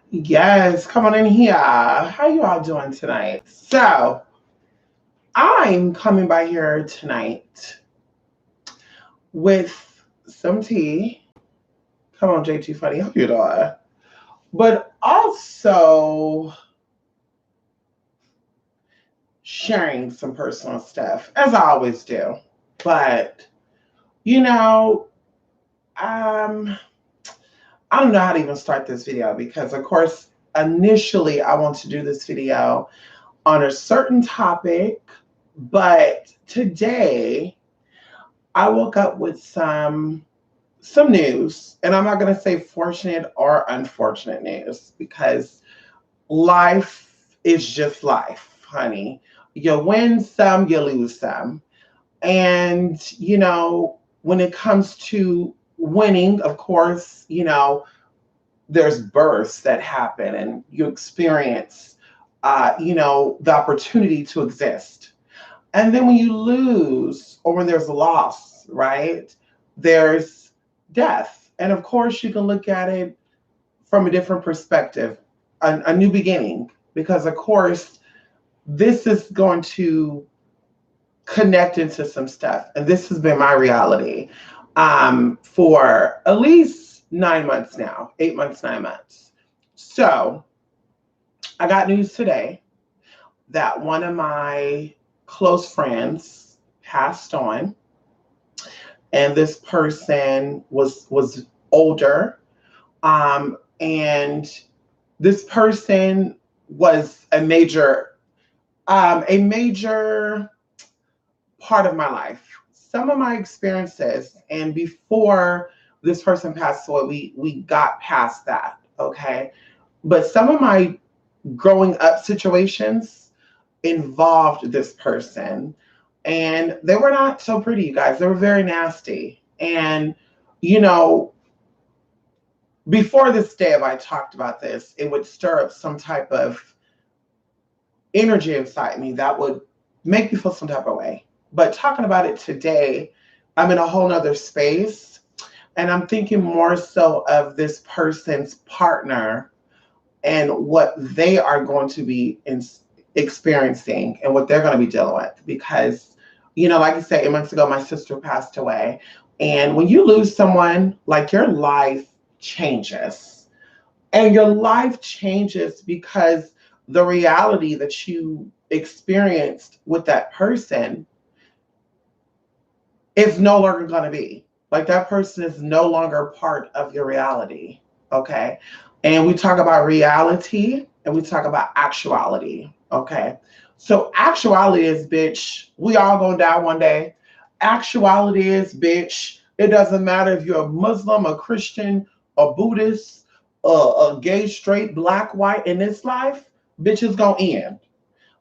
Yes, come on in here. How you all doing tonight? So, I'm coming by here tonight with some tea. Come on, JT Funny, help your daughter. But also sharing some personal stuff, as I always do. But, you know, um, I don't know how to even start this video because, of course, initially I want to do this video on a certain topic, but today I woke up with some news, and I'm not going to say fortunate or unfortunate news because life is just life, honey. You win some, you lose some. And when it comes to winning, of course, there's births that happen and you experience the opportunity to exist. And then when you lose or when there's loss, right, there's death. And of course, you can look at it from a different perspective, a new beginning, because of course, this is going to connect into some stuff. And this has been my reality for at least 9 months now, 8 months, 9 months. So I got news today that one of my close friends passed on, and this person was older, and this person was a major part of my life. Some of my experiences, and before this person passed away, we got past that, okay? But some of my growing up situations involved this person, and they were not so pretty, you guys. They were very nasty. And, you know, before this day, if I talked about this, it would stir up some type of energy inside me that would make me feel some type of way. But talking about it today, I'm in a whole nother space, and I'm thinking more so of this person's partner and what they are going to be experiencing and what they're going to be dealing with. Because, like I said, 8 months ago, my sister passed away. And when you lose someone, like, your life changes. And your life changes because the reality that you experienced with that person is no longer going to be. Like, that person is no longer part of your reality. Okay. And we talk about reality and we talk about actuality. Okay. So, actuality is, bitch, we all gonna die one day. Actuality is, bitch, it doesn't matter if you're a Muslim, a Christian, a Buddhist, a gay, straight, black, white, in this life, bitch, is gonna end.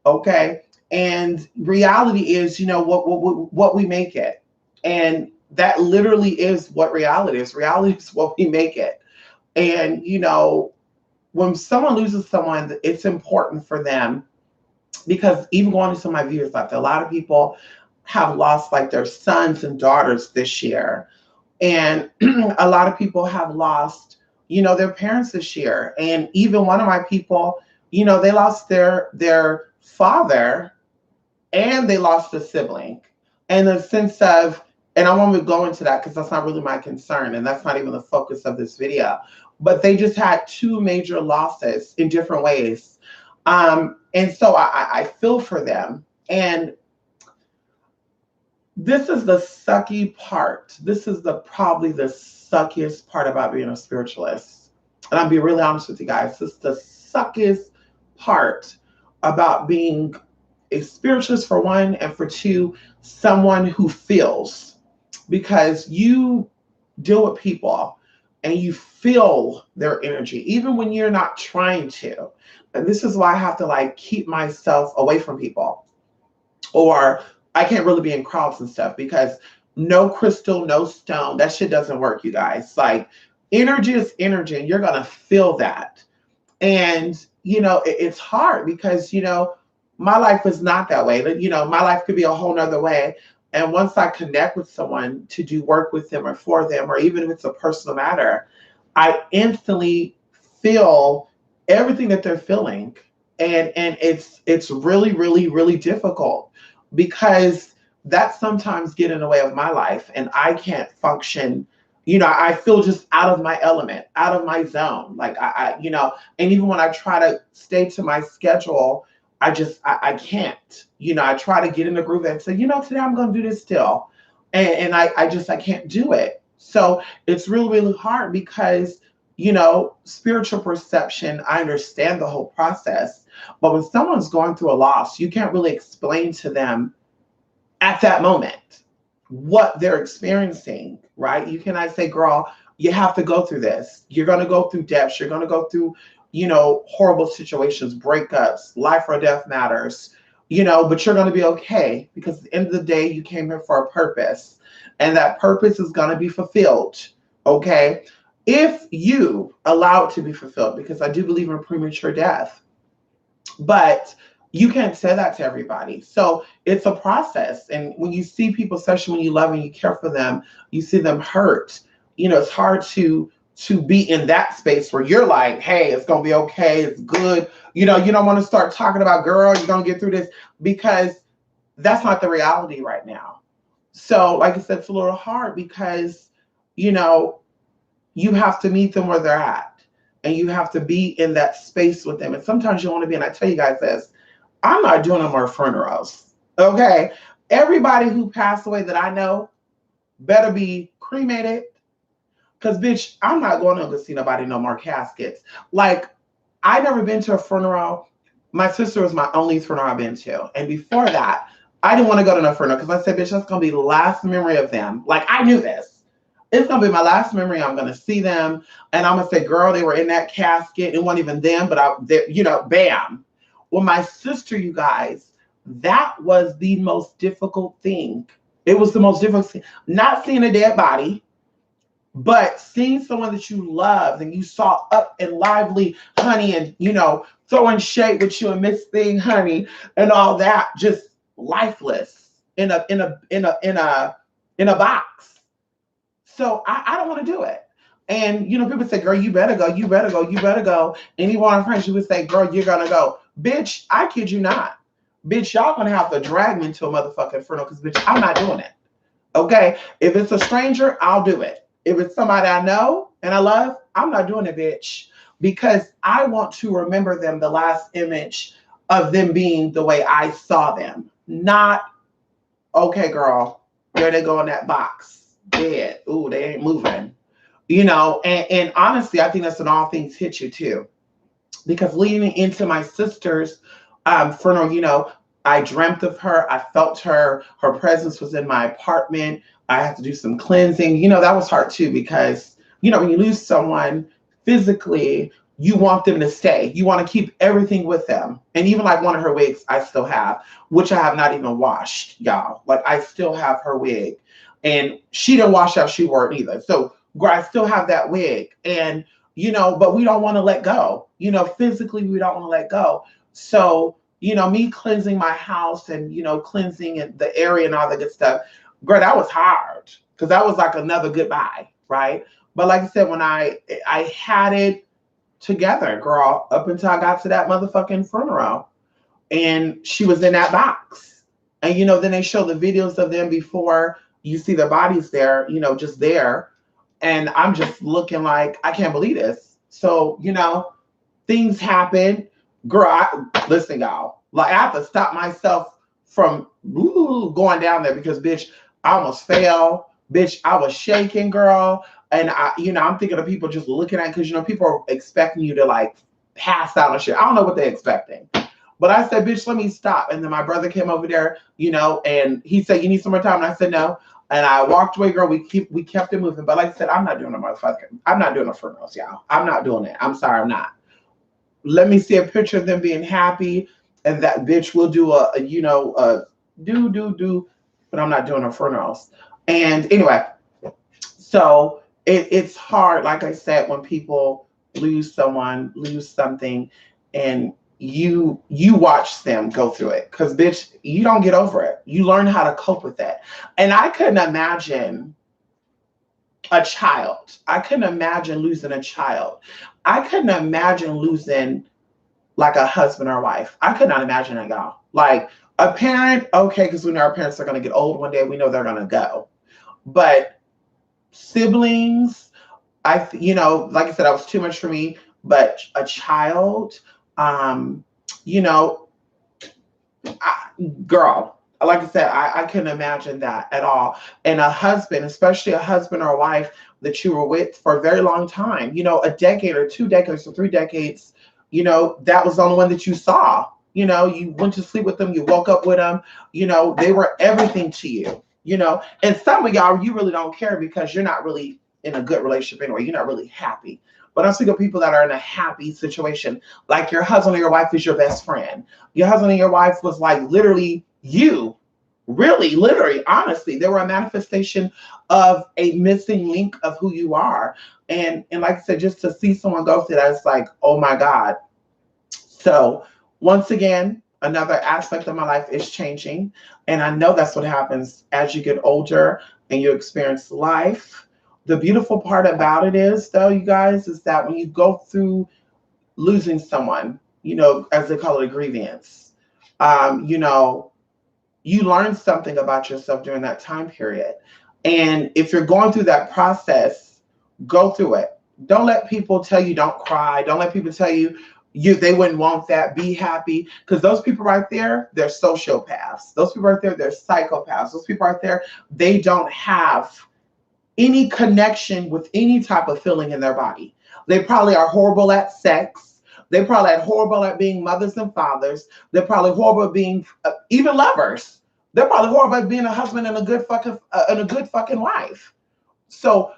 Okay. And reality is, what we make it. And that literally is what reality is. Reality is what we make it. And, when someone loses someone, it's important for them, because even going to some of my viewers out there, a lot of people have lost like their sons and daughters this year. And a lot of people have lost, their parents this year. And even one of my people, they lost their father, and they lost a sibling. And the sense of, and I won't go into that because that's not really my concern, and that's not even the focus of this video. But they just had two major losses in different ways. And so I feel for them. And this is the sucky part. This is probably the suckiest part about being a spiritualist. And I'll be really honest with you guys. This is the suckiest part about being a spiritualist, for one, and for two, someone who feels. Because you deal with people and you feel their energy, even when you're not trying to. And this is why I have to keep myself away from people. Or I can't really be in crowds and stuff, because no crystal, no stone, that shit doesn't work, you guys. Like, energy is energy, and you're gonna feel that. And it's hard because my life is not that way. My life could be a whole nother way. And once I connect with someone to do work with them or for them, or even if it's a personal matter, I instantly feel everything that they're feeling. And it's really, really, really difficult because that sometimes get in the way of my life and I can't function. I feel just out of my element, out of my zone. Like and even when I try to stay to my schedule, I can't. I try to get in the groove and say, today I'm gonna do this still. And I can't do it. So it's really, really hard because spiritual perception, I understand the whole process. But when someone's going through a loss, you can't really explain to them at that moment what they're experiencing, right? You cannot say, girl, you have to go through this. You're going to go through depths. You're going to go through, horrible situations, breakups, life or death matters, but you're going to be okay because at the end of the day, you came here for a purpose and that purpose is going to be fulfilled. Okay. If you allow it to be fulfilled, because I do believe in premature death, but you can't say that to everybody. So it's a process. And when you see people, especially when you love and you care for them, you see them hurt, it's hard to be in that space where you're like, hey, it's going to be okay. It's good. You don't want to start talking about, girl, you're going to get through this, because that's not the reality right now. So like I said, it's a little hard because, you have to meet them where they're at and you have to be in that space with them. And sometimes you want to be, and I tell you guys this, I'm not doing no more funerals. Okay. Everybody who passed away that I know better be cremated. Cause bitch, I'm not going to go see nobody no more caskets. Like, I never been to a funeral. My sister was my only funeral I've been to. And before that, I didn't want to go to no funeral because I said, bitch, that's gonna be the last memory of them. Like, I knew this. It's gonna be my last memory. I'm gonna see them, and I'm gonna say, "Girl, they were in that casket. It wasn't even them, but bam." Well, my sister, you guys, that was the most difficult thing. It was the most difficult thing. Not seeing a dead body, but seeing someone that you loved and you saw up and lively, honey, and throwing shade with you and Miss Thing, honey, and all that, just lifeless in a box. So I don't want to do it. And, people say, girl, you better go, you better go, you better go. Any one of her friends, she would say, girl, you're going to go. Bitch, I kid you not. Bitch, y'all going to have to drag me into a motherfucking funeral because, bitch, I'm not doing it. Okay? If it's a stranger, I'll do it. If it's somebody I know and I love, I'm not doing it, bitch. Because I want to remember them, the last image of them being the way I saw them. Not, okay, girl, there they go in that box. Dead. Ooh, they ain't moving. And honestly, I think that's when all things hit you too. Because leading into my sister's funeral, I dreamt of her. I felt her. Her presence was in my apartment. I had to do some cleansing. That was hard too because, when you lose someone physically, you want them to stay. You want to keep everything with them. And even like one of her wigs, I still have, which I have not even washed, y'all. Like, I still have her wig. And she didn't wash out, she wore it either. So I still have that wig. And, but we don't want to let go. Physically, we don't want to let go. So, me cleansing my house and, cleansing the area and all that good stuff, girl, that was hard. Because that was like another goodbye, right? But like I said, when I had it together, girl, up until I got to that motherfucking funeral. And she was in that box. And, then they show the videos of them before you see their bodies there, just there. And I'm just looking like, I can't believe this. So, things happen. Girl, listen, y'all. Like, I have to stop myself from going down there because, bitch, I almost fell. Bitch, I was shaking, girl. And, I'm thinking of people just looking at it because, people are expecting you to, like, pass out and shit. I don't know what they're expecting. But I said, bitch, let me stop. And then my brother came over there, and he said, you need some more time? And I said, no. And I walked away, girl. We kept it moving. But like I said, I'm not doing I'm not doing no funerals, y'all. I'm not doing it. I'm sorry, I'm not. Let me see a picture of them being happy. And that bitch will do but I'm not doing no funerals. And anyway, so it's hard, like I said, when people lose someone, lose something, and you watch them go through it, because bitch, you don't get over it. You learn how to cope with it. And I couldn't imagine a child. I couldn't imagine losing a child. I couldn't imagine losing like a husband or wife. I could not imagine it, y'all. Like a parent, okay, because we know our parents are going to get old one day. We know they're going to go. But siblings, like I said, that was too much for me. But a child, you know, girl, like I said, I couldn't imagine that at all. And a husband, especially a husband or a wife that you were with for a very long time, a decade or 2 decades or 3 decades, that was the only one that you saw. You went to sleep with them, you woke up with them, they were everything to you, and some of y'all, you really don't care because you're not really in a good relationship anyway. You're not really happy. But I'm speaking of people that are in a happy situation, like your husband or your wife is your best friend. Your husband and your wife was like literally you, really, literally, honestly. They were a manifestation of a missing link of who you are. And like I said, just to see someone go through that, it's like, oh my God. So once again, another aspect of my life is changing. And I know that's what happens as you get older and you experience life. The beautiful part about it is, though, you guys, is that when you go through losing someone, as they call it, a grievance, you learn something about yourself during that time period. And if you're going through that process, go through it. Don't let people tell you don't cry. Don't let people tell you they wouldn't want that. Be happy. Because those people right there, they're sociopaths. Those people right there, they're psychopaths. Those people right there, they don't have any connection with any type of feeling in their body. They probably are horrible at sex. They probably are horrible at being mothers and fathers. They're probably horrible at being even lovers. They're probably horrible at being a husband and a good fucking wife. So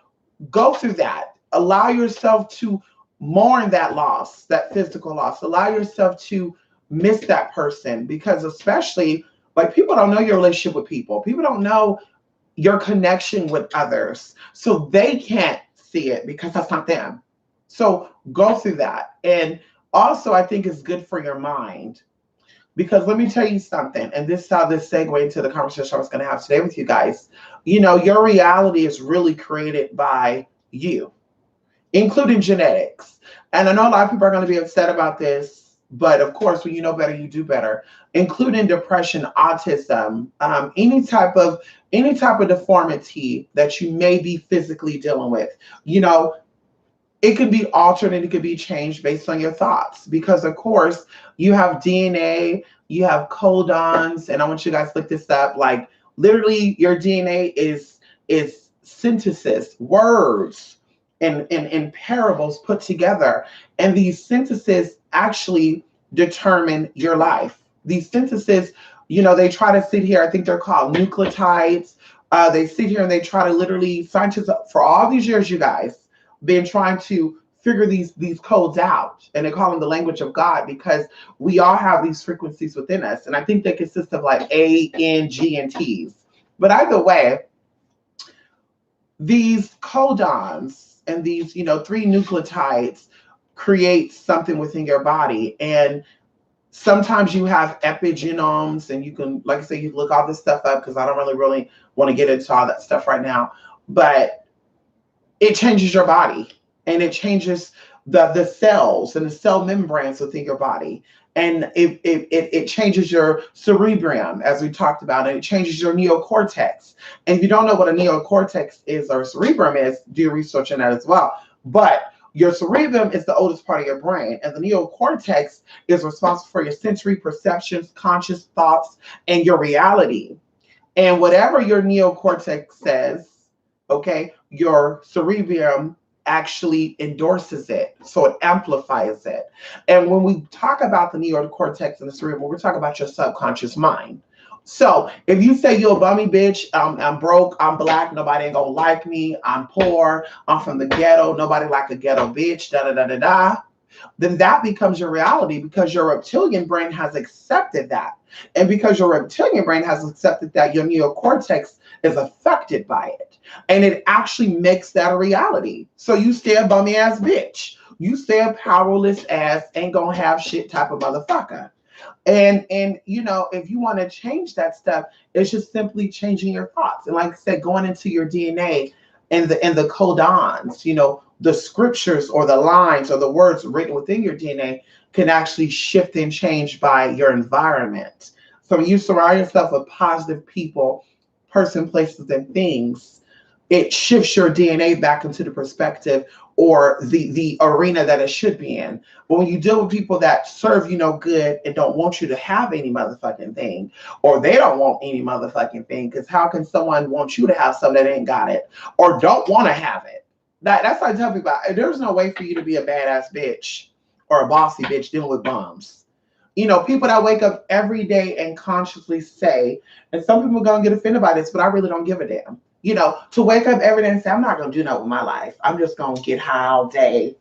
go through that. Allow yourself to mourn that loss, that physical loss. Allow yourself to miss that person, because especially like people don't know your relationship with people. People don't know your connection with others. So they can't see it because that's not them. So go through that. And also, I think it's good for your mind, because let me tell you something, and this is how this segue into the conversation I was going to have today with you guys. Your reality is really created by you, including genetics. And I know a lot of people are going to be upset about this, but of course, when you know better, you do better, including depression, autism, any type of deformity that you may be physically dealing with. It can be altered and it can be changed based on your thoughts, because of course you have DNA, you have codons, and I want you guys to look this up. Like literally your DNA is synthesis, words and parables put together. And these syntheses actually determine your life. These syntheses, they try to sit here, I think they're called nucleotides. They sit here and they try to literally, scientists for all these years, you guys, been trying to figure these codes out, and they call them the language of God, because we all have these frequencies within us. And I think they consist of like A, N, G, and T's. But either way, these codons and these, 3 nucleotides create something within your body. And sometimes you have epigenomes, and you can, like I say, you can look all this stuff up, because I don't really want to get into all that stuff right now. But it changes your body, and it changes the cells and the cell membranes within your body. And it changes your cerebrum, as we talked about, and it changes your neocortex. And if you don't know what a neocortex is or cerebrum is, do your research on that as well. But your cerebrum is the oldest part of your brain, and the neocortex is responsible for your sensory perceptions, conscious thoughts, and your reality. And whatever your neocortex says, okay, your cerebrum actually endorses it. So it amplifies it. And when we talk about the neocortex and the cerebrum, we're talking about your subconscious mind. So if you say you're a bummy bitch, I'm broke, I'm black, nobody ain't gonna like me, I'm poor, I'm from the ghetto, nobody like a ghetto bitch, then that becomes your reality, because your reptilian brain has accepted that. And because your reptilian brain has accepted that, your neocortex is affected by it. And it actually makes that a reality. So you stay a bummy ass bitch. you stay a powerless ass, ain't gonna have shit type of motherfucker. And you know, if you want to change that stuff, it's just simply changing your thoughts. And like I said, going into your DNA and the codons, you know, the scriptures or the lines or the words written within your DNA can actually shift and change by your environment. So when you surround yourself with positive people, person, places, and things, it shifts your DNA back into the perspective or the arena that it should be in. But when you deal with people that serve you no good and don't want you to have any motherfucking thing, or they don't want any motherfucking thing, because how can someone want you to have something that ain't got it or don't want to have it? That's what I tell people. There's no way for you to be a badass bitch or a bossy bitch dealing with bums. You know, people that wake up every day and consciously say, and some people are going to get offended by this, but I really don't give a damn. You know, to wake up every day and say, I'm not going to do nothing with my life. I'm just going to get high all day.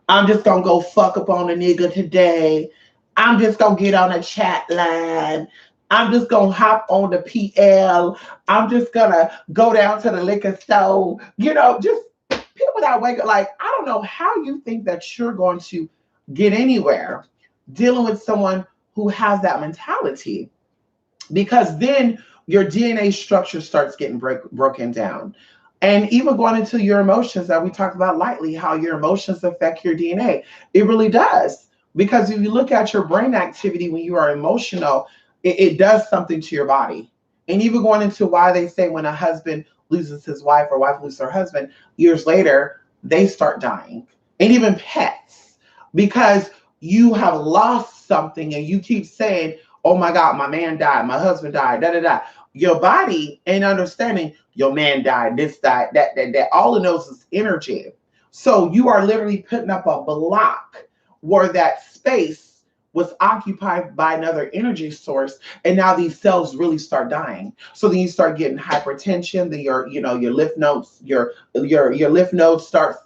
I'm just going to go fuck up on a nigga today. I'm just going to get on a chat line. I'm just going to hop on the PL. I'm just going to go down to the liquor store. You know, just people that wake up, like, I don't know how you think that you're going to get anywhere dealing with someone who has that mentality, because then your DNA structure starts getting broken down. And even going into your emotions that we talked about lightly, how your emotions affect your DNA. It really does. Because if you look at your brain activity when you are emotional, it does something to your body. And even going into why they say when a husband loses his wife or wife loses her husband, years later, they start dying. And even pets. Because you have lost something and you keep saying, oh my God, my man died, my husband died, da da da. Your body ain't understanding your man died, this died, that. All it knows is energy. So you are literally putting up a block where that space was occupied by another energy source, and now these cells really start dying. So then you start getting hypertension. Then your lymph nodes, your lymph nodes start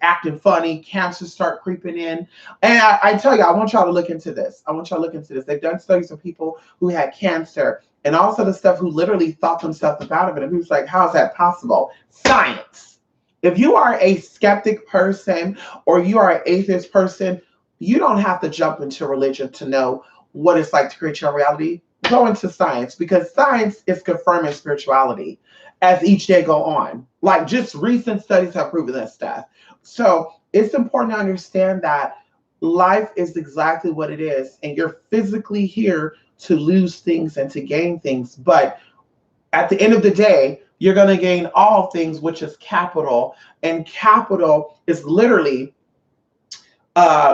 acting funny, cancer start creeping in. And I tell you, I want y'all to look into this. They've done studies of people who had cancer and also the stuff who literally thought themselves out of it. And who's like, how is that possible? Science. If you are a skeptic person or you are an atheist person, you don't have to jump into religion to know what it's like to create your reality. Go into science, because science is confirming spirituality as each day go on. Like, just recent studies have proven that stuff. So it's important to understand that life is exactly what it is, and you're physically here to lose things and to gain things. But at the end of the day, you're going to gain all things, which is capital. And capital is literally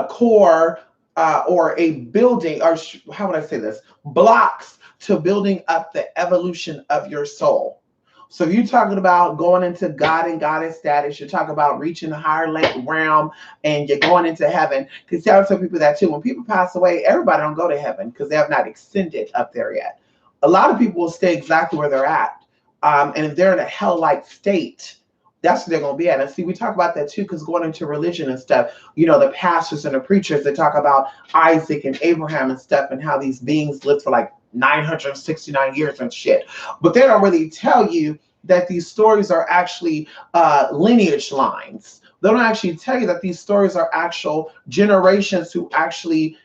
core or a building, or how would I say this? Blocks to building up the evolution of your soul. So if you're talking about going into God and goddess status, you're talking about reaching the higher realm and you're going into heaven. Because I tell people that too. When people pass away, everybody don't go to heaven because they have not extended up there yet. A lot of people will stay exactly where they're at. And if they're in a hell-like state, that's where they're going to be at. And see, we talk about that too, because going into religion and stuff, you know, the pastors and the preachers, they talk about Isaac and Abraham and stuff and how these beings lived for like 969 years and shit. But they don't really tell you that these stories are actually lineage lines. They don't actually tell you that these stories are actual generations who actually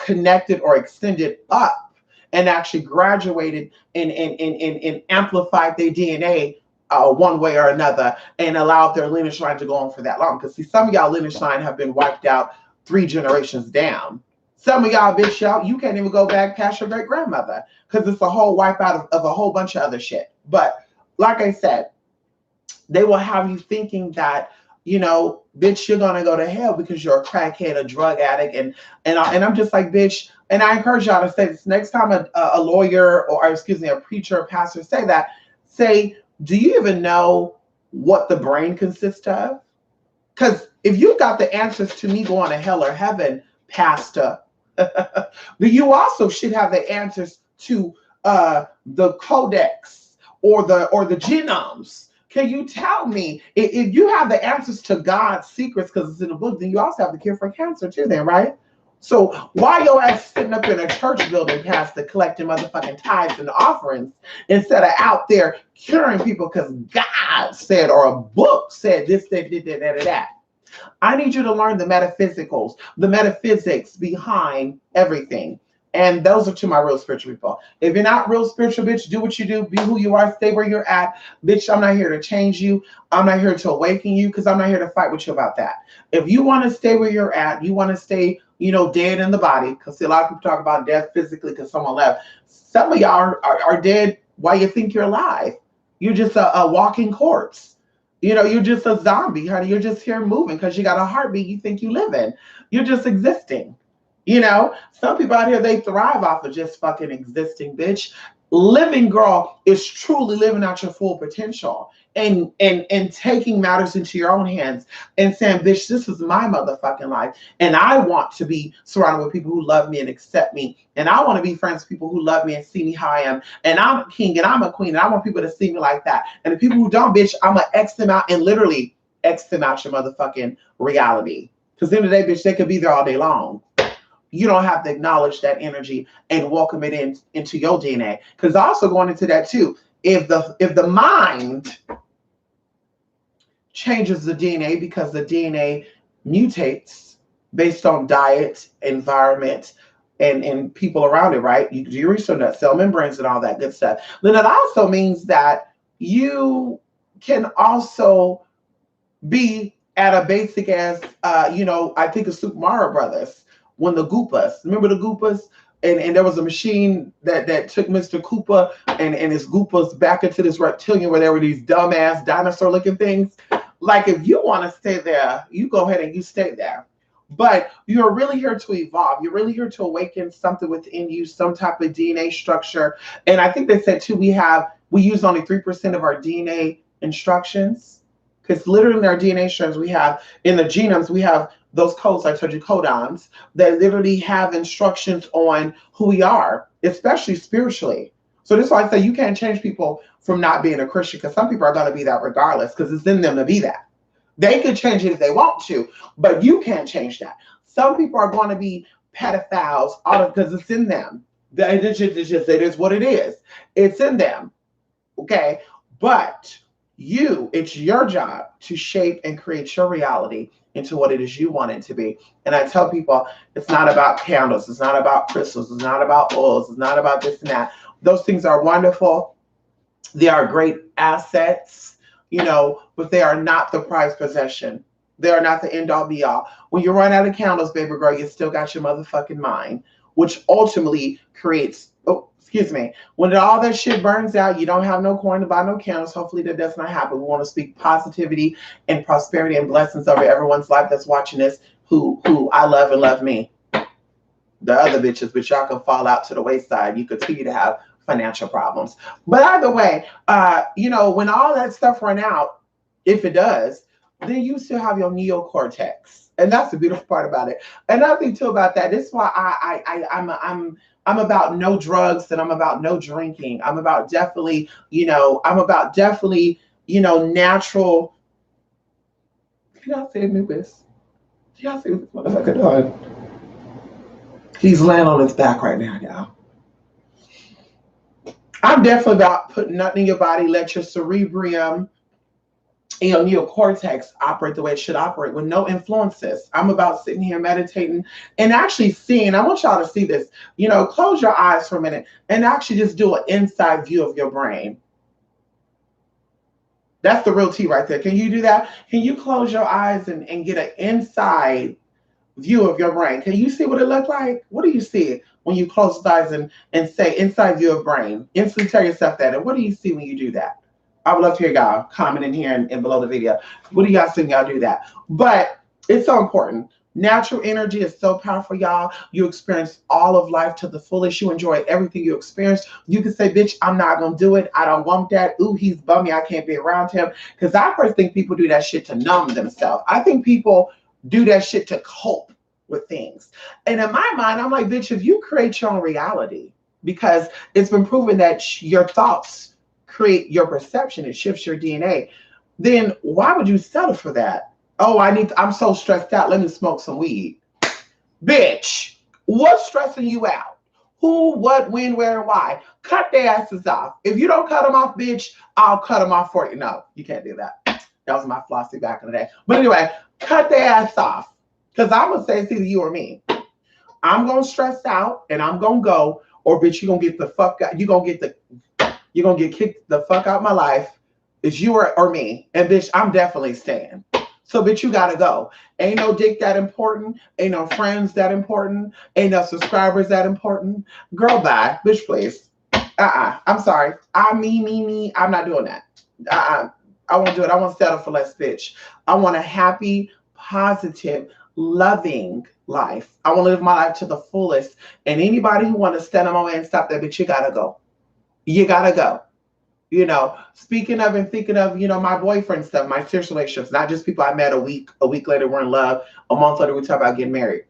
connected or extended up and actually graduated and amplified their DNA one way or another and allowed their lineage line to go on for that long. Because see, some of y'all lineage line have been wiped out 3 generations down. Some of y'all, bitch, y'all, you can't even go back past your great grandmother because it's a whole wipeout of a whole bunch of other shit. But like I said, they will have you thinking that, you know, bitch, you're gonna go to hell because you're a crackhead, a drug addict, and I'm just like, bitch. And I encourage y'all to say this next time a lawyer or excuse me, a preacher or pastor say that, say, do you even know what the brain consists of? Because if you got the answers to me going to hell or heaven, pastor, but you also should have the answers to the codex or the genomes. Can you tell me if you have the answers to God's secrets because it's in the book, then you also have the cure for cancer too, then, right? So why your ass sitting up in a church building, pastor, collecting motherfucking tithes and offerings instead of out there curing people because God said or a book said this, that, that. I need you to learn the metaphysicals, the metaphysics behind everything. And those are to my real spiritual people. If you're not real spiritual, bitch, do what you do, be who you are, stay where you're at. Bitch, I'm not here to change you. I'm not here to awaken you because I'm not here to fight with you about that. If you want to stay where you're at, you want to stay, dead in the body, because a lot of people talk about death physically because someone left. Some of y'all are dead while you think you're alive. You're just a walking corpse. You're just a zombie, honey. You're just here moving because you got a heartbeat you think you live in. You're just existing. Some people out here, they thrive off of just fucking existing, bitch. Living, girl, is truly living out your full potential and taking matters into your own hands and saying, bitch, this is my motherfucking life. And I want to be surrounded with people who love me and accept me. And I want to be friends with people who love me and see me how I am. And I'm a king and I'm a queen. And I want people to see me like that. And the people who don't, bitch, I'm going to X them out and literally X them out your motherfucking reality. Because at the end of the day, bitch, they could be there all day long. You don't have to acknowledge that energy and welcome it into your DNA. Because also going into that too, if the mind changes the DNA because the DNA mutates based on diet, environment, and people around it, right? You do your research on that, cell membranes and all that good stuff. Then it also means that you can also be at a basic as, I think of Super Mario Brothers. When the Goopas, remember the Goopas? And there was a machine that took Mr. Koopa and his Goopas back into this reptilian where there were these dumbass dinosaur looking things. Like, if you want to stay there, you go ahead and you stay there. But you're really here to evolve. You're really here to awaken something within you, some type of DNA structure. And I think they said too, we use only 3% of our DNA instructions. Because literally in our DNA strands, we have, in the genomes, we have those codes, I told you, codons, that literally have instructions on who we are, especially spiritually. So this is why I say you can't change people from not being a Christian, because some people are going to be that regardless, because it's in them to be that. They could change it if they want to, but you can't change that. Some people are going to be pedophiles because it's in them. It is what it is. It's in them. Okay? But it's your job to shape and create your reality into what it is you want it to be. And I tell people, it's not about candles, it's not about crystals, it's not about oils, it's not about this and that. Those things are wonderful. They are great assets, but they are not the prized possession. They are not the end all be all. When you run out of candles, baby girl, you still got your motherfucking mind, which ultimately creates, when all that shit burns out, you don't have no coin to buy no candles. Hopefully that does not happen. We want to speak positivity and prosperity and blessings over everyone's life that's watching this, who I love and love me. The other bitches, but y'all can fall out to the wayside. You continue to have financial problems. But either way, when all that stuff run out, if it does, then you still have your neocortex. And that's the beautiful part about it. Another thing too about that, this is why I'm about no drugs and I'm about no drinking. I'm about definitely, natural. Can y'all see Anubis? Can y'all see what this motherfucker doing? He's laying on his back right now, y'all. I'm definitely about putting nothing in your body, let your cerebrium, neocortex operate the way it should operate with no influences. I'm about sitting here meditating and actually seeing. I want y'all to see this. Close your eyes for a minute and actually just do an inside view of your brain. That's the real tea right there. Can you do that? Can you close your eyes and get an inside view of your brain? Can you see what it looked like? What do you see when you close your eyes and say inside view of brain? Instantly tell yourself that. And what do you see when you do that? I would love to hear y'all comment in here and below the video. What do y'all see when y'all do that? But it's so important. Natural energy is so powerful, y'all. You experience all of life to the fullest. You enjoy everything you experience. You can say, bitch, I'm not going to do it. I don't want that. Ooh, he's bummy. I can't be around him. Because I first think people do that shit to numb themselves. I think people do that shit to cope with things. And in my mind, I'm like, bitch, if you create your own reality, because it's been proven that your thoughts create your perception, it shifts your DNA, then why would you settle for that? Oh, I'm so stressed out, let me smoke some weed. Bitch, what's stressing you out? Who, what, when, where, and why? Cut their asses off. If you don't cut them off, bitch, I'll cut them off for you. No, you can't do that. That was my Flossie back in the day. But anyway, cut their ass off. Because I'm going to say it's either you or me. I'm going to stress out and I'm going to go, or bitch, you're going to get the fuck out. You're going to get kicked the fuck out of my life. It's you or me. And bitch, I'm definitely staying. So bitch, you got to go. Ain't no dick that important. Ain't no friends that important. Ain't no subscribers that important. Girl, bye. Bitch, please. I'm sorry. Me. I'm not doing that. I won't do it. I won't settle for less, bitch. I want a happy, positive, loving life. I want to live my life to the fullest. And anybody who want to stand on my way and stop that, bitch, you gotta go. You gotta go. You know, speaking of and thinking of, you know, my boyfriend stuff, my serious relationships, not just people I met a week later we're in love, a month later we talk about getting married.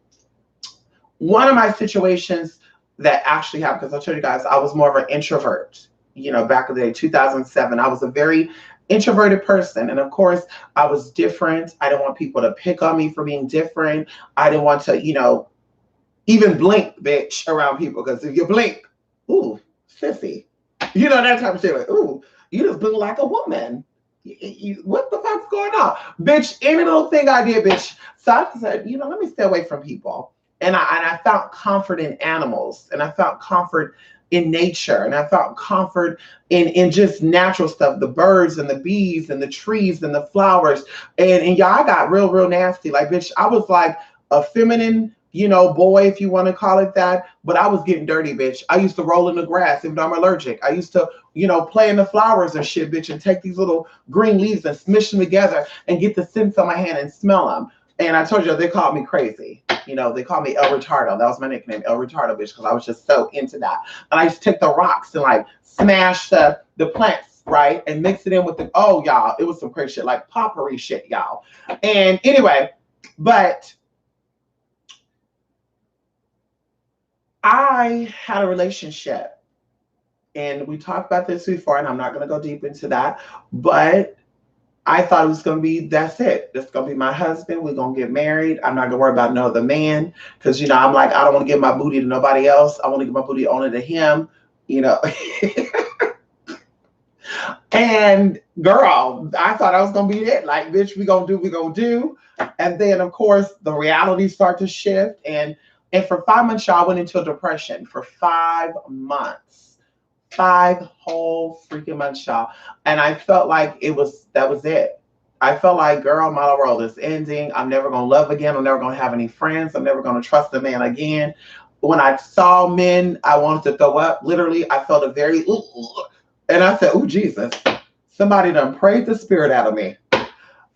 One of my situations that actually happened, because I'll tell you guys, I was more of an introvert. You know, back in the day, 2007, I was a very introverted person. And of course, I was different. I didn't want people to pick on me for being different. I didn't want to, you know, even blink, bitch, around people. Because if you blink, ooh, sissy. You know, that type of shit. Like, ooh, you just blink like a woman. What the fuck's going on? Bitch, any little thing I did, bitch. So I said, you know, let me stay away from people. And I found comfort in animals. And I found comfort in nature, and I found comfort in just natural stuff, the birds and the bees and the trees and the flowers. And y'all, I got real nasty. Like, bitch, I was like a feminine, you know, boy, if you want to call it that, but I was getting dirty, bitch. I used to roll in the grass, even though I'm allergic. I used to, you know, play in the flowers and shit, bitch, and take these little green leaves and smush them together and get the scents on my hand and smell them. And I told you, they called me crazy. You know, they called me El Retardo. That was my nickname, El Retardo, bitch, because I was just so into that. And I used to take the rocks and like smash the plants, right? And mix it in with the, oh, y'all, it was some crazy shit, like potpourri shit, y'all. And anyway, but I had a relationship. And we talked about this before, and I'm not going to go deep into that. But I thought it was going to be, that's it. That's going to be my husband. We're going to get married. I'm not going to worry about no other man. Because, you know, I'm like, I don't want to give my booty to nobody else. I want to give my booty only to him, you know. And girl, I thought I was going to be it. Like, bitch, we going to do. And then, of course, the reality started to shift. And for 5 months, y'all, I went into a depression for 5 months. 5 whole freaking months, y'all. And I felt like that was it. I felt like, girl, my world is ending. I'm never going to love again. I'm never going to have any friends. I'm never going to trust a man again. When I saw men, I wanted to throw up. Literally, I felt a very, and I said, ooh, Jesus. Somebody done prayed the spirit out of me.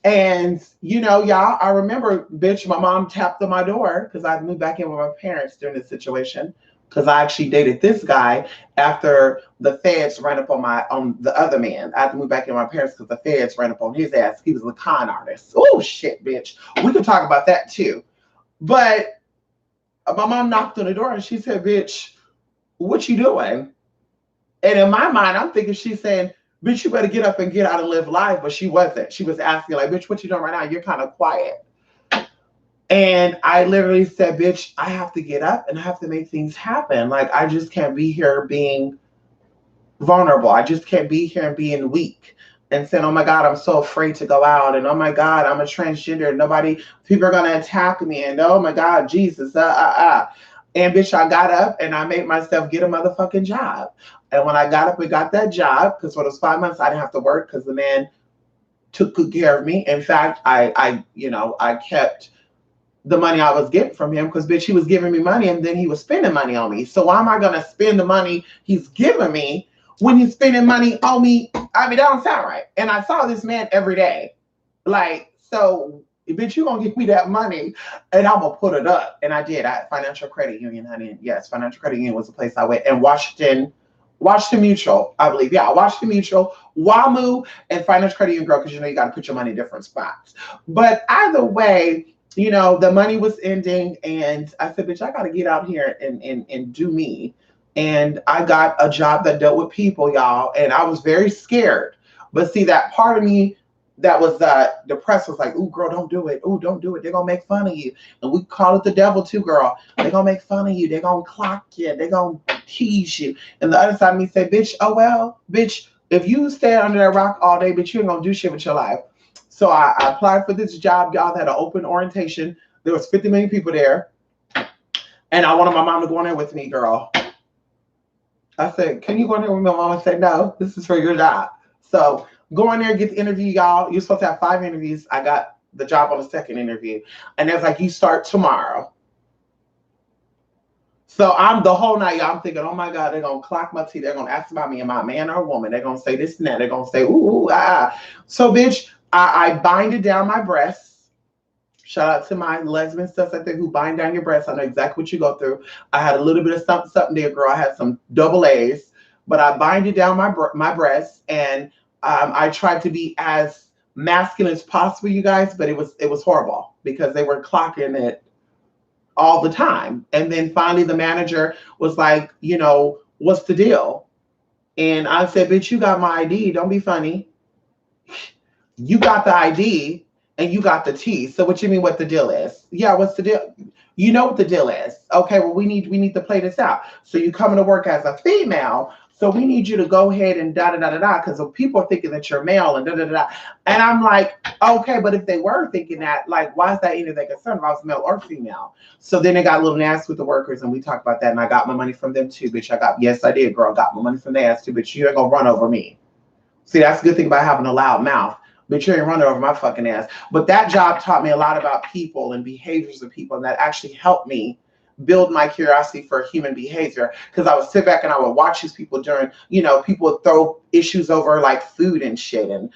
And, you know, y'all, I remember, bitch, my mom tapped on my door because I moved back in with my parents during this situation. Because I actually dated this guy after the feds ran up on the other man. I had to move back in with my parents because the feds ran up on his ass. He was a con artist. Oh, shit, bitch. We can talk about that, too. But my mom knocked on the door and she said, bitch, what you doing? And in my mind, I'm thinking she's saying, bitch, you better get up and get out and live life. But she wasn't. She was asking, like, bitch, what you doing right now? You're kind of quiet. And I literally said, bitch, I have to get up and I have to make things happen. Like, I just can't be here being vulnerable. I just can't be here and being weak and saying, oh my God, I'm so afraid to go out. And oh my God, I'm a transgender. People are going to attack me. And oh my God, Jesus. And bitch, I got up and I made myself get a motherfucking job. And when I got up and got that job, because for those 5 months, I didn't have to work because the man took good care of me. In fact, I kept the money I was getting from him because, bitch, he was giving me money and then he was spending money on me. So why am I going to spend the money he's giving me when he's spending money on me? I mean, that don't sound right. And I saw this man every day. Like, so, bitch, you going to give me that money and I'm going to put it up. And I did. Financial Credit Union, honey. Yes, Financial Credit Union was the place I went. And Washington Mutual, I believe. Yeah, Washington Mutual, WAMU, and Financial Credit Union, girl, because you know you got to put your money in different spots. But either way, you know, the money was ending and I said, bitch, I got to get out here and do me. And I got a job that dealt with people, y'all. And I was very scared. But see, that part of me that was depressed was like, ooh, girl, don't do it. Ooh, don't do it. They're going to make fun of you. And we call it the devil too, girl. They're going to make fun of you. They're going to clock you. They're going to tease you. And the other side of me said, bitch, oh, well, bitch, if you stay under that rock all day, bitch, you ain't going to do shit with your life. So I applied for this job. Y'all had an open orientation. There was 50 million people there. And I wanted my mom to go in there with me, girl. I said, can you go in there with my mom? I said, no, this is for your job. So go in there, get the interview, y'all. You're supposed to have 5 interviews. I got the job on the second interview. And it's like, you start tomorrow. So I'm the whole night, y'all, I'm thinking, oh my God, they're going to clock my teeth. They're going to ask about me, am I a man or a woman? They're going to say this and that. They're going to say, ooh, ah. So, bitch, I binded down my breasts. Shout out to my lesbian stuff out there who bind down your breasts. I know exactly what you go through. I had a little bit of something there, girl. I had some double A's, but I binded down my breasts, and I tried to be as masculine as possible, you guys. But it was horrible because they were clocking it all the time. And then finally, the manager was like, you know, what's the deal? And I said, bitch, you got my ID. Don't be funny. You got the ID. And you got the T. So what you mean what the deal is? Yeah, what's the deal? You know what the deal is. Okay, well, we need to play this out. So you coming to work as a female. So we need you to go ahead and da-da-da-da-da, because people are thinking that you're male and da-da-da-da. And I'm like, okay, but if they were thinking that, like, why is that any of their concern if I was male or female? So then they got a little nasty with the workers, and we talked about that, and I got my money from them too, bitch. Yes, I did, girl. I got my money from their ass too, bitch. You ain't gonna run over me. See, that's the good thing about having a loud mouth. But you ain't running over my fucking ass. But that job taught me a lot about people and behaviors of people, and that actually helped me build my curiosity for human behavior. Because I would sit back and I would watch these people during, you know, people would throw issues over like food and shit, and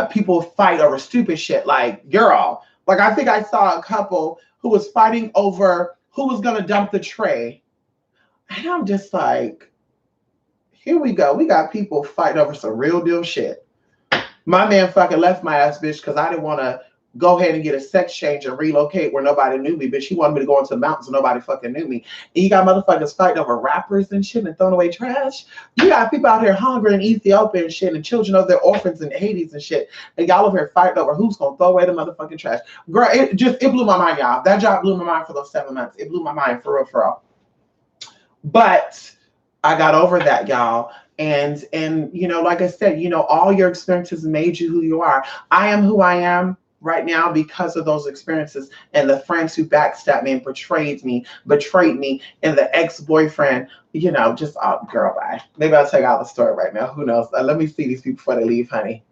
people would fight over stupid shit. Like, girl, like I think I saw a couple who was fighting over who was gonna dump the tray, and I'm just like, here we go. We got people fighting over some real deal shit. My man fucking left my ass, bitch, because I didn't want to go ahead and get a sex change and relocate where nobody knew me, bitch. He wanted me to go into the mountains and nobody fucking knew me. And you got motherfuckers fighting over rappers and shit and throwing away trash. You got people out here hungry in Ethiopia and shit, and children of their orphans in Hades and shit. And y'all over here fighting over who's going to throw away the motherfucking trash. Girl, it blew my mind, y'all. That job blew my mind for those 7 months. It blew my mind for real, for real. But I got over that, y'all. And you know, like I said, you know, all your experiences made you who you are. I am who I am right now because of those experiences and the friends who backstabbed me and betrayed me, and the ex-boyfriend, you know, just, oh, girl, bye. Maybe I'll tell you all the story right now. Who knows? Let me see these people before they leave, honey.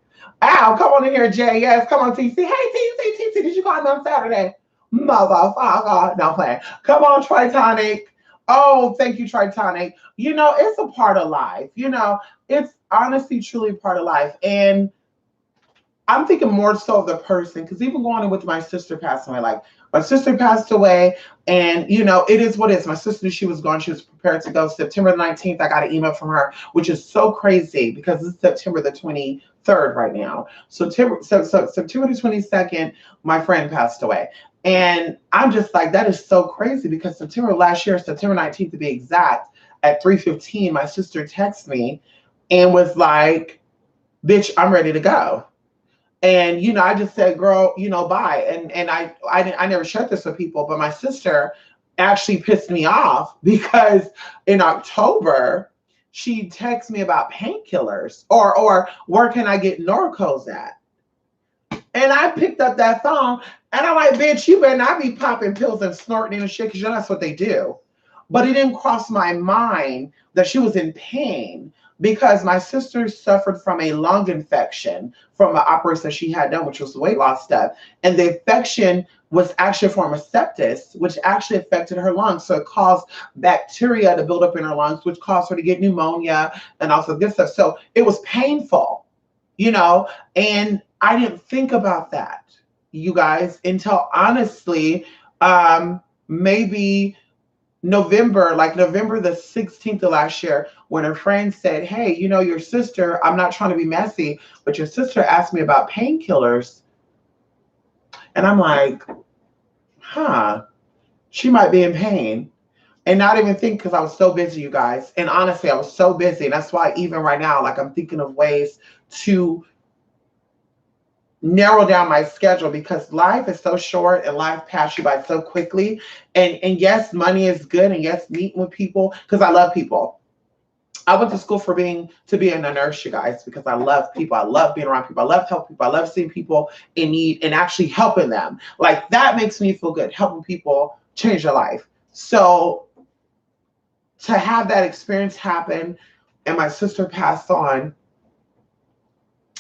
Ow, come on in here, Jay. Yes, come on, TC. Hey, TC, did you call me on Saturday? Motherfucker. No, I'm playing. Come on, Tritonic. Oh, thank you, Tritonic. You know, it's a part of life. You know, it's honestly, truly a part of life. And I'm thinking more so of the person, because even going on with my sister passing away, like my sister passed away, and you know, it is what it is. My sister, she was gone. She was prepared to go. September 19th, I got an email from her, which is so crazy because it's September the 23rd right now. So September the 22nd, my friend passed away. And I'm just like, that is so crazy because September last year, September 19th to be exact, at 3:15, my sister texted me and was like, bitch, I'm ready to go. And, you know, I just said, girl, you know, bye. And I never shared this with people, but my sister actually pissed me off because in October, she texted me about painkillers or where can I get Norcos at? And I picked up that phone and I'm like, bitch, you better not be popping pills and snorting and shit because you know that's what they do. But it didn't cross my mind that she was in pain because my sister suffered from a lung infection from an operation that she had done, which was the weight loss stuff. And the infection was actually a form of sepsis, which actually affected her lungs. So it caused bacteria to build up in her lungs, which caused her to get pneumonia and also this stuff. So it was painful, you know, and I didn't think about that, you guys, until honestly, maybe November the 16th of last year, when her friend said, hey, you know, your sister, I'm not trying to be messy, but your sister asked me about painkillers. And I'm like, huh, she might be in pain. And not even think, because I was so busy, you guys. And honestly, I was so busy. And that's why even right now, like I'm thinking of ways to narrow down my schedule because life is so short and life passes you by so quickly. And yes, money is good. And yes, meeting with people, because I love people. I went to school for to be a nurse, you guys, because I love people. I love being around people. I love helping people. I love seeing people in need and actually helping them. Like that makes me feel good, helping people change their life. So to have that experience happen and my sister passed on,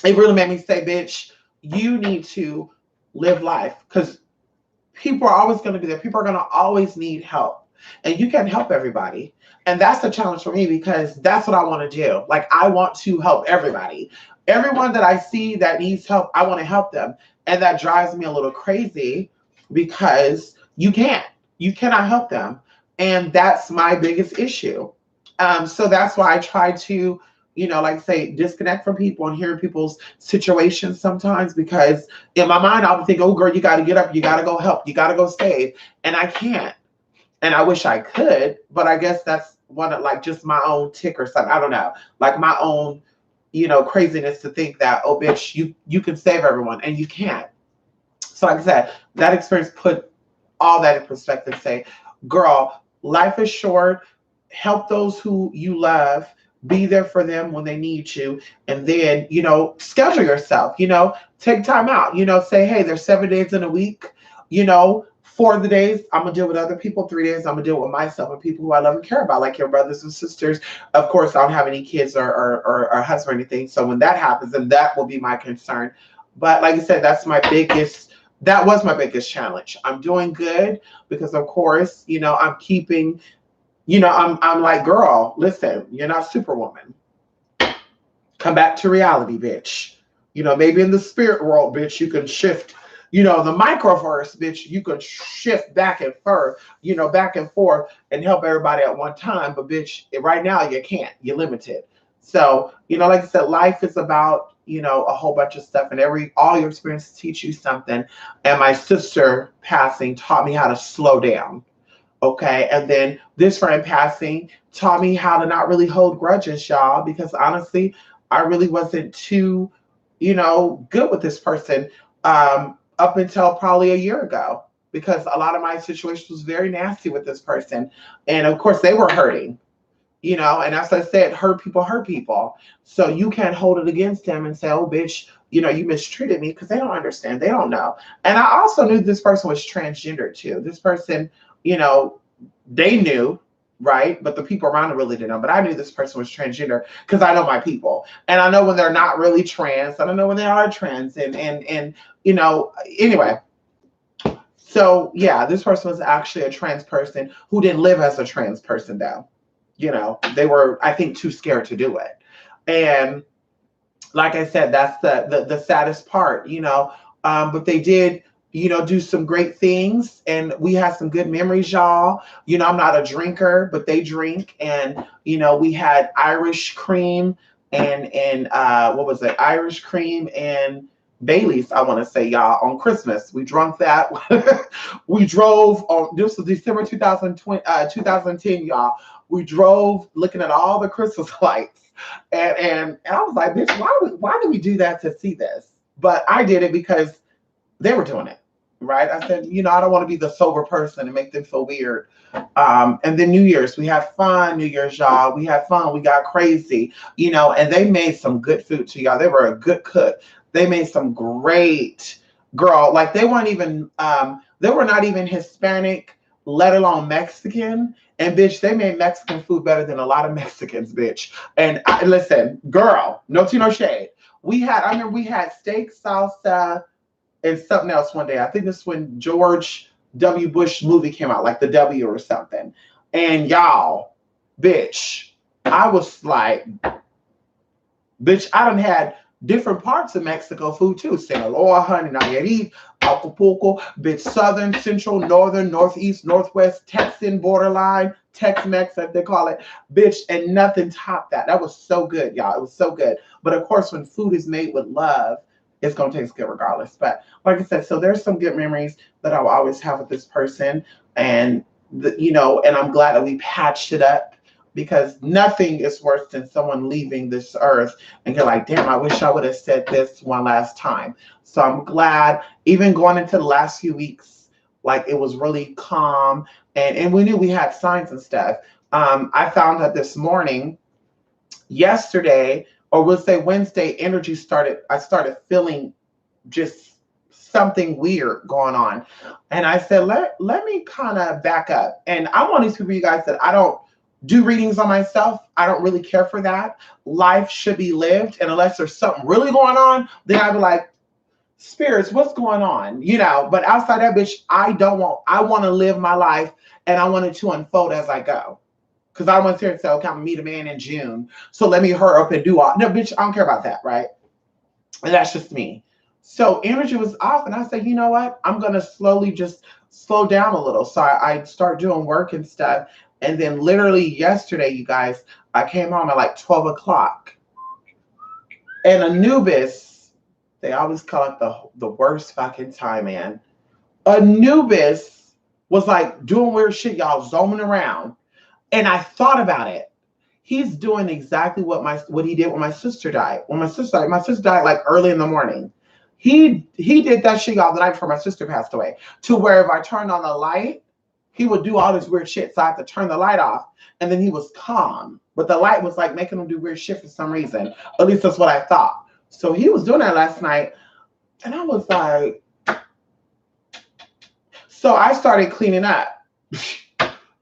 it really made me say, bitch, you need to live life, because people are always going to be there. People are going to always need help. And you can't help everybody. And that's the challenge for me, because that's what I want to do. Like, I want to help everybody. Everyone that I see that needs help, I want to help them. And that drives me a little crazy, because you cannot help them. And that's my biggest issue. So that's why I try to, like say, disconnect from people and hearing people's situations sometimes, because in my mind, I'll think, oh, girl, you got to get up. You got to go help. You got to go save. And I can't. And I wish I could, but I guess that's one of like just my own tick or something. I don't know, like my own, craziness to think that, oh, bitch, you can save everyone, and you can't. So like I said, that experience put all that in perspective. Say, girl, life is short. Help those who you love. Be there for them when they need you. And then, schedule yourself, take time out, say, hey, there's 7 days in a week, 4 of the days I'm gonna deal with other people. 3 days I'm gonna deal with myself and people who I love and care about, like your brothers and sisters. Of course, I don't have any kids or a husband or anything. So when that happens, then that will be my concern. But like I said, that was my biggest challenge. I'm doing good because, of course, I'm keeping, I'm like, girl, listen, you're not Superwoman. Come back to reality, bitch. Maybe in the spirit world, bitch, you can shift. The microverse, bitch, you could shift back and forth, and help everybody at one time. But bitch, right now you can't. You're limited. So, like I said, life is about, a whole bunch of stuff, and all your experiences teach you something. And my sister passing taught me how to slow down. Okay. And then this friend passing taught me how to not really hold grudges, y'all, because honestly, I really wasn't too, good with this person. Up until probably a year ago, because a lot of my situation was very nasty with this person. And of course they were hurting, and as I said, hurt people. So you can't hold it against them and say, oh, bitch, you mistreated me, because they don't understand. They don't know. And I also knew this person was transgender too. This person, they knew, right? But the people around them really didn't know. But I knew this person was transgender because I know my people. And I know when they're not really trans. I don't know when they are trans. And anyway. So yeah, this person was actually a trans person who didn't live as a trans person though. They were, I think, too scared to do it. And like I said, that's the saddest part, but they did, do some great things, and we had some good memories, y'all. I'm not a drinker, but they drink, and we had Irish cream and what was it? Irish cream and Bailey's, I want to say, y'all, on Christmas. We drunk that. We drove on, this was December 2010, y'all. We drove looking at all the Christmas lights. And I was like, bitch, why did we do that to see this? But I did it because they were doing it, right? I said, I don't want to be the sober person and make them feel weird. And then New Year's, we had fun. New Year's, y'all, we had fun. We got crazy, and they made some good food too, y'all. They were a good cook. They made some great, girl, like they weren't even, they were not even Hispanic, let alone Mexican. And bitch, they made Mexican food better than a lot of Mexicans, bitch. And listen, girl, no tea, no shade. I remember we had steak, salsa, and something else one day. I think this is when George W. Bush movie came out, like the W or something. And y'all, bitch, I was like, bitch, I done had different parts of Mexico food too. Sinaloa, honey, Nayarit, Acapulco, bitch, southern, central, northern, northeast, northwest, Texan borderline, Tex-Mex, as they call it, bitch, and nothing topped that. That was so good, y'all. It was so good. But of course, when food is made with love, it's gonna taste good regardless. But like I said, so there's some good memories that I will always have with this person, and and I'm glad that we patched it up, because nothing is worse than someone leaving this earth and you're like, damn, I wish I would have said this one last time. So I'm glad, even going into the last few weeks, like it was really calm, and we knew we had signs and stuff. I found out this morning yesterday, or we'll say Wednesday, I started feeling just something weird going on. And I said, let me kind of back up. And I'm one of these people, you guys, that I don't do readings on myself. I don't really care for that. Life should be lived. And unless there's something really going on, then I'd be like, spirits, what's going on? But outside that bitch, I want to live my life, and I want it to unfold as I go. Because I want to say, okay, I'm gonna meet a man in June, so let me hurry up and do all. No, bitch, I don't care about that, right? And that's just me. So energy was off, and I said, you know what? I'm gonna slowly just slow down a little. So I start doing work and stuff. And then literally yesterday, you guys, I came home at like 12 o'clock. And Anubis, they always call it the worst fucking time, man. Anubis was like doing weird shit, y'all, zooming around. And I thought about it. He's doing exactly what he did when my sister died. When my sister died like early in the morning. He did that shit, y'all, the night before my sister passed away. To where if I turned on the light, he would do all this weird shit. So I had to turn the light off. And then he was calm. But the light was like making him do weird shit for some reason. At least that's what I thought. So he was doing that last night. And I was like, so I started cleaning up.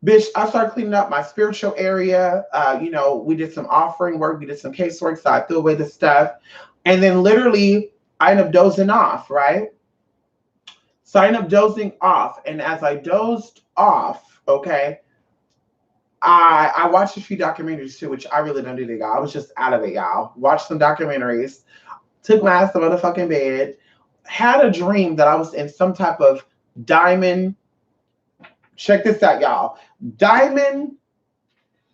Bitch, I started cleaning up my spiritual area. We did some offering work. We did some casework. So I threw away the stuff. And then literally, I ended up dozing off, right? So I ended up dozing off. And as I dozed off, okay, I watched a few documentaries too, which I really don't do, y'all. I was just out of it, y'all. Watched some documentaries. Took my ass to the motherfucking bed. Had a dream that I was in some type of diamond. Check this out, y'all. Diamond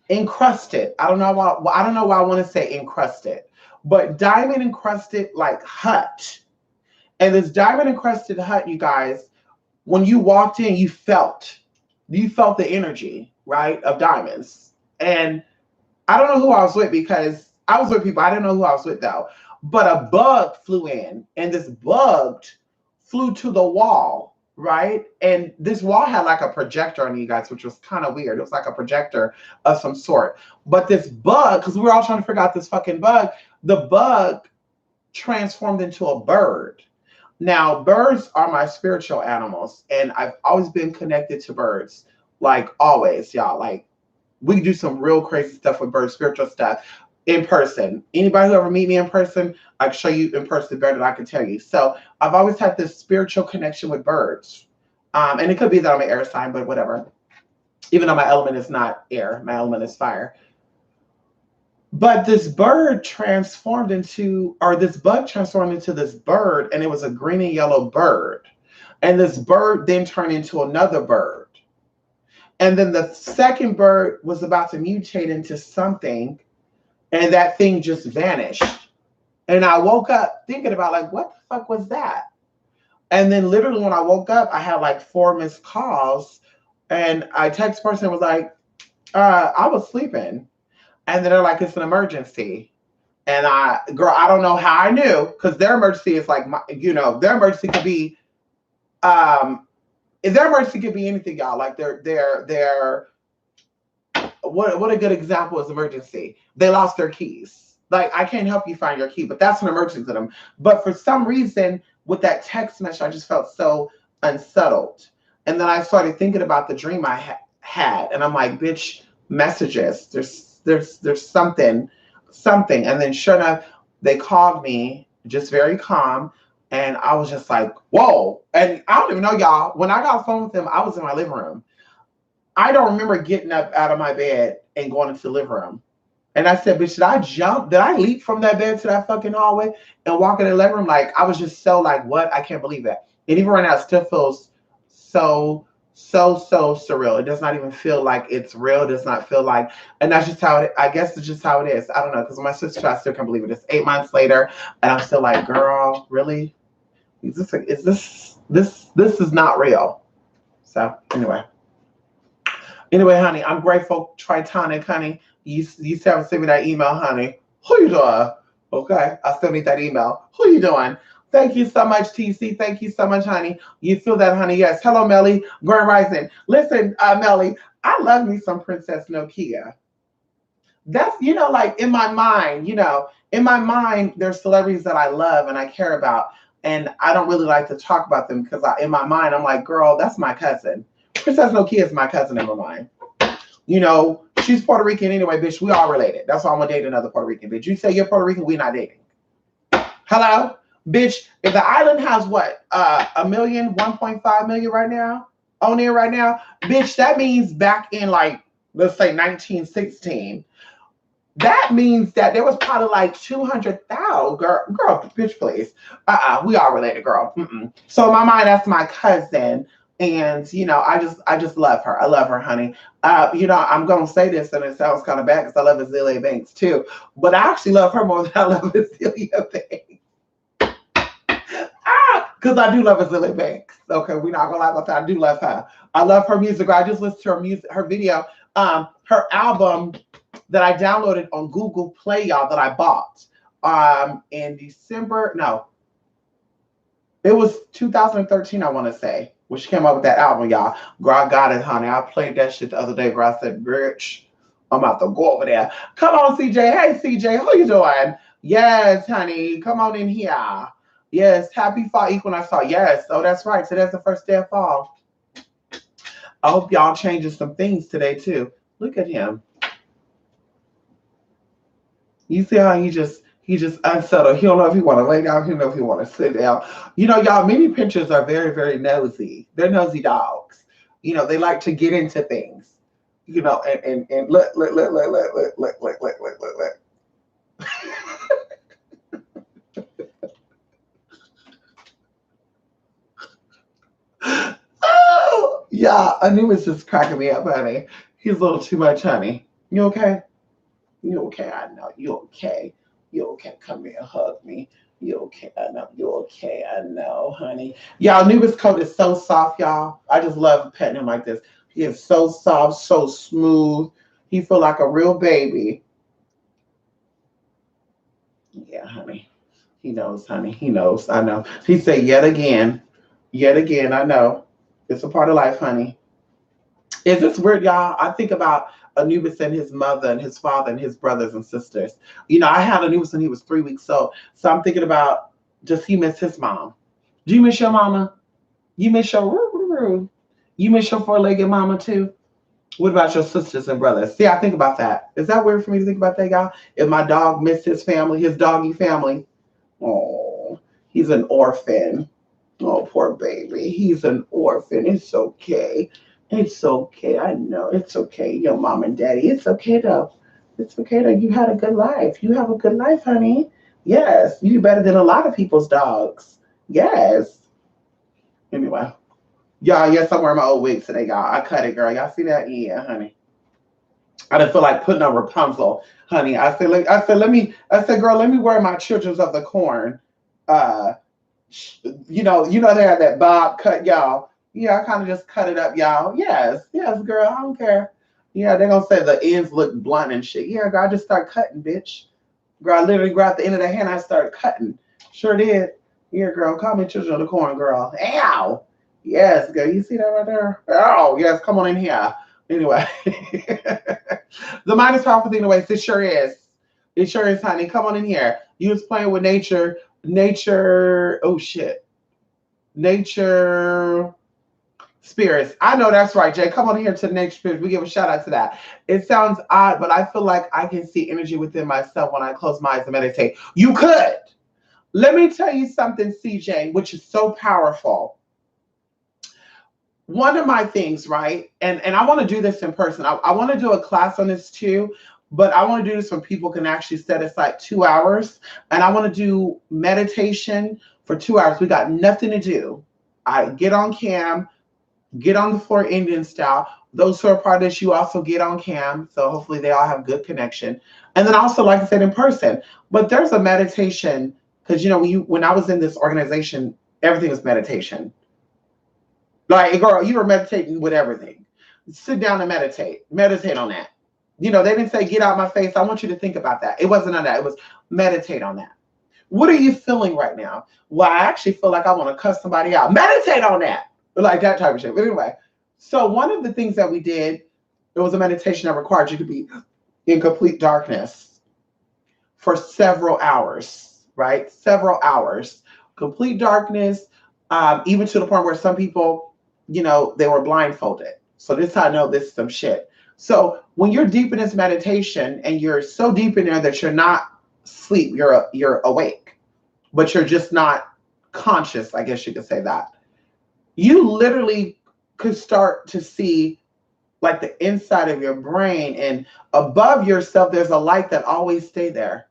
encrusted. I don't know why I want to say encrusted, but diamond encrusted like hut. And this diamond encrusted hut, you guys, when you walked in, you felt the energy, right, of diamonds. And I don't know who I was with, because I was with people. I didn't know who I was with though. But a bug flew in, and this bug flew to the wall, right? And this wall had like a projector on you guys, which was kind of weird. It was like a projector of some sort. But this bug, because we were all trying to figure out this fucking bug, the bug transformed into a bird. Now, birds are my spiritual animals, and I've always been connected to birds, like always, y'all. Like, we do some real crazy stuff with birds, spiritual stuff in person. Anybody who ever meet me in person, I can show you in person better than I can tell you. So I've always had this spiritual connection with birds. And it could be that I'm an air sign, but whatever. Even though my element is not air, my element is fire. But this bug transformed into this bird, and it was a green and yellow bird. And this bird then turned into another bird. And then the second bird was about to mutate into something, and that thing just vanished. And I woke up thinking about, like, what the fuck was that? And then literally when I woke up, I had like 4 missed calls, and I text person was like, I was sleeping. And then they're like, it's an emergency. And I don't know how I knew, because their emergency is like, their emergency could be, their emergency could be anything, y'all. Like their what a good example is emergency. They lost their keys. Like, I can't help you find your key, but that's an emergency to them. But for some reason, with that text message, I just felt so unsettled. And then I started thinking about the dream I had, and I'm like, bitch, messages. There's something. And then sure enough, they called me, just very calm. And I was just like, whoa. And I don't even know, y'all. When I got a phone with them, I was in my living room. I don't remember getting up out of my bed and going into the living room. And I said, bitch, did I jump? Did I leap from that bed to that fucking hallway and walk in the living room? Like, I was just so like, what? I can't believe that. And even right now, it still feels so surreal. It does not even feel like it's real. It does not feel like, and that's just how it, I guess it's just how it is. I don't know. Because my sister, I still can't believe it. It's 8 months later. And I'm still like, girl, really? This is not real. So anyway, honey, I'm grateful. Tritonic, honey. You still haven't sent me that email, honey. Who you doing? Okay, I still need that email. Who you doing? Thank you so much, TC. Thank you so much, honey. You feel that, honey? Yes. Hello, Melly. Grand Rising. Listen, Melly, I love me some Princess Nokia. That's, like in my mind, there's celebrities that I love and I care about. And I don't really like to talk about them because in my mind, I'm like, girl, that's my cousin. Princess Nokia is my cousin in my mind. She's Puerto Rican anyway, bitch. We all related. That's why I'm gonna date another Puerto Rican bitch. You say you're Puerto Rican, we not dating. Hello? Bitch, if the island has what? A million, 1.5 million right now? On there right now? Bitch, that means back in let's say 1916. That means that there was probably like 200,000. Girl, bitch, please. We all related, girl. Mm-mm. So in my mind, that's my cousin. And I just love her. I love her, honey. I'm gonna say this, and it sounds kind of bad because I love Azealia Banks too, but I actually love her more than I love Azealia Banks. Because I do love Azealia Banks. Okay, we're not gonna lie about that. I do love her. I love her music. I just listened to her music, her video, her album that I downloaded on Google Play, y'all, that I bought in December. No, it was 2013, I want to say, when she came up with that album, y'all. Girl, I got it, honey. I played that shit the other day, girl. I said, bitch, I'm about to go over there. Come on, CJ. Hey, CJ, how you doing? Yes, honey. Come on in here. Yes, happy fall equinox. Yes, oh, that's right. Today's the first day of fall. I hope y'all changing some things today, too. Look at him. You see how he just unsettled. He don't know if he want to lay down. He don't know if he want to sit down. Y'all, mini pinchers are very, very nosy. They're nosy dogs. They like to get into things. And look. Oh, yeah, Anubis just cracking me up, honey. He's a little too much, honey. You okay? You okay? I know. You okay? You okay? Come here, hug me. You okay? I know. You okay? I know, honey. Y'all, Anubis coat is so soft, y'all. I just love petting him like this. He is so soft, so smooth. He feel like a real baby. Yeah, honey. He knows, honey. He knows. I know. He said, yet again. Yet again, I know. It's a part of life, honey. Is this weird, y'all? I think about Anubis and his mother and his father and his brothers and sisters. I had Anubis when he was 3 weeks old. So I'm thinking about, does he miss his mom? Do you miss your mama? You miss your four-legged mama too? What about your sisters and brothers? See, I think about that. Is that weird for me to think about that, y'all? If my dog missed his family, his doggy family. Oh, he's an orphan. Oh, poor baby. He's an orphan. It's okay. It's okay. I know. It's okay. Your mom and daddy. It's okay though. It's okay though. You had a good life. You have a good life, honey. Yes. You do better than a lot of people's dogs. Yes. Anyway. Y'all, yes, I'm wearing my old wig today, y'all. I cut it, girl. Y'all see that? Yeah, honey. I didn't feel like putting on Rapunzel, honey. I said, girl, let me wear my Children's of the Corn. Uh, they have that bob cut, y'all. Yeah, I kind of just cut it up, y'all. Yes, girl, I don't care. Yeah, they're gonna say the ends look blunt and shit. Yeah, girl, I just start cutting, bitch. Girl, I literally grabbed the end of the hand, I started cutting. Sure did. Yeah, girl, call me Children of the Corn, girl. Ow. Yes, girl, you see that right there? Oh, yes, come on in here. Anyway, the mind is powerful thing in the ways. It sure is. It sure is, honey. Come on in here. You was playing with nature. Oh shit. Nature spirits. I know that's right, Jay. Come on here to nature spirits. We give a shout out to that. It sounds odd, but I feel like I can see energy within myself when I close my eyes and meditate. You could. Let me tell you something, CJ, which is so powerful. One of my things, right? And I want to do this in person. I want to do a class on this too, but I want to do this when people can actually set aside 2 hours. And I want to do meditation for 2 hours. We got nothing to do. I get on cam, get on the floor Indian style. Those who are part of this, you also get on cam. So hopefully they all have good connection. And then also, like I said, in person. But there's a meditation, because when I was in this organization, everything was meditation. Like, girl, you were meditating with everything. Sit down and meditate. Meditate on that. They didn't say, get out my face. I want you to think about that. It wasn't on that. It was meditate on that. What are you feeling right now? Well, I actually feel like I want to cuss somebody out. Meditate on that. Like that type of shit. But anyway, so one of the things that we did, it was a meditation that required you to be in complete darkness for several hours, right? Several hours, complete darkness, even to the point where some people, they were blindfolded. So this how I know this is some shit. So when you're deep in this meditation and you're so deep in there that you're not asleep, you're awake, but you're just not conscious. I guess you could say that. You literally could start to see like the inside of your brain, and above yourself there's a light that always stay there.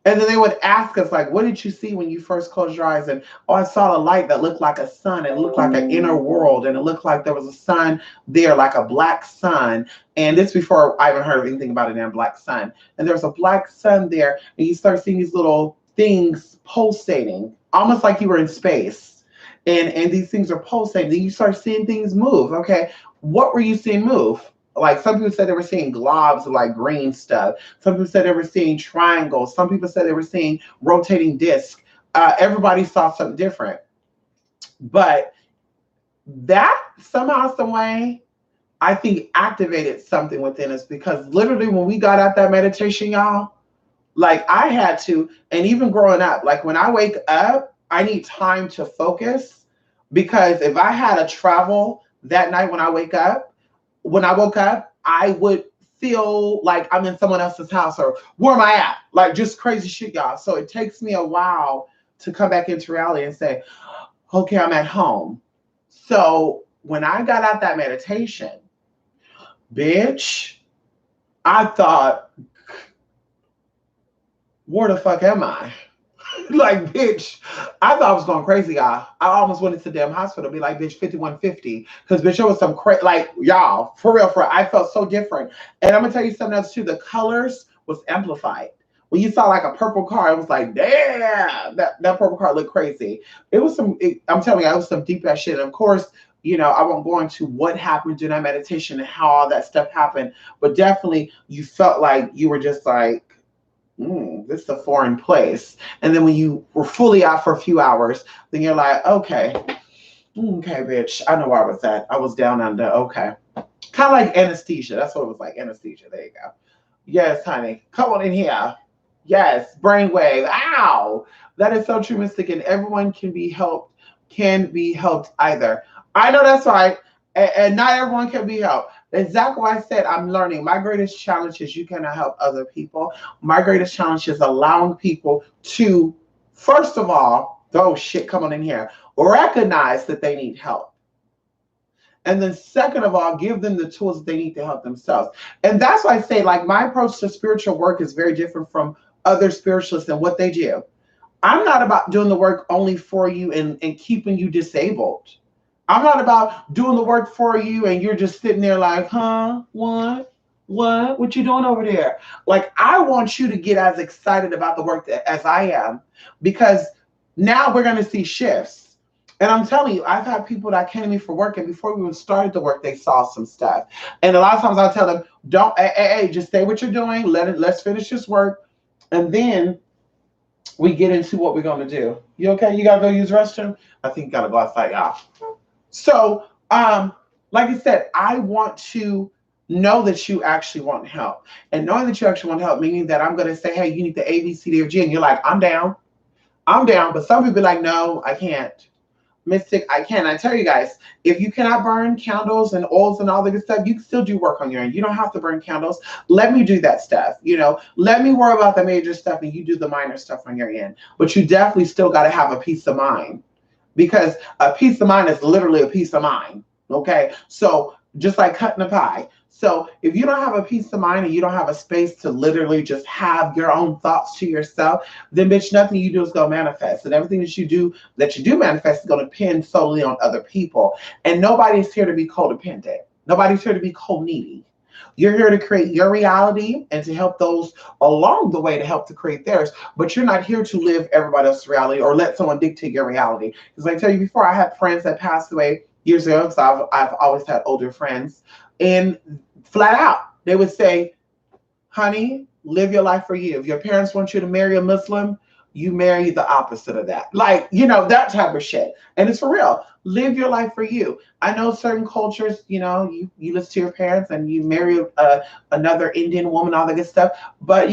And then they would ask us, like, what did you see when you first closed your eyes? And, oh, I saw a light that looked like a sun, and it looked like an inner world, and it looked like there was a sun there, like a black sun. And this before I even heard of anything about a damn black sun. And there's a black sun there, and you start seeing these little things pulsating, almost like you were in space. And these things are pulsating. Then you start seeing things move. Okay, what were you seeing move? Like some people said they were seeing globs of like green stuff. Some people said they were seeing triangles. Some people said they were seeing rotating discs. Everybody saw something different. But that somehow, some way, I think activated something within us, because literally when we got out that meditation, y'all, like I had to, and even growing up, like when I wake up, I need time to focus, because if I had to travel that night when I woke up, I would feel like I'm in someone else's house, or where am I at? Like just crazy shit, y'all. So it takes me a while to come back into reality and say, okay, I'm at home. So when I got out that meditation, bitch, I thought, where the fuck am I? Like, bitch, I thought I was going crazy, y'all. I almost went into the damn hospital, be like, bitch, 5150. Because, bitch, it was some crazy, like, y'all, for real, I felt so different. And I'm going to tell you something else, too. The colors was amplified. When you saw, like, a purple car, it was like, damn, that purple car looked crazy. It was I'm telling you, it was some deep-ass shit. And, of course, I won't go into what happened during that meditation and how all that stuff happened. But definitely, you felt like you were just like, this is a foreign place. And then when you were fully out for a few hours, then you're like, okay, bitch, I know where I was at. I was down under, okay. Kind of like anesthesia. That's what it was like, anesthesia. There you go. Yes, honey. Come on in here. Yes, brainwave. Ow. That is so true, Mystic. And everyone can be helped either. I know that's right. And not everyone can be helped. Exactly what I said. I'm learning. My greatest challenge is you cannot help other people. My greatest challenge is allowing people to, first of all, oh shit, come on in here, recognize that they need help. And then second of all, give them the tools that they need to help themselves. And that's why I say, like, my approach to spiritual work is very different from other spiritualists and what they do. I'm not about doing the work only for you and keeping you disabled. I'm not about doing the work for you and you're just sitting there like, huh, what you doing over there? Like, I want you to get as excited about the work as I am, because now we're going to see shifts. And I'm telling you, I've had people that came to me for work, and before we even started the work, they saw some stuff. And a lot of times I'll tell them, don't, hey, just stay what you're doing. Let's finish this work. And then we get into what we're going to do. You okay? You got to go use the restroom? I think you got to go outside, y'all. So, like I said, I want to know that you actually want help. And knowing that you actually want help, meaning that I'm going to say, hey, you need the A, B, C, D, or G. And you're like, I'm down. But some people be like, no, I can't. Mystic, I can. I tell you guys, if you cannot burn candles and oils and all the good stuff, you can still do work on your end. You don't have to burn candles. Let me do that stuff. Let me worry about the major stuff and you do the minor stuff on your end. But you definitely still got to have a peace of mind, because a peace of mind is literally a peace of mind. Okay. So just like cutting a pie. So if you don't have a peace of mind and you don't have a space to literally just have your own thoughts to yourself, then bitch, nothing you do is going to manifest. And everything that you do manifest is going to depend solely on other people. And nobody's here to be codependent. Nobody's here to be co-needy. You're here to create your reality and to help those along the way to help to create theirs. But you're not here to live everybody else's reality or let someone dictate your reality. Because I tell you before, I had friends that passed away years ago. So I've always had older friends. And flat out, they would say, honey, live your life for you. If your parents want you to marry a Muslim, you marry the opposite of that. Like, that type of shit. And it's for real. Live your life for you. I know certain cultures, you listen to your parents and you marry another Indian woman, all that good stuff. But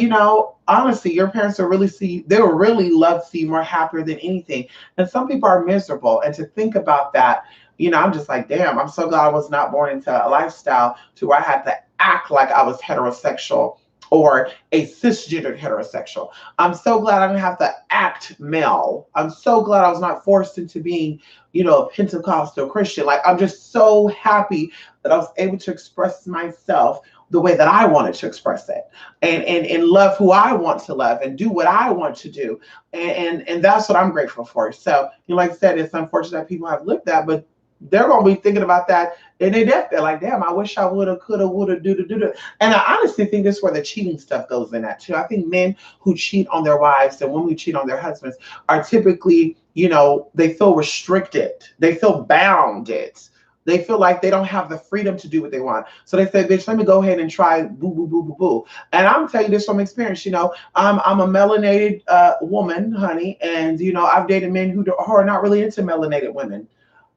honestly, your parents they will really love to see you more happier than anything. And some people are miserable. And to think about that, I'm just like, damn, I'm so glad I was not born into a lifestyle to where I had to act like I was heterosexual or a cisgendered heterosexual. I'm so glad I didn't have to act male. I'm so glad I was not forced into being, a Pentecostal Christian. Like, I'm just so happy that I was able to express myself the way that I wanted to express it, and love who I want to love and do what I want to do. And that's what I'm grateful for. So, like I said, it's unfortunate that people have lived that, but they're gonna be thinking about that in their death. They're like, damn, I wish I woulda, coulda, woulda, do. And I honestly think this is where the cheating stuff goes in that too. I think men who cheat on their wives and women who cheat on their husbands are typically, they feel restricted. They feel bounded. They feel like they don't have the freedom to do what they want. So they say, bitch, let me go ahead and try boo, boo, boo, boo, boo. And I'm telling you this from experience. I'm a melanated woman, honey. And, I've dated men who are not really into melanated women.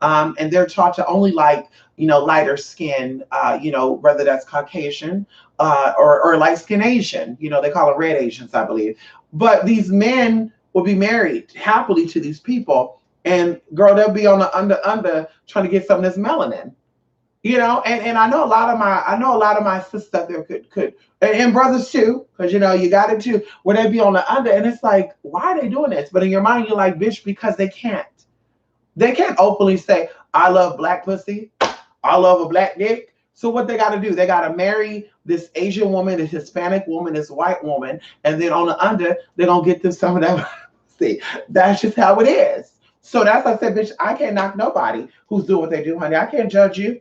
And they're taught to only like, lighter skin, whether that's Caucasian or light skin Asian. They call them red Asians, I believe. But these men will be married happily to these people. And girl, they'll be on the under trying to get some of this melanin. And I know a lot of my sisters out there could and brothers too, because you got it too, where they be on the under, and it's like, why are they doing this? But in your mind, you're like, bitch, because they can't. They can't openly say, I love black pussy. I love a black dick. So what they got to do, they got to marry this Asian woman, this Hispanic woman, this white woman, and then on the under, they're going to get them some of that. See, that's just how it is. So that's why I said, bitch, I can't knock nobody who's doing what they do, honey. I can't judge you.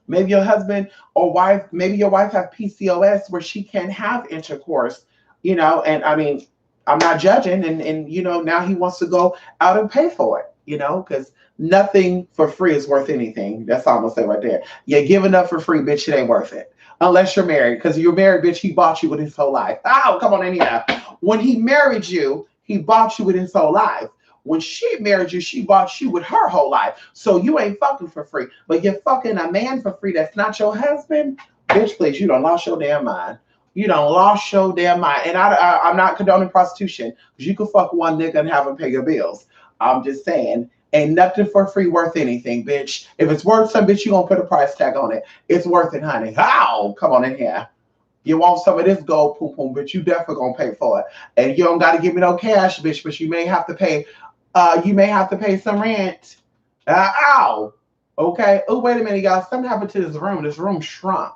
Maybe your husband or wife, maybe your wife have PCOS where she can't have intercourse, and I mean, I'm not judging. And now he wants to go out and pay for it, because nothing for free is worth anything. That's all I'm gonna say right there. You're giving up for free, bitch, it ain't worth it. Unless you're married, because you're married, bitch, he bought you with his whole life. Oh, come on in here. When he married you, he bought you with his whole life. When she married you, she bought you with her whole life. So you ain't fucking for free. But you're fucking a man for free that's not your husband. Bitch, please, you done lost your damn mind. You done lost your damn mind. And I'm not condoning prostitution, because you can fuck one nigga and have him pay your bills. I'm just saying, ain't nothing for free worth anything, bitch. If it's worth some, bitch, you gonna put a price tag on it. It's worth it, honey. How? Come on in here. You want some of this gold poom poom, bitch, you definitely gonna pay for it. And you don't gotta give me no cash, bitch, but you may have to pay some rent. Ow. Okay. Oh, wait a minute, y'all. Something happened to this room. This room shrunk.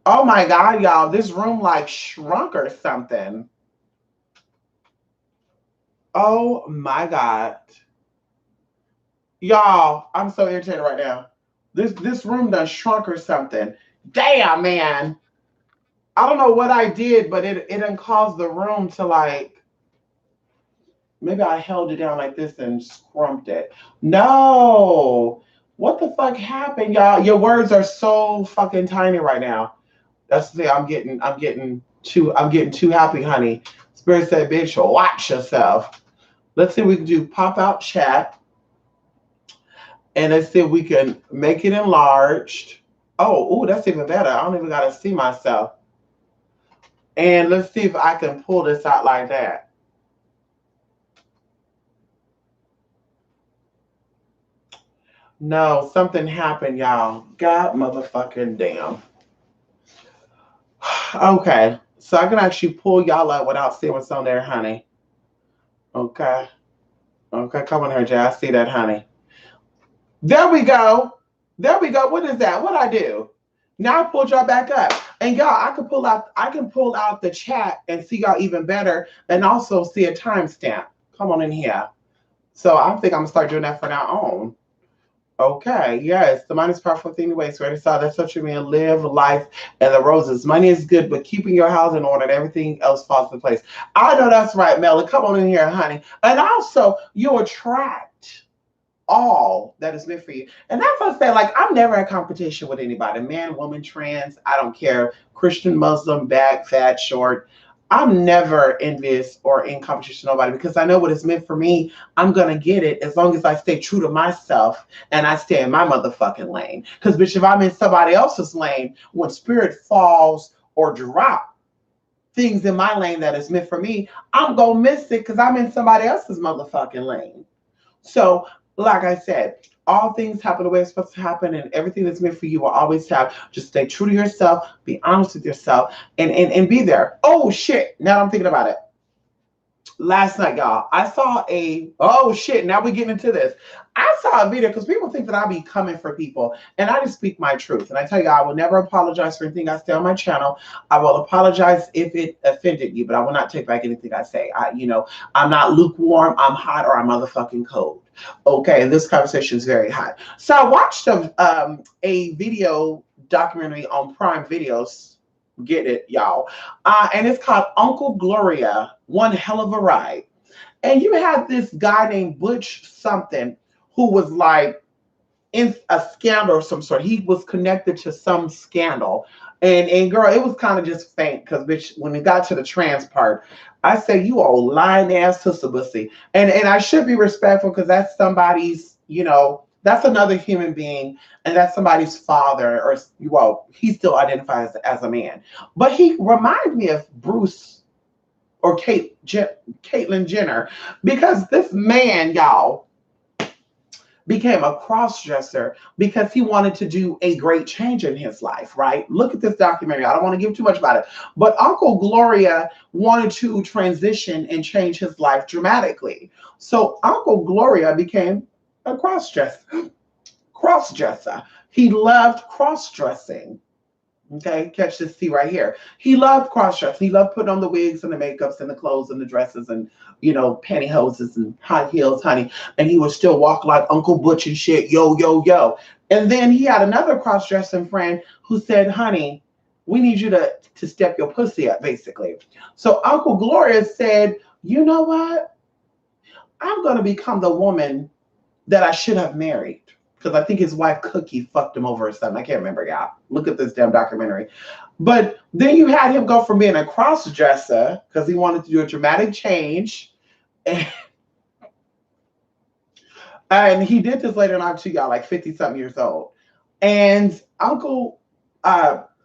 Oh my God, y'all. This room like shrunk or something. Oh my God. Y'all, I'm so irritated right now. This room done shrunk or something. Damn, man. I don't know what I did, but it done caused the room to like, maybe I held it down like this and scrumped it. No. What the fuck happened, y'all? Your words are so fucking tiny right now. That's the thing. I'm getting too happy, honey. Spirit said, bitch, watch yourself. Let's see if we can do pop out chat. And let's see if we can make it enlarged. Oh, that's even better. I don't even gotta see myself. And let's see if I can pull this out like that. No, something happened, y'all. God motherfucking damn. Okay, so I can actually pull y'all out without seeing what's on there, honey. Okay. Okay, come on here, Jay. I see that, honey. There we go. There we go. What is that? What I do? Now I pulled y'all back up. And y'all, I can pull out the chat and see y'all even better, and also see a timestamp. Come on in here. So I think I'm gonna start doing that from now on. Okay, yes, the mind is powerful thing to waste. Right? So that's what you mean. Live life and the roses. Money is good, but keeping your house in order and everything else falls into place. I know that's right, Melly. Come on in here, honey. And also, you attract all that is meant for you. And that's what I say, like, I'm never in competition with anybody. Man, woman, trans, I don't care. Christian, Muslim, back, fat, short. I'm never envious or in competition with nobody because I know what is meant for me. I'm gonna get it as long as I stay true to myself and I stay in my motherfucking lane. Because bitch, if I'm in somebody else's lane, when spirit falls or drop things in my lane that is meant for me, I'm gonna miss it because I'm in somebody else's motherfucking lane. So, like I said, all things happen the way it's supposed to happen, and everything that's meant for you will always have. Just stay true to yourself, be honest with yourself, and be there. Oh shit! Now I'm thinking about it. Last night, y'all, I saw a oh shit. Now we're getting into this. I saw a video because people think that I be coming for people, and I just speak my truth. And I tell you, I will never apologize for anything I say on my channel. I will apologize if it offended you, but I will not take back anything I say. I'm not lukewarm. I'm hot, or I'm motherfucking cold. Okay, and this conversation is very hot. So I watched a video documentary on Prime Videos. Get it, y'all. And it's called Uncle Gloria, One Hell of a Ride. And you had this guy named Butch something who was like in a scandal of some sort. He was connected to some scandal. And girl, it was kind of just faint because bitch, when it got to the trans part, I say you old lying ass sister pussy. And I should be respectful because that's somebody's, that's another human being, and that's somebody's father, or well, he still identifies as a man. But he reminds me of Bruce or Caitlyn Jenner, because this man, y'all, became a cross-dresser because he wanted to do a great change in his life, right? Look at this documentary. I don't want to give too much about it, but Uncle Gloria wanted to transition and change his life dramatically. So Uncle Gloria became a cross-dresser. He loved cross-dressing. Okay, catch this T right here. He loved cross-dressing. He loved putting on the wigs and the makeups and the clothes and the dresses and, pantyhoses and high heels, honey. And he would still walk like Uncle Butch and shit. Yo, yo, yo. And then he had another cross-dressing friend who said, honey, we need you to step your pussy up, basically. So Uncle Gloria said, you know what? I'm going to become the woman that I should have married. Because I think his wife Cookie fucked him over or something. I can't remember, y'all. Look at this damn documentary. But then you had him go from being a cross-dresser because he wanted to do a dramatic change. And he did this later on too, y'all, like 50-something years old. And Uncle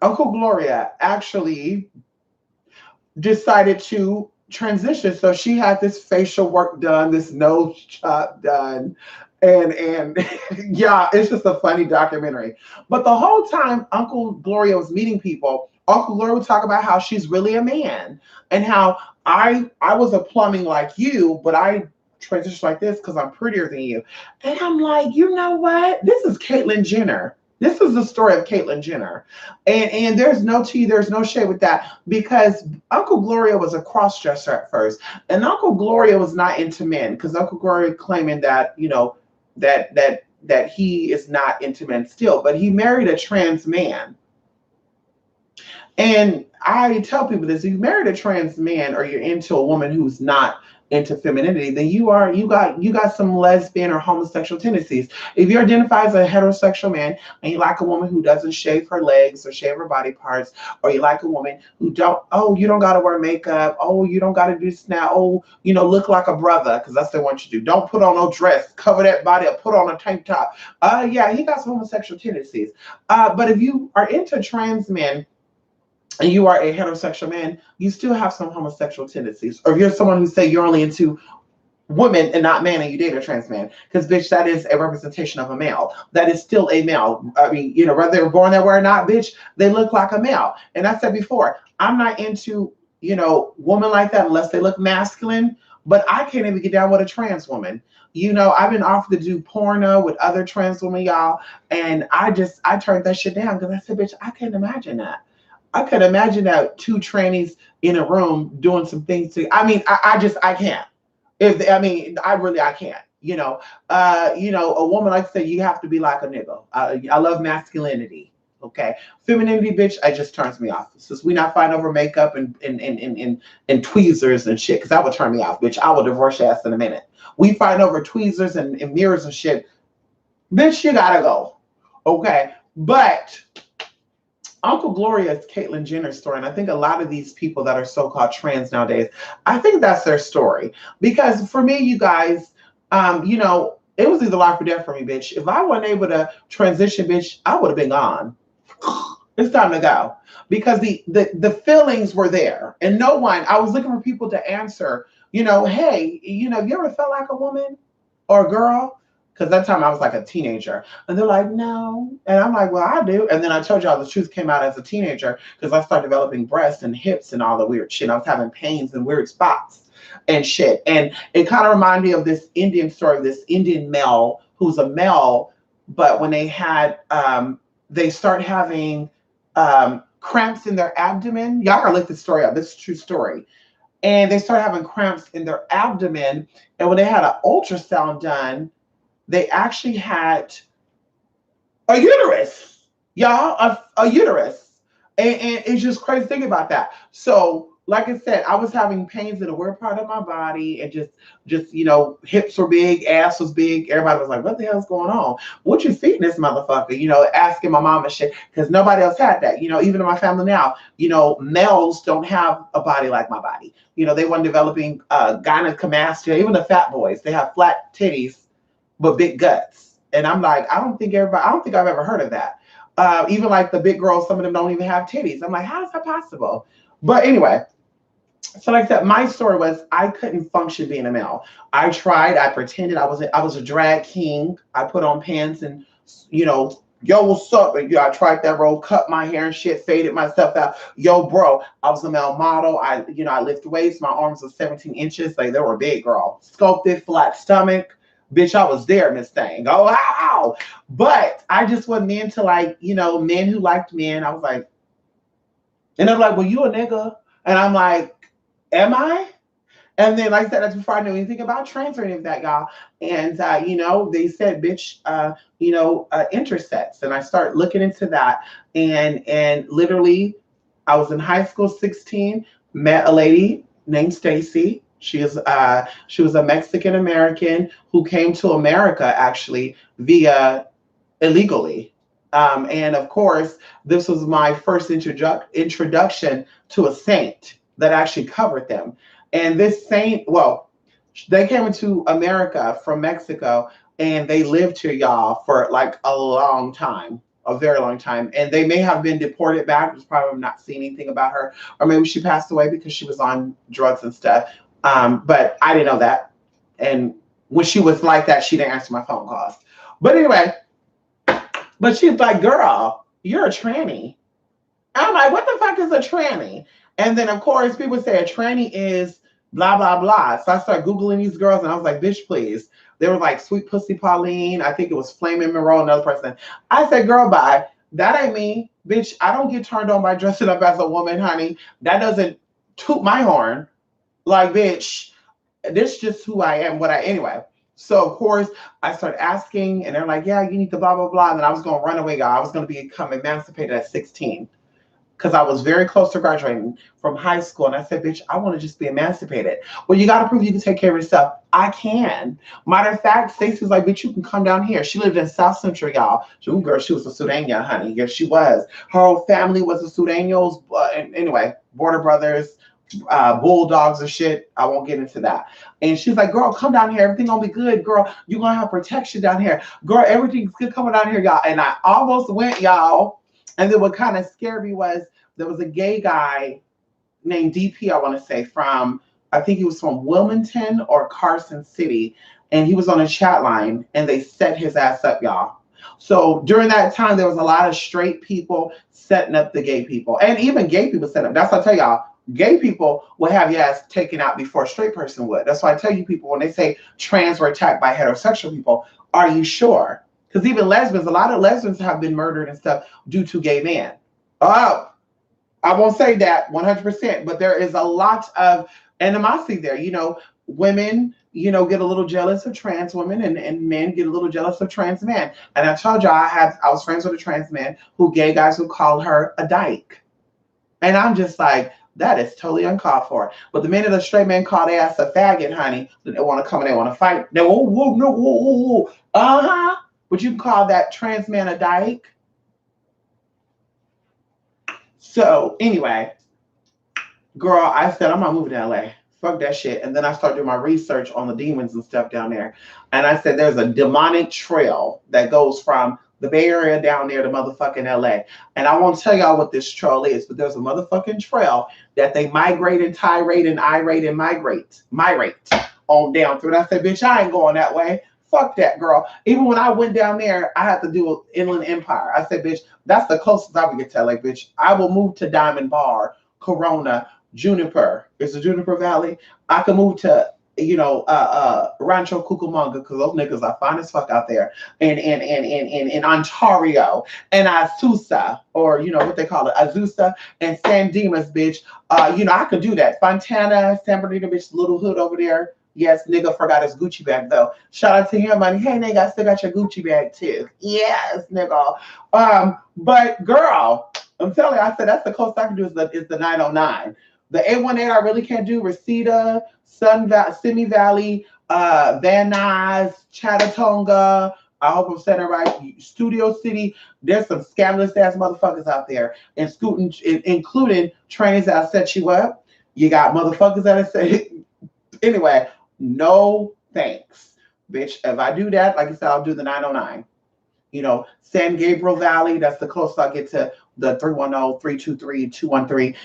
Gloria actually decided to transition. So she had this facial work done, this nose chop done. And yeah, it's just a funny documentary. But the whole time Uncle Gloria was meeting people, Uncle Gloria would talk about how she's really a man and how I was a plumbing like you, but I transitioned like this because I'm prettier than you. And I'm like, you know what? This is Caitlyn Jenner. This is the story of Caitlyn Jenner. And there's no tea, there's no shade with that, because Uncle Gloria was a cross-dresser at first. And Uncle Gloria was not into men because Uncle Gloria claiming that, that he is not into men still, but he married a trans man. And I tell people this: if you married a trans man or you're into a woman who's not into femininity, then you got some lesbian or homosexual tendencies. If you identify as a heterosexual man and you like a woman who doesn't shave her legs or shave her body parts, or you like a woman who you don't gotta wear makeup, you don't gotta do this now, look like a brother, because that's what they want you to do. Don't put on no dress, cover that body up, put on a tank top. Yeah, he got some homosexual tendencies. But if you are into trans men and you are a heterosexual man, you still have some homosexual tendencies. Or if you're someone who say you're only into women and not men and you date a trans man, because bitch, that is a representation of a male. That is still a male. I mean, whether they were born that way or not, bitch, they look like a male. And I said before, I'm not into, women like that unless they look masculine, but I can't even get down with a trans woman. I've been offered to do porno with other trans women, y'all, and I turned that shit down because I said, bitch, I can't imagine that. I could imagine that two trannies in a room doing some things to. I mean, I can't. I can't. A woman, like I said, you have to be like a nigga. I love masculinity. Okay, femininity, bitch, it just turns me off. Since we not fighting over makeup and tweezers and shit, because that would turn me off, bitch. I will divorce your ass in a minute. We fighting over tweezers and mirrors and shit, bitch. You gotta go. Okay, but Uncle Gloria's Caitlyn Jenner's story, and I think a lot of these people that are so-called trans nowadays, I think that's their story. Because for me, you guys, it was either life or death for me, bitch. If I wasn't able to transition, bitch, I would have been gone. It's time to go. Because the feelings were there. And no one, I was looking for people to answer, hey, have you ever felt like a woman or a girl? Because that time I was like a teenager. And they're like, no. And I'm like, well, I do. And then I told y'all the truth came out as a teenager because I started developing breasts and hips and all the weird shit. I was having pains in weird spots and shit. And it kind of reminded me of this Indian story, this Indian male who's a male, but when they start having cramps in their abdomen. Y'all gotta look this story up. This is a true story. And they started having cramps in their abdomen. And when they had an ultrasound done, they actually had a uterus, y'all, a uterus. And it's just crazy thinking about that. So, like I said, I was having pains in a weird part of my body and just hips were big, ass was big. Everybody was like, what the hell's going on? What you feeding this motherfucker? Asking my mom and shit, because nobody else had that. Even in my family now, males don't have a body like my body. They weren't developing gynecomastia. Even the fat boys, they have flat titties but big guts. And I'm like, I don't think I've ever heard of that. Even like the big girls, some of them don't even have titties. I'm like, how is that possible? But anyway, so like I said, my story was I couldn't function being a male. I tried, I pretended I was a drag king. I put on pants and, yo, what's up? And I tried that role, cut my hair and shit, faded myself out. Yo, bro, I was a male model. I lift weights. My arms were 17 inches. Like they were big, girl. Sculpted, flat stomach. Bitch, I was there in this thing. Oh, wow. But I just wasn't into men who liked men. I was like, and they're like, well, you a nigga. And I'm like, am I? And then, like I said, that's before I knew anything about trans or any of that, y'all. And, they said, bitch, intersex. And I started looking into that. And literally, I was in high school, 16, met a lady named Stacy. She was a Mexican American who came to America actually via illegally. And of course, this was my first introduction to a saint that actually covered them. And this saint, well, they came into America from Mexico and they lived here, y'all, for like a long time. A very long time. And they may have been deported back. Just probably not seen anything about her. Or maybe she passed away because she was on drugs and stuff. But I didn't know that. And when she was like that, she didn't answer my phone calls. But anyway, but she's like, girl, you're a tranny. I'm like, what the fuck is a tranny? And then, of course, people say a tranny is blah, blah, blah. So I started Googling these girls and I was like, bitch, please. They were like Sweet Pussy Pauline. I think it was Flaming Monroe, another person. I said, girl, bye. That ain't me. Bitch, I don't get turned on by dressing up as a woman, honey. That doesn't toot my horn. Like, bitch, this is just who I am, anyway. So, of course, I started asking, and they're like, yeah, you need to blah, blah, blah. And then I was going to run away, y'all. I was going to become emancipated at 16 because I was very close to graduating from high school. And I said, bitch, I want to just be emancipated. Well, you got to prove you can take care of yourself. I can. Matter of fact, Stacey's like, bitch, you can come down here. She lived in South Central, y'all. She was a Sureña, honey. Yes, she was. Her whole family was a Sureños. Anyway, Border Brothers. Bulldogs or shit. I won't get into that. And she's like, girl, come down here. Everything gonna be good, girl. You're gonna have protection down here. Girl, everything's good coming down here, y'all. And I almost went, y'all. And then what kind of scared me was there was a gay guy named DP, I want to say, I think he was from Wilmington or Carson City. And he was on a chat line and they set his ass up, y'all. So during that time, there was a lot of straight people setting up the gay people. And even gay people set up. That's what I tell y'all. Gay people will have your ass taken out before a straight person would. That's why I tell you people when they say trans were attacked by heterosexual people, are you sure? Because even lesbians, a lot of lesbians have been murdered and stuff due to gay men. Oh, I won't say that 100%, but there is a lot of animosity there. Women, get a little jealous of trans women and men get a little jealous of trans men. And I told y'all I was friends with a trans man who gay guys would call her a dyke. And I'm just like, that is totally uncalled for. But the minute a straight man call their ass a faggot, honey, they want to come and they want to fight. They whoa. Uh-huh. But you can call that trans man a dyke. So anyway, girl, I said I'm not moving to LA. Fuck that shit. And then I started doing my research on the demons and stuff down there. And I said there's a demonic trail that goes from the Bay Area down there to motherfucking LA. And I won't tell y'all what this trail is, but there's a motherfucking trail that they migrate and tirade and irate and migrate on down through. And I said, bitch, I ain't going that way. Fuck that, girl. Even when I went down there, I had to do an Inland Empire. I said, bitch, that's the closest I would get to LA, bitch. I will move to Diamond Bar, Corona, Juniper. It's the Juniper Valley. I can move to, Rancho Cucamonga because those niggas are fine as fuck out there. In Ontario and Azusa, or what they call it, Azusa and San Dimas, bitch. I could do that. Fontana, San Bernardino, bitch, little hood over there. Yes, nigga forgot his Gucci bag though. Shout out to him, money. Hey, nigga, I still got your Gucci bag too. Yes, nigga. But girl, I'm telling you, I said that's the closest I can do is the 909. The 818 I really can't do. Reseda, Simi Valley, Van Nuys, Chattatonga. I hope I'm saying it right. Studio City. There's some scandalous ass motherfuckers out there, including trains that set you up. You got motherfuckers that say, anyway, no thanks, bitch. If I do that, like I said, I'll do the 909. San Gabriel Valley, that's the closest I get to the 310-323-213.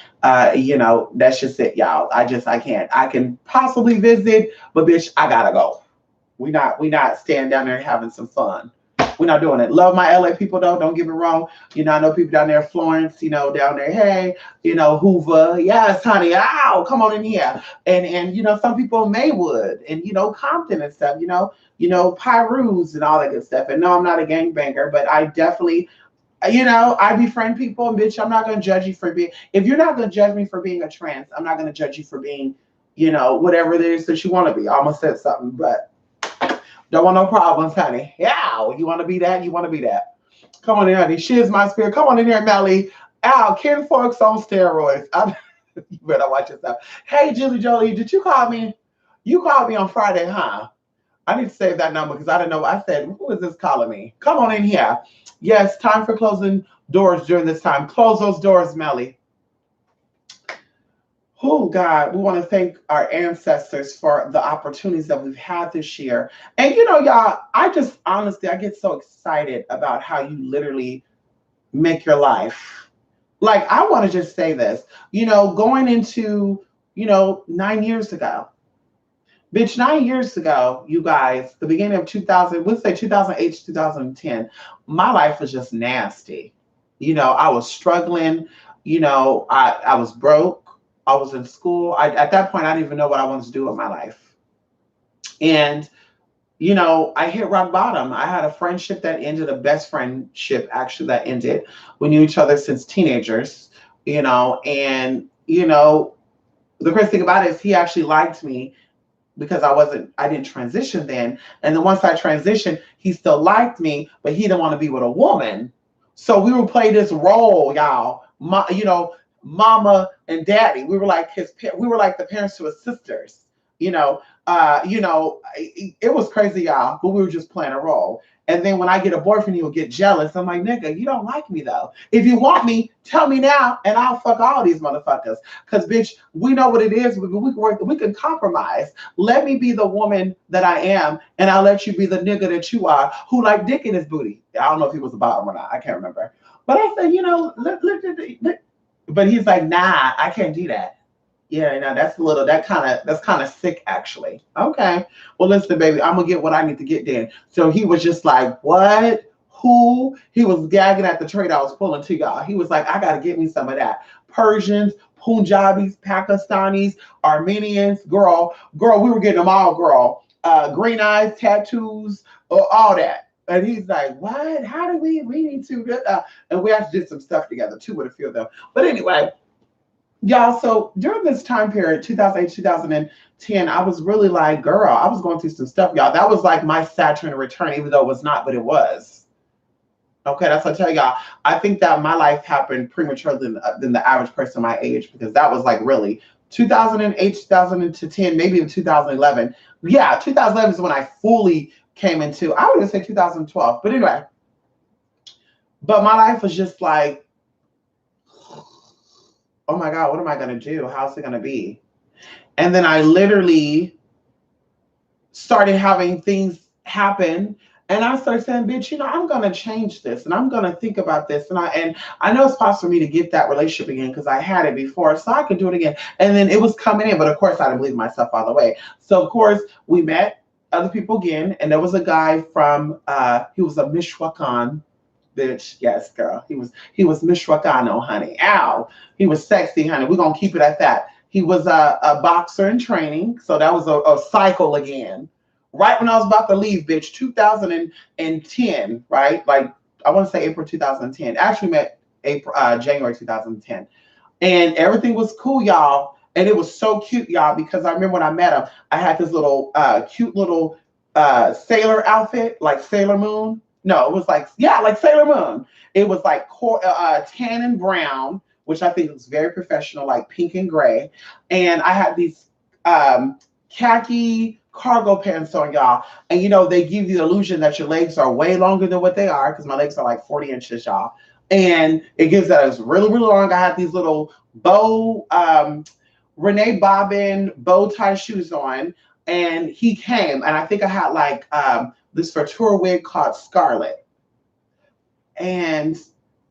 That's just it, y'all. I can't. I can possibly visit, but bitch, I gotta go. We not staying down there having some fun. We're not doing it. Love my LA people though. Don't get me wrong. I know people down there, Florence, down there, hey, Hoover. Yes, honey. Ow, come on in here. And some people in Maywood and Compton and stuff, Pyrus and all that good stuff. And no, I'm not a gangbanger, but I definitely, I befriend people, and bitch, I'm not gonna judge you for being, if you're not gonna judge me for being a trans, I'm not gonna judge you for being, whatever it is that you want to be. I almost said something, but don't want no problems, honey. Yeah, you want to be that? You want to be that. Come on in, honey. She is my spirit. Come on in here, Melly. Ow, Ken Forks on steroids. You better watch yourself. Hey, Julie Jolie, did you call me? You called me on Friday, huh? I need to save that number because I don't know. I said, who is this calling me? Come on in here. Yes, time for closing doors during this time. Close those doors, Melly. Oh, God, we want to thank our ancestors for the opportunities that we've had this year. And, y'all, I get so excited about how you literally make your life. Like, I want to just say this, going into, 9 years ago. Bitch, 9 years ago, you guys, the beginning of 2000, let's say 2008 to 2010, my life was just nasty. I was struggling. I was broke. I was in school. At that point, I didn't even know what I wanted to do with my life. And, I hit rock bottom. I had a friendship that ended, a best friendship actually that ended. We knew each other since teenagers, and, the crazy thing about it is he actually liked me because I didn't transition then. And then once I transitioned, he still liked me, but he didn't want to be with a woman. So we would play this role, y'all. Mama and daddy. We were like the parents to his sisters. It was crazy, y'all, but we were just playing a role. And then when I get a boyfriend, he will get jealous. I'm like, nigga, you don't like me though. If you want me, tell me now, and I'll fuck all these motherfuckers. Cause bitch, we know what it is. We can compromise. Let me be the woman that I am, and I'll let you be the nigga that you are, who like dick in his booty. I don't know if he was a bottom or not. I can't remember. But I said, but he's like, nah, I can't do that. Yeah, that's kind of sick, actually. Okay. Well, listen, baby, I'm gonna get what I need to get then. So he was just like, what? Who? He was gagging at the trade I was pulling to y'all. He was like, I gotta get me some of that. Persians, Punjabis, Pakistanis, Armenians, girl, we were getting them all, girl. Green eyes, tattoos, all that. And he's like, what? How do we need to, and we actually did some stuff together too with a few of them. But anyway, y'all, so during this time period, 2008, 2010, I was really like, girl, I was going through some stuff, y'all. That was like my Saturn return, even though it was not, but it was. Okay, that's what I tell y'all. I think that my life happened prematurely than the average person my age, because that was like really 2008, 2010, maybe even 2011. Yeah, 2011 is when I fully came into, I would even say 2012. But anyway, but my life was just like, oh my God, what am I going to do? How's it going to be? And then I literally started having things happen. And I started saying, bitch, I'm gonna change this and I'm gonna think about this. And I know it's possible for me to get that relationship again because I had it before, so I could do it again. And then it was coming in, but of course I didn't believe myself all the way. So of course we met other people again, and there was a guy from he was a Michoacan bitch. Yes, girl. He was Michoacano, honey. Ow. He was sexy, honey. We're gonna keep it at that. He was a boxer in training, so that was a cycle again. Right when I was about to leave, bitch, 2010, right? Like I want to say April 2010. Actually met January 2010, and everything was cool, y'all. And it was so cute, y'all, because I remember when I met him, I had this little cute little sailor outfit, like Sailor Moon. No, it was like, yeah, like Sailor Moon. It was like tan and brown, which I think was very professional, like pink and gray. And I had these khaki cargo pants on, y'all. And they give you the illusion that your legs are way longer than what they are, because my legs are like 40 inches, y'all. And it gives that it's really, really long. I had these little Renee Bobbin bow tie shoes on. And he came, and I think I had like this Futura wig called Scarlet. And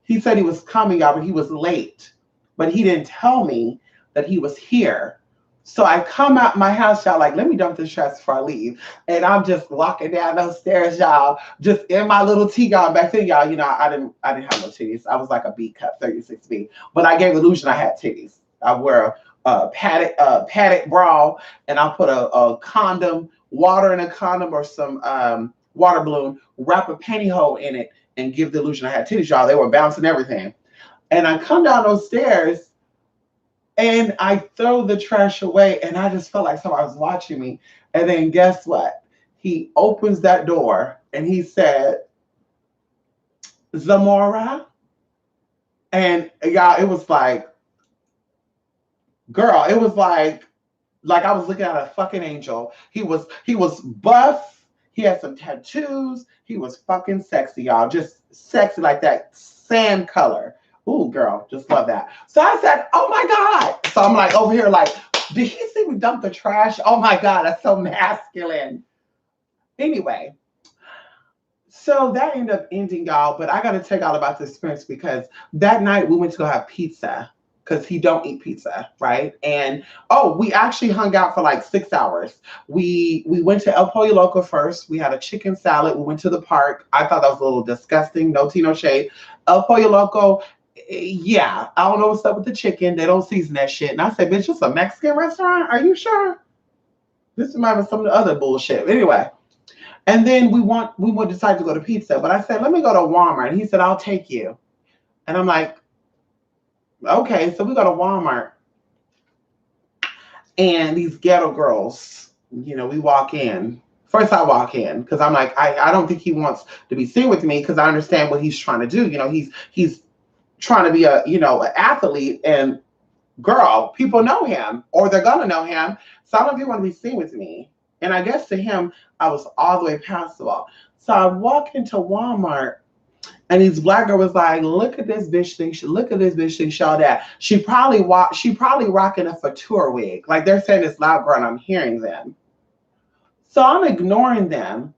he said he was coming out, but he was late. But he didn't tell me that he was here. So I come out my house, y'all, like, let me dump this dress before I leave. And I'm just walking down those stairs, y'all, just in my little T-gown. Back then, y'all, I didn't have no titties. I was like a B cup, 36B. But I gave the illusion I had titties. I wear a padded bra, and I put a condom, water in a condom, or some water balloon, wrap a pantyhose in it, and give the illusion I had titties, y'all. They were bouncing everything. And I come down those stairs, and I throw the trash away, and I just felt like somebody was watching me. And then guess what? He opens that door, and he said, Zamora. And y'all, it was like, girl, it was like I was looking at a fucking angel. He was buff. He had some tattoos. He was fucking sexy, y'all. Just sexy like that sand color. Ooh, girl, just love that. So I said, oh my God. So I'm like over here like, did he see me dump the trash? Oh my God, that's so masculine. Anyway, so that ended up ending, y'all. But I got to tell y'all about this experience because that night we went to go have pizza because he don't eat pizza, right? And we actually hung out for like 6 hours. We went to El Pollo Loco first. We had a chicken salad. We went to the park. I thought that was a little disgusting. No tea, no shade. El Pollo Loco, yeah, I don't know what's up with the chicken. They don't season that shit. And I said, bitch, it's a Mexican restaurant? Are you sure? This might be some of the other bullshit. Anyway. And then we would decide to go to pizza. But I said, let me go to Walmart. And he said, I'll take you. And I'm like, okay. So we go to Walmart. And these ghetto girls, we walk in. First I walk in because I'm like, I don't think he wants to be seen with me because I understand what he's trying to do. He's trying to be an athlete, and girl, people know him or they're gonna know him. So I don't think he want to be seen with me. And I guess to him, I was all the way past the wall. So I walk into Walmart, and these black girl was like, look at this bitch thing. Look at this bitch thing. Show that. She probably rocking a Futura wig. Like they're saying this loud, girl, and I'm hearing them. So I'm ignoring them.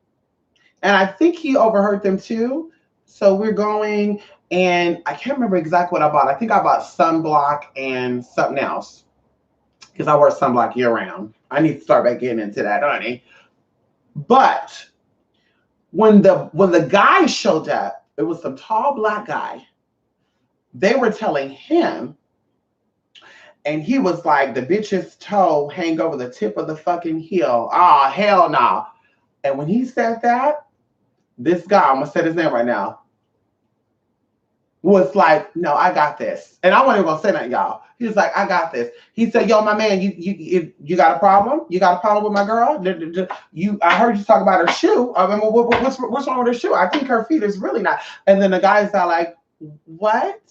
And I think he overheard them too. So we're going, and I can't remember exactly what I bought. I think I bought sunblock and something else because I wear sunblock year round. I need to start back getting into that, honey. But when the guy showed up, it was some tall black guy. They were telling him, and he was like, the bitch's toe hang over the tip of the fucking heel. Ah, hell no. And when he said that, this guy, I'm gonna say his name right now, was like, no, I got this. And I wasn't even gonna say that, y'all. He was like, I got this. He said, yo, my man, you got a problem? You got a problem with my girl? I heard you talk about her shoe. I mean, what's wrong with her shoe? I think her feet is really not. And then the guys are like, what?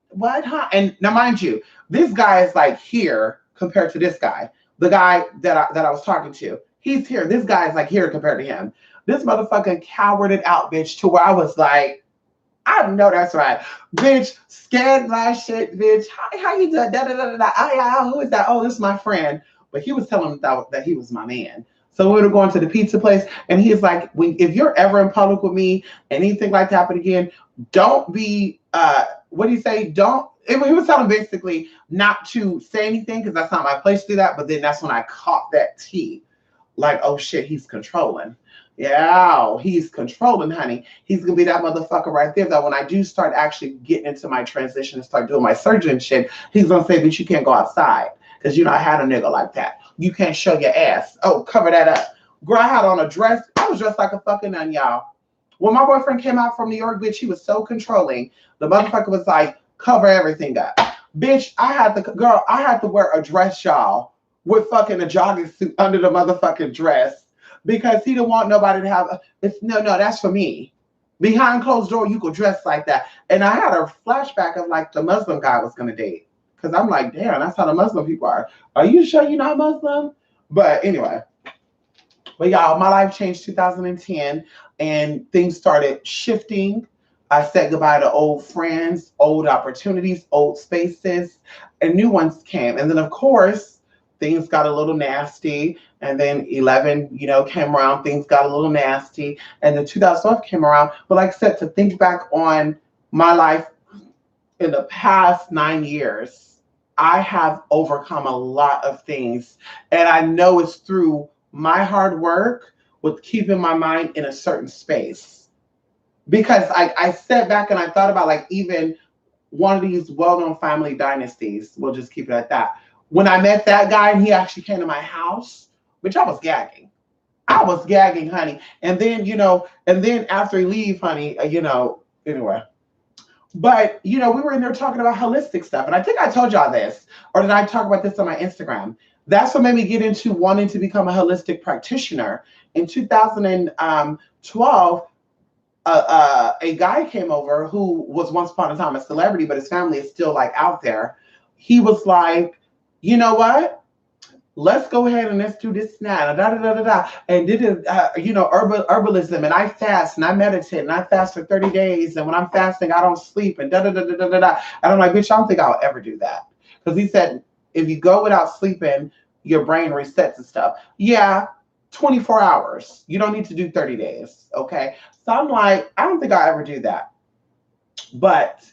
What? Huh? And now, mind you, this guy is like here compared to this guy. The guy that I was talking to, he's here. This guy is like here compared to him. This motherfucker cowered it out, bitch, to where I was like, I know that's right. Bitch, scan my shit, bitch. Hi, how you doing? Da, da, da, da, da. Oh, yeah, who is that? Oh, this is my friend. But he was telling him that he was my man. So we were going to the pizza place, and he's like, if you're ever in public with me, anything like that happen again, don't be, what do you say? He was telling him basically not to say anything because that's not my place to do that. But then that's when I caught that tea. Like, oh shit, he's controlling. Yeah, he's controlling, honey. He's gonna be that motherfucker right there. That when I do start actually getting into my transition and start doing my surgery and shit, he's gonna say that you can't go outside because you know I had a nigga like that. You can't show your ass. Oh, cover that up. Girl, I had on a dress. I was dressed like a fucking nun, y'all. When my boyfriend came out from New York, bitch, he was so controlling. The motherfucker was like, cover everything up. Bitch, I had to wear a dress, y'all, with fucking a jogging suit under the motherfucking dress because he didn't want nobody to have no, that's for me. Behind closed door, you could dress like that. And I had a flashback of like the Muslim guy I was gonna date. Cause I'm like, damn, that's how the Muslim people are. Are you sure you're not Muslim? But anyway. But y'all, my life changed 2010 and things started shifting. I said goodbye to old friends, old opportunities, old spaces, and new ones came. And then of course, things got a little nasty. And then 11, came around, things got a little nasty. And then 2012 came around. But like I said, to think back on my life in the past 9 years, I have overcome a lot of things. And I know it's through my hard work with keeping my mind in a certain space. Because I sat back and I thought about like even one of these well-known family dynasties, we'll just keep it at that. When I met that guy and he actually came to my house, which I was gagging. I was gagging, honey. And then after he leave, honey, anyway. But, we were in there talking about holistic stuff. And I think I told y'all this, or did I talk about this on my Instagram? That's what made me get into wanting to become a holistic practitioner. In 2012, a guy came over who was once upon a time a celebrity, but his family is still like out there. He was like, you know what? Let's go ahead and let's do this now. Da, da, da, da, da. And did it, herbalism. And I fast and I meditate and I fast for 30 days. And when I'm fasting, I don't sleep and da, da, da, da, da, da, da. And I'm like, bitch, I don't think I'll ever do that. Because he said, if you go without sleeping, your brain resets and stuff. Yeah, 24 hours. You don't need to do 30 days. Okay. So I'm like, I don't think I'll ever do that. But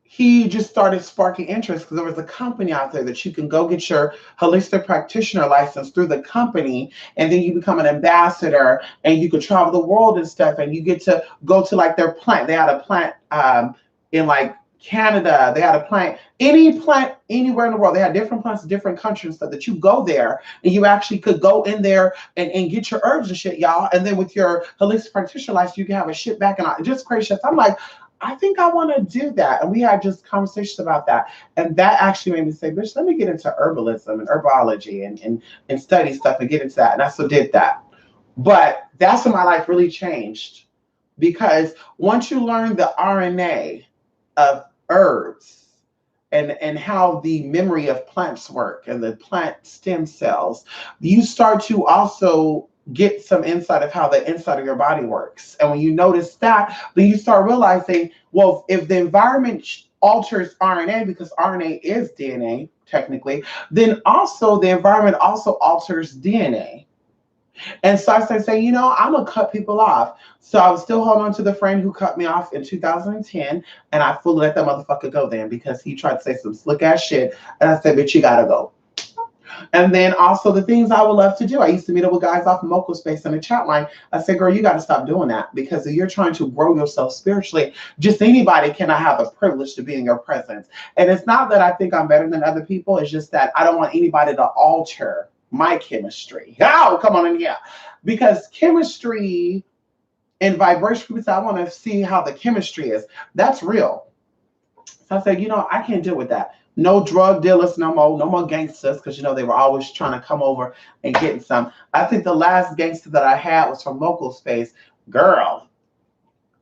he just started sparking interest because there was a company out there that you can go get your holistic practitioner license through the company, and then you become an ambassador and you could travel the world and stuff, and you get to go to like their plant. They had a plant in like Canada. They had a plant, any plant anywhere in the world. They had different plants in different countries so that you go there and you actually could go in there and get your herbs and shit, y'all. And then with your holistic practitioner license, you can have a shit back and just crazy shit. I'm like, I think I want to do that. And we had just conversations about that. And that actually made me say, bitch, let me get into herbalism and herbology and study stuff and get into that. And I still did that. But that's when my life really changed. Because once you learn the RNA of herbs and how the memory of plants work and the plant stem cells, you start to also get some insight of how the inside of your body works. And when you notice that, then you start realizing, well, if the environment alters RNA, because RNA is DNA technically, then also the environment also alters DNA. And so I started saying, I'm going to cut people off. So I was still holding on to the friend who cut me off in 2010. And I fully let that motherfucker go then because he tried to say some slick ass shit. And I said, bitch, you got to go. And then also the things I would love to do. I used to meet up with guys off of Moco Space in the chat line. I said, girl, you got to stop doing that because if you're trying to grow yourself spiritually, just anybody cannot have the privilege to be in your presence. And it's not that I think I'm better than other people. It's just that I don't want anybody to alter my chemistry. Oh, come on in here. Because chemistry and vibration, people say, I want to see how the chemistry is. That's real. So I said, I can't deal with that. No drug dealers no more gangsters, because they were always trying to come over and getting some. I think the last gangster that I had was from Local Space. Girl,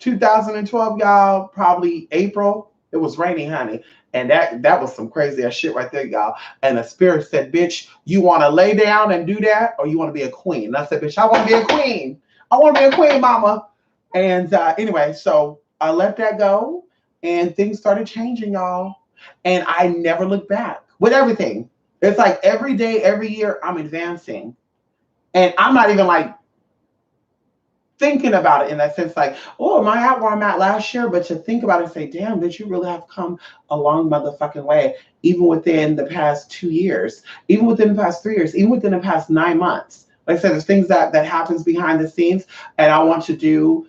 2012, y'all, probably April. It was raining, honey. And that was some crazy ass shit right there, y'all. And the spirit said, bitch, you want to lay down and do that, or you want to be a queen? And I said, bitch, I want to be a queen. I want to be a queen, mama. And anyway, so I let that go and things started changing, y'all. And I never looked back with everything. It's like every day, every year, I'm advancing. And I'm not even like thinking about it in that sense, like, oh, am I at where I'm at last year? But to think about it and say, damn, did you really have come a long motherfucking way, even within the past 2 years, even within the past 3 years, even within the past 9 months. Like I said, there's things that happens behind the scenes, and I want to do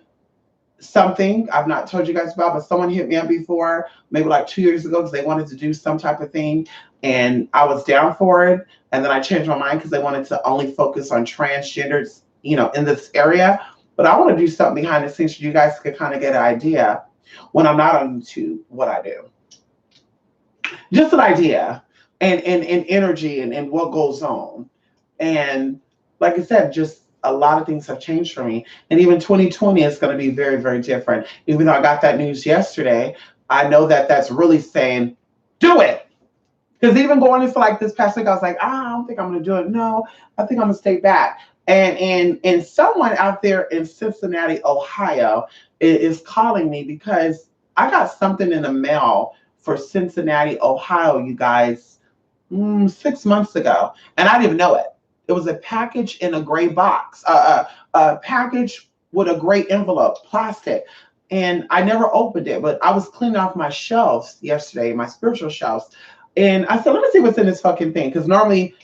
something I've not told you guys about, but someone hit me up before, maybe like 2 years ago, because they wanted to do some type of thing, and I was down for it. And then I changed my mind because they wanted to only focus on transgenders, in this area. But I want to do something behind the scenes so you guys could kind of get an idea when I'm not on YouTube what I do. Just an idea and energy and what goes on. And like I said, just a lot of things have changed for me. And even 2020 is going to be very, very different. Even though I got that news yesterday, I know that that's really saying, do it. Because even going into like this past week, I was like, I don't think I'm going to do it. No, I think I'm going to stay back. And someone out there in Cincinnati, Ohio, is calling me because I got something in the mail for Cincinnati, Ohio, you guys, 6 months ago, and I didn't even know it. It was a package in a gray box, a package with a gray envelope, plastic. And I never opened it, but I was cleaning off my shelves yesterday, my spiritual shelves. And I said, let me see what's in this fucking thing. Because normally,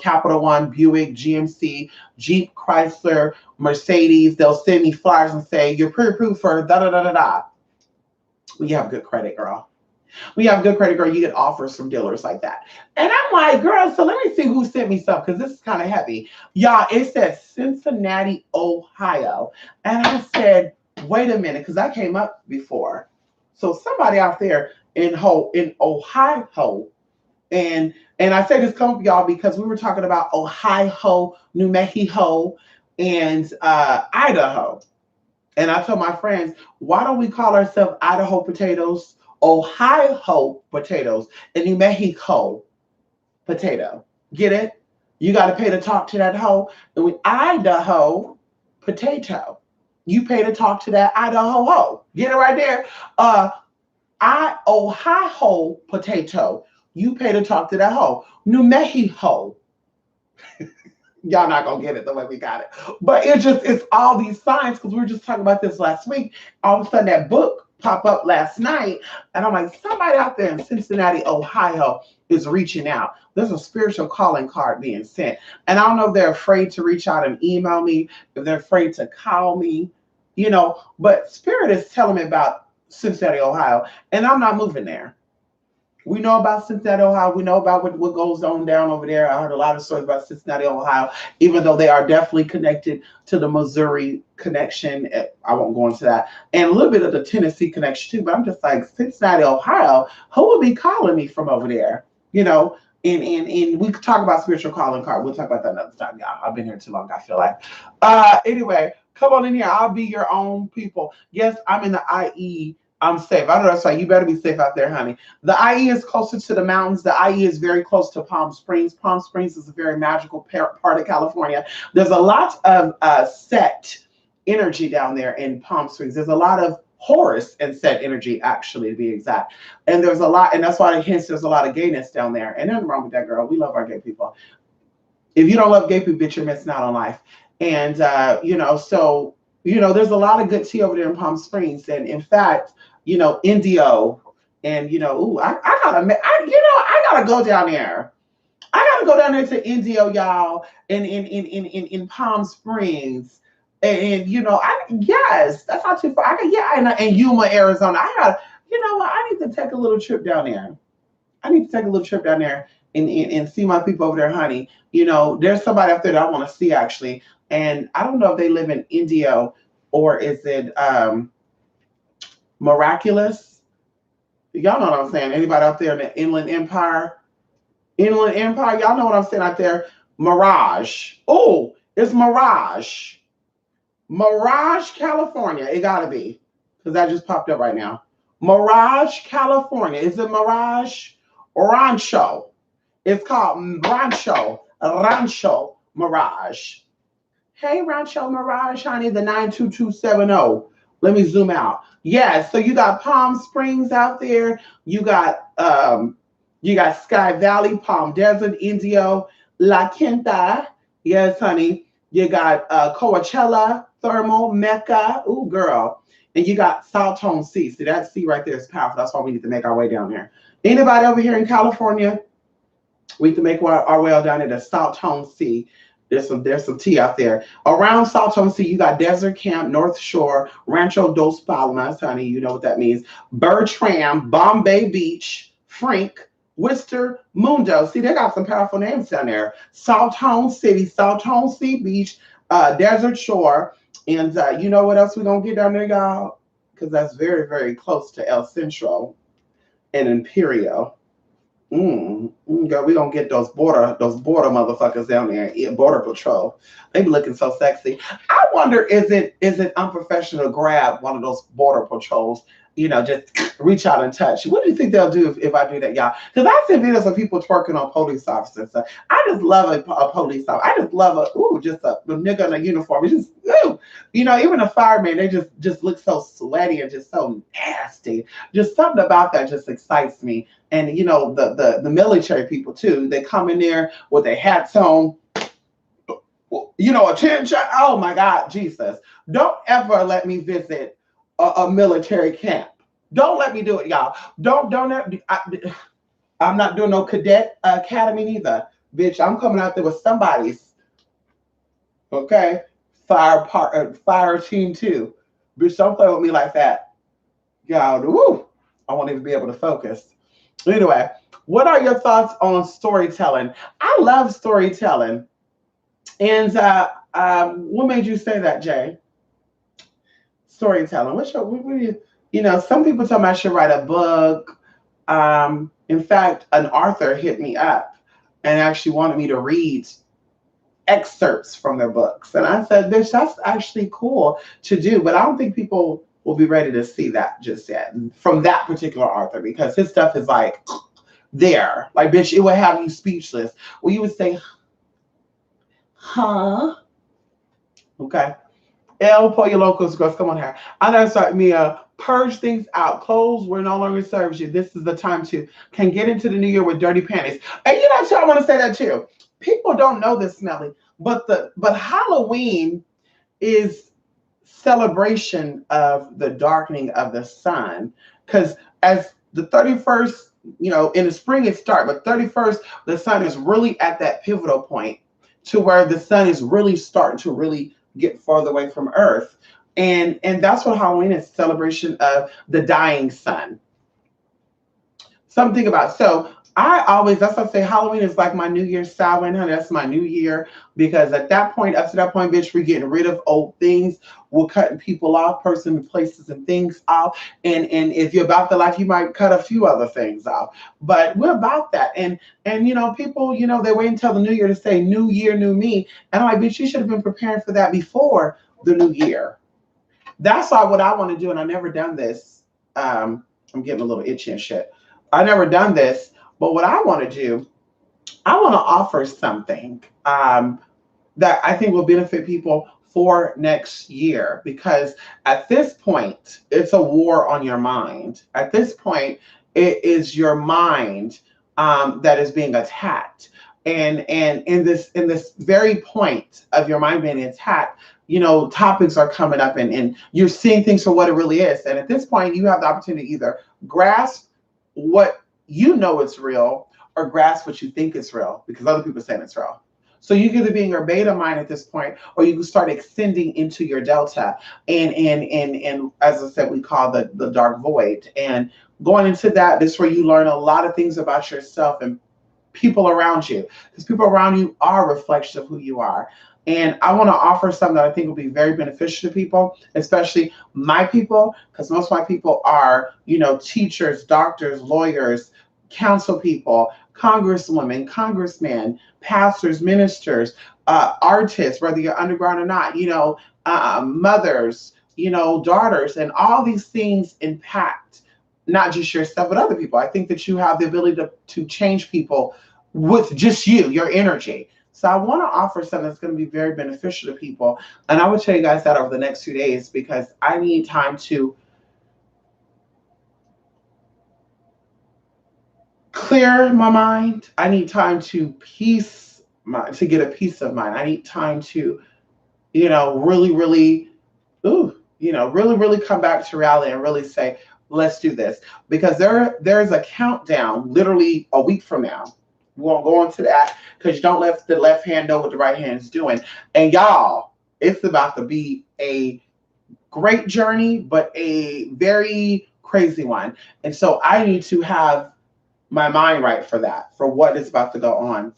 Capital One, Buick, GMC, Jeep, Chrysler, Mercedes, they'll send me flyers and say, you're pre-approved for da-da-da-da-da. Well, you have good credit, girl. When you have good credit, girl, you get offers from dealers like that. And I'm like, girl, so let me see who sent me stuff, because this is kind of heavy. Y'all, it says Cincinnati, Ohio. And I said, wait a minute, because I came up before. So somebody out there in Ohio, and I say this come up, y'all, because we were talking about Ohio, New Mexico, and Idaho. And I told my friends, why don't we call ourselves Idaho potatoes, Ohio potatoes, and New Mexico potato? Get it? You got to pay to talk to that hoe. And with Idaho potato, you pay to talk to that Idaho hoe. Get it right there? Ohio potato, you pay to talk to that hoe. New Mexico. Y'all not gonna get it the way we got it, but it's all these signs, because we were just talking about this last week. All of a sudden that book popped up last night, and I'm like, somebody out there in Cincinnati, Ohio is reaching out. There's a spiritual calling card being sent, and I don't know if they're afraid to reach out and email me, if they're afraid to call me, but Spirit is telling me about Cincinnati, Ohio, and I'm not moving there. We know about Cincinnati, Ohio. We know about what goes on down over there. I heard a lot of stories about Cincinnati, Ohio, even though they are definitely connected to the Missouri connection. I won't go into that. And a little bit of the Tennessee connection too. But I'm just like, Cincinnati, Ohio, who will be calling me from over there? And we could talk about spiritual calling card. We'll talk about that another time, y'all. I've been here too long, I feel like. Anyway, come on in here. I'll be your own people. Yes, I'm in the IE. I'm safe. I know that's right. You better be safe out there, honey. The IE is closer to the mountains. The IE is very close to Palm Springs. Palm Springs is a very magical part of California. There's a lot of Set energy down there in Palm Springs. There's a lot of Horus and Set energy, actually, to be exact. And there's a lot, and that's why hence there's a lot of gayness down there. And nothing wrong with that, girl. We love our gay people. If you don't love gay people, bitch, you're missing out on life. And so there's a lot of good tea over there in Palm Springs. And in fact, Indio, and I gotta go down there. I gotta go down there to Indio, y'all, and in Palm Springs, and yes, that's not too far. And Yuma, Arizona. I need to take a little trip down there. And see my people over there, honey. There's somebody up there that I want to see, actually, and I don't know if they live in Indio or is it Miraculous. Y'all know what I'm saying. Anybody out there in the Inland Empire? Y'all know what I'm saying out there. Mirage. Oh, it's Mirage. Mirage, California. It gotta be, because that just popped up right now. Mirage, California. Is it Mirage? Rancho. It's called Rancho Mirage. Hey, Rancho Mirage, honey, the 92270. Let me zoom out. Yeah, so you got Palm Springs out there. You got Sky Valley, Palm Desert, Indio, La Quinta. Yes, honey. You got Coachella, Thermal, Mecca. Ooh, girl. And you got Saltone Sea. See, that sea right there is powerful. That's why we need to make our way down there. Anybody over here in California? We can make our way down there to Saltone Sea. There's some tea out there. Around Saltone Sea, you got Desert Camp, North Shore, Rancho Dos Palmas, honey, you know what that means. Bertram, Bombay Beach, Frank, Worcester, Mundo. See, they got some powerful names down there. Saltone City, Saltone Sea Beach, Desert Shore. And you know what else we're going to get down there, y'all? Because that's very, very close to El Centro and Imperial. Girl, we gonna get those border motherfuckers down there. Border patrol. They be looking so sexy. I wonder, is it unprofessional to grab one of those border patrols? Just reach out and touch. What do you think they'll do if I do that, y'all? Because I see videos of people twerking on police officers. So I just love a police officer. I just love just a nigga in a uniform. It's just even a fireman. They just look so sweaty and just so nasty. Just something about that just excites me. And the military people too. They come in there with their hats on. Attention. Oh my God, Jesus! Don't ever let me visit a military camp. Don't let me do it, y'all. I'm not doing no cadet academy neither, bitch. I'm coming out there with somebody's. Okay, fire team too, bitch. Don't play with me like that, y'all. Woo! I won't even be able to focus. Anyway, what are your thoughts on storytelling? I love storytelling. And what made you say that, Jay? Storytelling. What do you, some people tell me I should write a book. In fact, an author hit me up and actually wanted me to read excerpts from their books. And I said, bitch, that's actually cool to do, but I don't think people will be ready to see that just yet from that particular author, because his stuff is like there. Like, bitch, it would have you speechless. Well, you would say, huh? Okay. El Pollo Locos, girls, come on here. I know, start Mia. Purge things out. Clothes will no longer serve you. This is the time to can get into the new year with dirty panties. And I want to say that too. People don't know this, Smelly, but Halloween is celebration of the darkening of the sun. Because as the 31st, in the spring it starts, but 31st, the sun is really at that pivotal point to where the sun is really starting to really get farther away from Earth. And that's what Halloween is, celebration of the dying sun. Something about, so that's what I say, Halloween is like my New Year's Samhain, honey. That's my new year, because at that point, up to that point, bitch, we're getting rid of old things. We're cutting people off, person, places, and things off. And if you're about the life, you might cut a few other things off. But we're about that. And people, they wait until the new year to say, new year, new me. And I'm like, bitch, you should have been preparing for that before the new year. That's what I want to do. And I've never done this. I'm getting a little itchy and shit. I've never done this. But what I want to do, I want to offer something that I think will benefit people for next year, because at this point, it's a war on your mind. At this point, it is your mind that is being attacked. And in this very point of your mind being attacked, topics are coming up and you're seeing things for what it really is. And at this point, you have the opportunity to either grasp what it's real, or grasp what you think is real, because other people are saying it's real. So you can either be in your beta mind at this point, or you can start extending into your delta. And as I said, we call the dark void. And going into that, this is where you learn a lot of things about yourself and people around you, because people around you are a reflection of who you are. And I want to offer something that I think will be very beneficial to people, especially my people, because most of my people are, teachers, doctors, lawyers, council people, congresswomen, congressmen, pastors, ministers, artists, whether you're underground or not, mothers, daughters, and all these things impact not just yourself, but other people. I think that you have the ability to change people with just your energy. So I want to offer something that's going to be very beneficial to people. And I will tell you guys that over the next 2 days because I need time to clear my mind. I need time to get a peace of mind. I need time to, really, really, really, really come back to reality and really say, let's do this. Because there's a countdown literally a week from now. We won't go into that because you don't let the left hand know what the right hand is doing. And y'all, it's about to be a great journey, but a very crazy one. And so I need to have my mind right for that, for what is about to go on.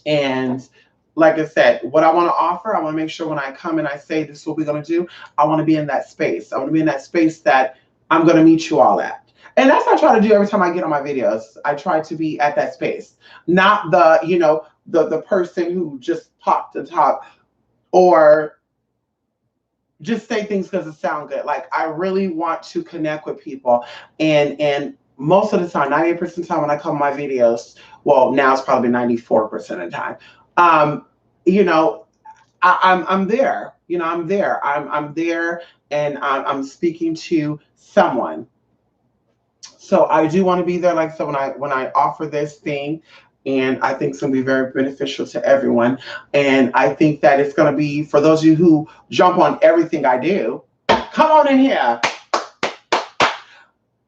And like I said, what I want to offer, I want to make sure when I come and I say this is what we're going to do, I want to be in that space. I want to be in that space that I'm going to meet you all at. And that's what I try to do every time I get on my videos. I try to be at that space, not the person who just talk to talk or just say things because it sounds good. Like I really want to connect with people, and most of the time, 98% of the time when I come on my videos, well, now it's probably 94% of the time. Um, you know, I'm there. I'm there. I'm there, and I'm speaking to someone. So I do want to be there. Like so, when I offer this thing, and I think it's going to be very beneficial to everyone. And I think that it's going to be for those of you who jump on everything I do. Come on in here.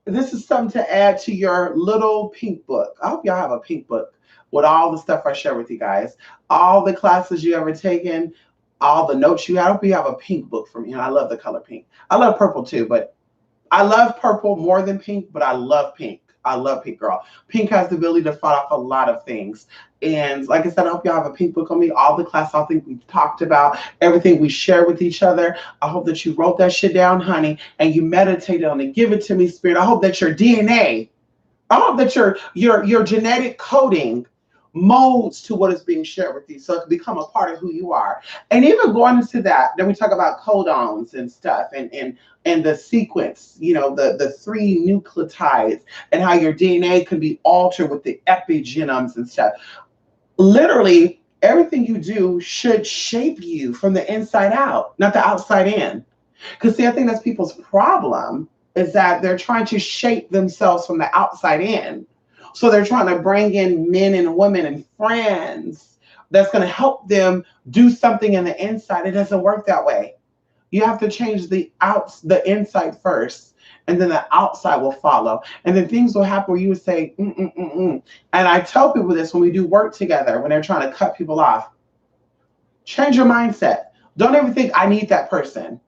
This is something to add to your little pink book. I hope y'all have a pink book with all the stuff I share with you guys, all the classes you ever taken, all the notes you have. I hope you have a pink book for me. And I love the color pink. I love purple too, but I love purple more than pink, but I love pink. I love pink, girl. Pink has the ability to fight off a lot of things. And like I said, I hope y'all have a pink book on me. All the class, I think we've talked about, everything we share with each other. I hope that you wrote that shit down, honey, and you meditated on it. Give it to me, Spirit. I hope that your DNA, I hope that your genetic coding molds to what is being shared with you so it can become a part of who you are. And even going into that, then we talk about codons and stuff and the sequence, the three nucleotides and how your DNA can be altered with the epigenomes and stuff. Literally, everything you do should shape you from the inside out, not the outside in. Because see, I think that's people's problem is that they're trying to shape themselves from the outside in. So they're trying to bring in men and women and friends that's going to help them do something in the inside. It doesn't work that way. You have to change the inside first, and then the outside will follow. And then things will happen where you would say, And I tell people this when we do work together, when they're trying to cut people off. Change your mindset. Don't ever think, I need that person.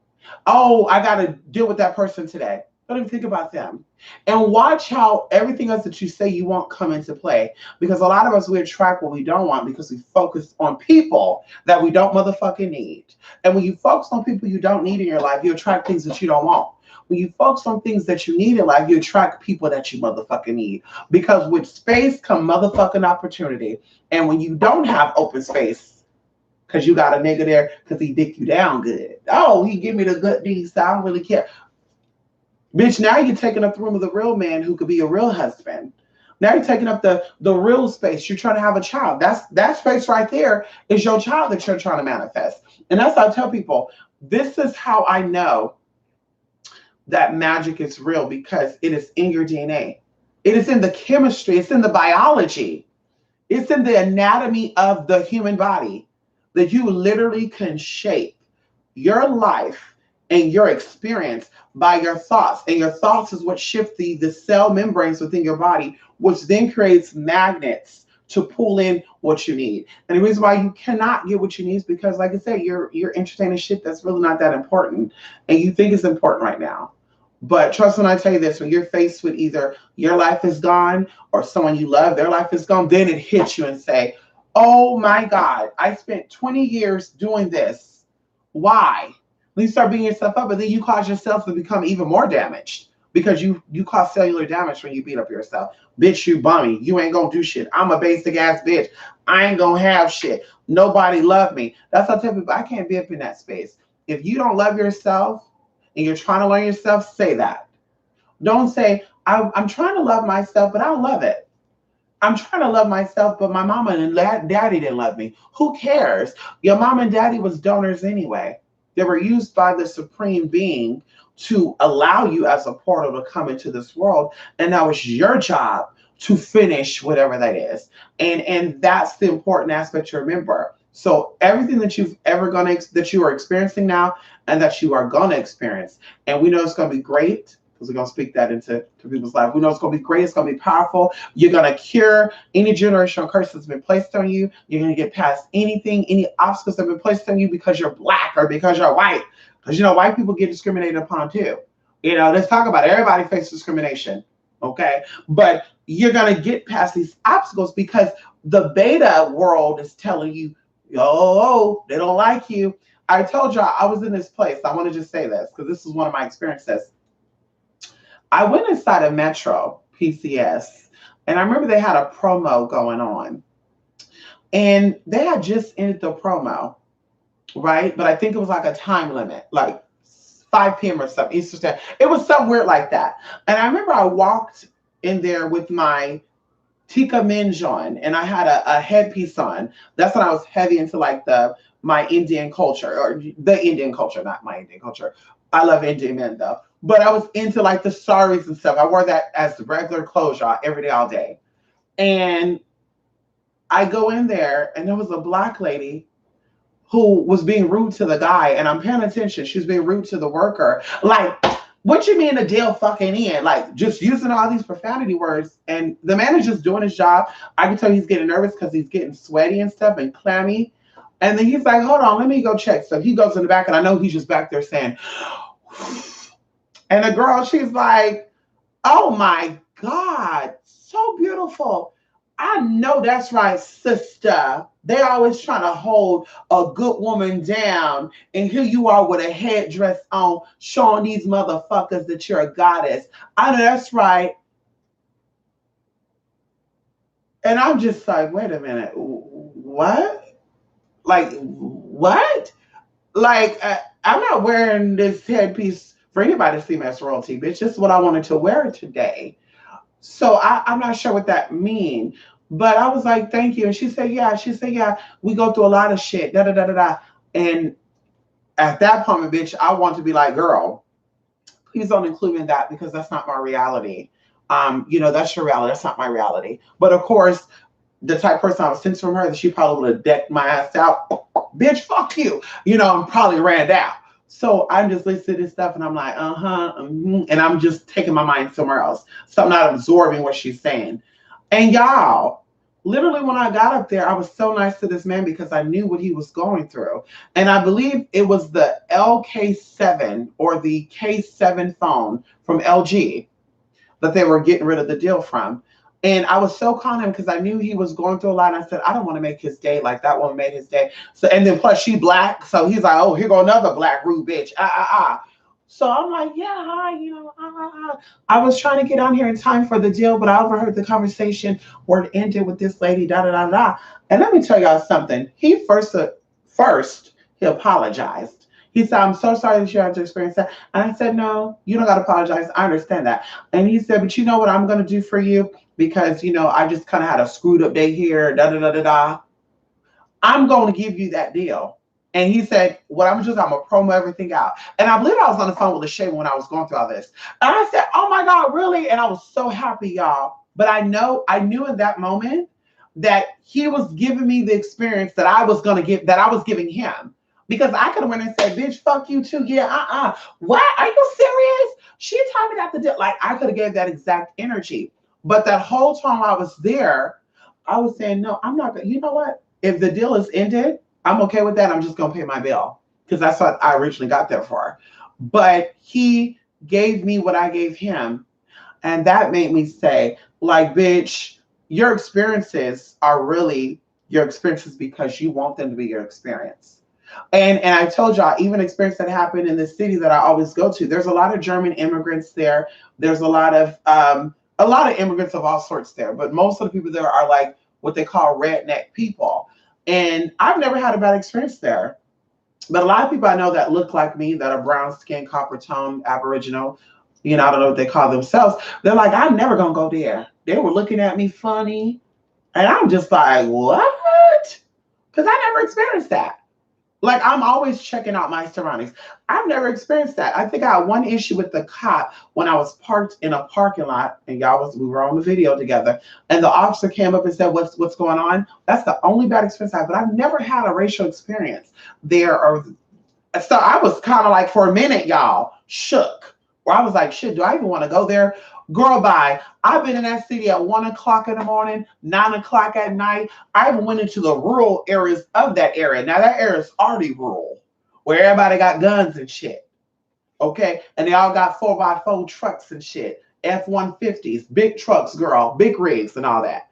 Oh, I got to deal with that person today. Don't even think about them. And watch how everything else that you say you want come into play. Because a lot of us, we attract what we don't want because we focus on people that we don't motherfucking need. And when you focus on people you don't need in your life, you attract things that you don't want. When you focus on things that you need in life, you attract people that you motherfucking need. Because with space come motherfucking opportunity. And when you don't have open space, because you got a nigga there because he dick you down good. Oh, he give me the good deeds, so I don't really care. Bitch, now you're taking up the room of the real man who could be a real husband. Now you're taking up the real space. You're trying to have a child. That space right there is your child that you're trying to manifest. And that's how I tell people, this is how I know that magic is real, because it is in your DNA. It is in the chemistry. It's in the biology. It's in the anatomy of the human body that you literally can shape your life and your experience by your thoughts. And your thoughts is what shift the cell membranes within your body, which then creates magnets to pull in what you need. And the reason why you cannot get what you need is because, like I said, you're entertaining shit that's really not that important, and you think it's important right now. But trust when I tell you this, when you're faced with either your life is gone or someone you love, their life is gone, then it hits you and say, oh my God, I spent 20 years doing this. Why? You start beating yourself up, but then you cause yourself to become even more damaged because you cause cellular damage when you beat up yourself. Bitch, you bummy. You ain't gonna do shit. I'm a basic ass bitch. I ain't gonna have shit. Nobody love me. That's what I tell people. I can't be up in that space. If you don't love yourself and you're trying to learn yourself, say that. Don't say, I'm trying to love myself, but I don't love it. I'm trying to love myself, but my mama and daddy didn't love me. Who cares? Your mom and daddy was donors anyway. They were used by the supreme being to allow you as a portal to come into this world. And now it's your job to finish whatever that is. And that's the important aspect to remember. So everything that you've ever gonna that you are experiencing now and that you are gonna experience, and we know it's gonna be great because we're gonna speak that into people's life. We know it's gonna be great, it's gonna be powerful. You're gonna cure any generational curse that's been placed on you. You're gonna get past anything, any obstacles that have been placed on you because you're black or because you're white. Because white people get discriminated upon too. Let's talk about it. Everybody faces discrimination. Okay. But you're gonna get past these obstacles because the beta world is telling you, yo, they don't like you. I told y'all I was in this place. I want to just say this because this is one of my experiences. I went inside a Metro PCS, and I remember they had a promo going on, and they had just ended the promo, right? But I think it was like a time limit, like 5 p.m. or something, Eastern Standard. It was something weird like that. And I remember I walked in there with my Tika Minj on, and I had a headpiece on. That's when I was heavy into like my Indian culture, or the Indian culture, not my Indian culture. I love Indian men though. But I was into like the saris and stuff. I wore that as the regular clothes, y'all, every day, all day. And I go in there, and there was a black lady who was being rude to the guy, and I'm paying attention. She was being rude to the worker. Like, what you mean a deal fucking in? Like, just using all these profanity words. And the manager's doing his job. I can tell he's getting nervous because he's getting sweaty and stuff and clammy. And then he's like, hold on, let me go check. So he goes in the back, and I know he's just back there saying, and the girl, she's like, oh my God, so beautiful. I know that's right, sister. They always trying to hold a good woman down. And here you are with a headdress on, showing these motherfuckers that you're a goddess. I know that's right. And I'm just like, wait a minute. What? Like, what? Like, I'm not wearing this headpiece for anybody to see my royalty, bitch. This is what I wanted to wear today. So I'm not sure what that means. But I was like, thank you. And she said, yeah. She said, yeah, we go through a lot of shit. Da da da da da. And at that point, bitch, I want to be like, girl, please don't include me in that because that's not my reality. That's your reality. That's not my reality. But of course, the type of person I was sent from her, that she probably would have decked my ass out. Bitch, fuck you. And probably ran down. So I'm just listening to this stuff and I'm like, and I'm just taking my mind somewhere else. So I'm not absorbing what she's saying. And y'all, literally when I got up there, I was so nice to this man because I knew what he was going through. And I believe it was the LK7 or the K7 phone from LG that they were getting rid of the deal from. And I was so calm him because I knew he was going through a lot. And I said, I don't want to make his day like that woman made his day. So, and then plus she black. So he's like, oh, here go another black rude bitch. So I'm like, yeah, hi, I was trying to get on here in time for the deal, but I overheard the conversation where it ended with this lady, da da da da. And let me tell y'all something. He first he apologized. He said, I'm so sorry that you had to experience that. And I said, no, you don't got to apologize. I understand that. And he said, but you know what I'm going to do for you? Because, I just kind of had a screwed up day here, da da da da da. I'm going to give you that deal. And he said, what I'm going to promo everything out. And I believe I was on the phone with LaShawn when I was going through all this. And I said, oh my God, really? And I was so happy, y'all. But I knew in that moment that he was giving me the experience that I was going to give, that I was giving him. Because I could have went and said, bitch, fuck you too. Yeah, What? Are you serious? She told me that the deal. Like, I could have gave that exact energy. But that whole time I was there, I was saying, no, I'm not going to, you know what? If the deal is ended, I'm okay with that. I'm just going to pay my bill because that's what I originally got there for. But he gave me what I gave him. And that made me say, like, bitch, your experiences are really your experiences because you want them to be your experience. And I told y'all, even experience that happened in the city that I always go to. There's a lot of German immigrants there. There's a lot of immigrants of all sorts there. But most of the people there are like what they call redneck people. And I've never had a bad experience there. But a lot of people I know that look like me, that are brown skin, copper tone, Aboriginal, I don't know what they call themselves. They're like, I'm never going to go there. They were looking at me funny. And I'm just like, what? Because I never experienced that. Like, I'm always checking out my surroundings. I've never experienced that. I think I had one issue with the cop when I was parked in a parking lot, and we were on the video together, and the officer came up and said, "What's going on?" That's the only bad experience I have. But I've never had a racial experience there, or so I was kind of like, for a minute, y'all, shook. Where I was like, shit, do I even want to go there? Girl, bye. I've been in that city at 1 o'clock in the morning, 9 o'clock at night. I even went into the rural areas of that area. Now that area is already rural, where everybody got guns and shit. Okay, and they all got 4x4 trucks and shit, F-150s, big trucks, girl, big rigs and all that.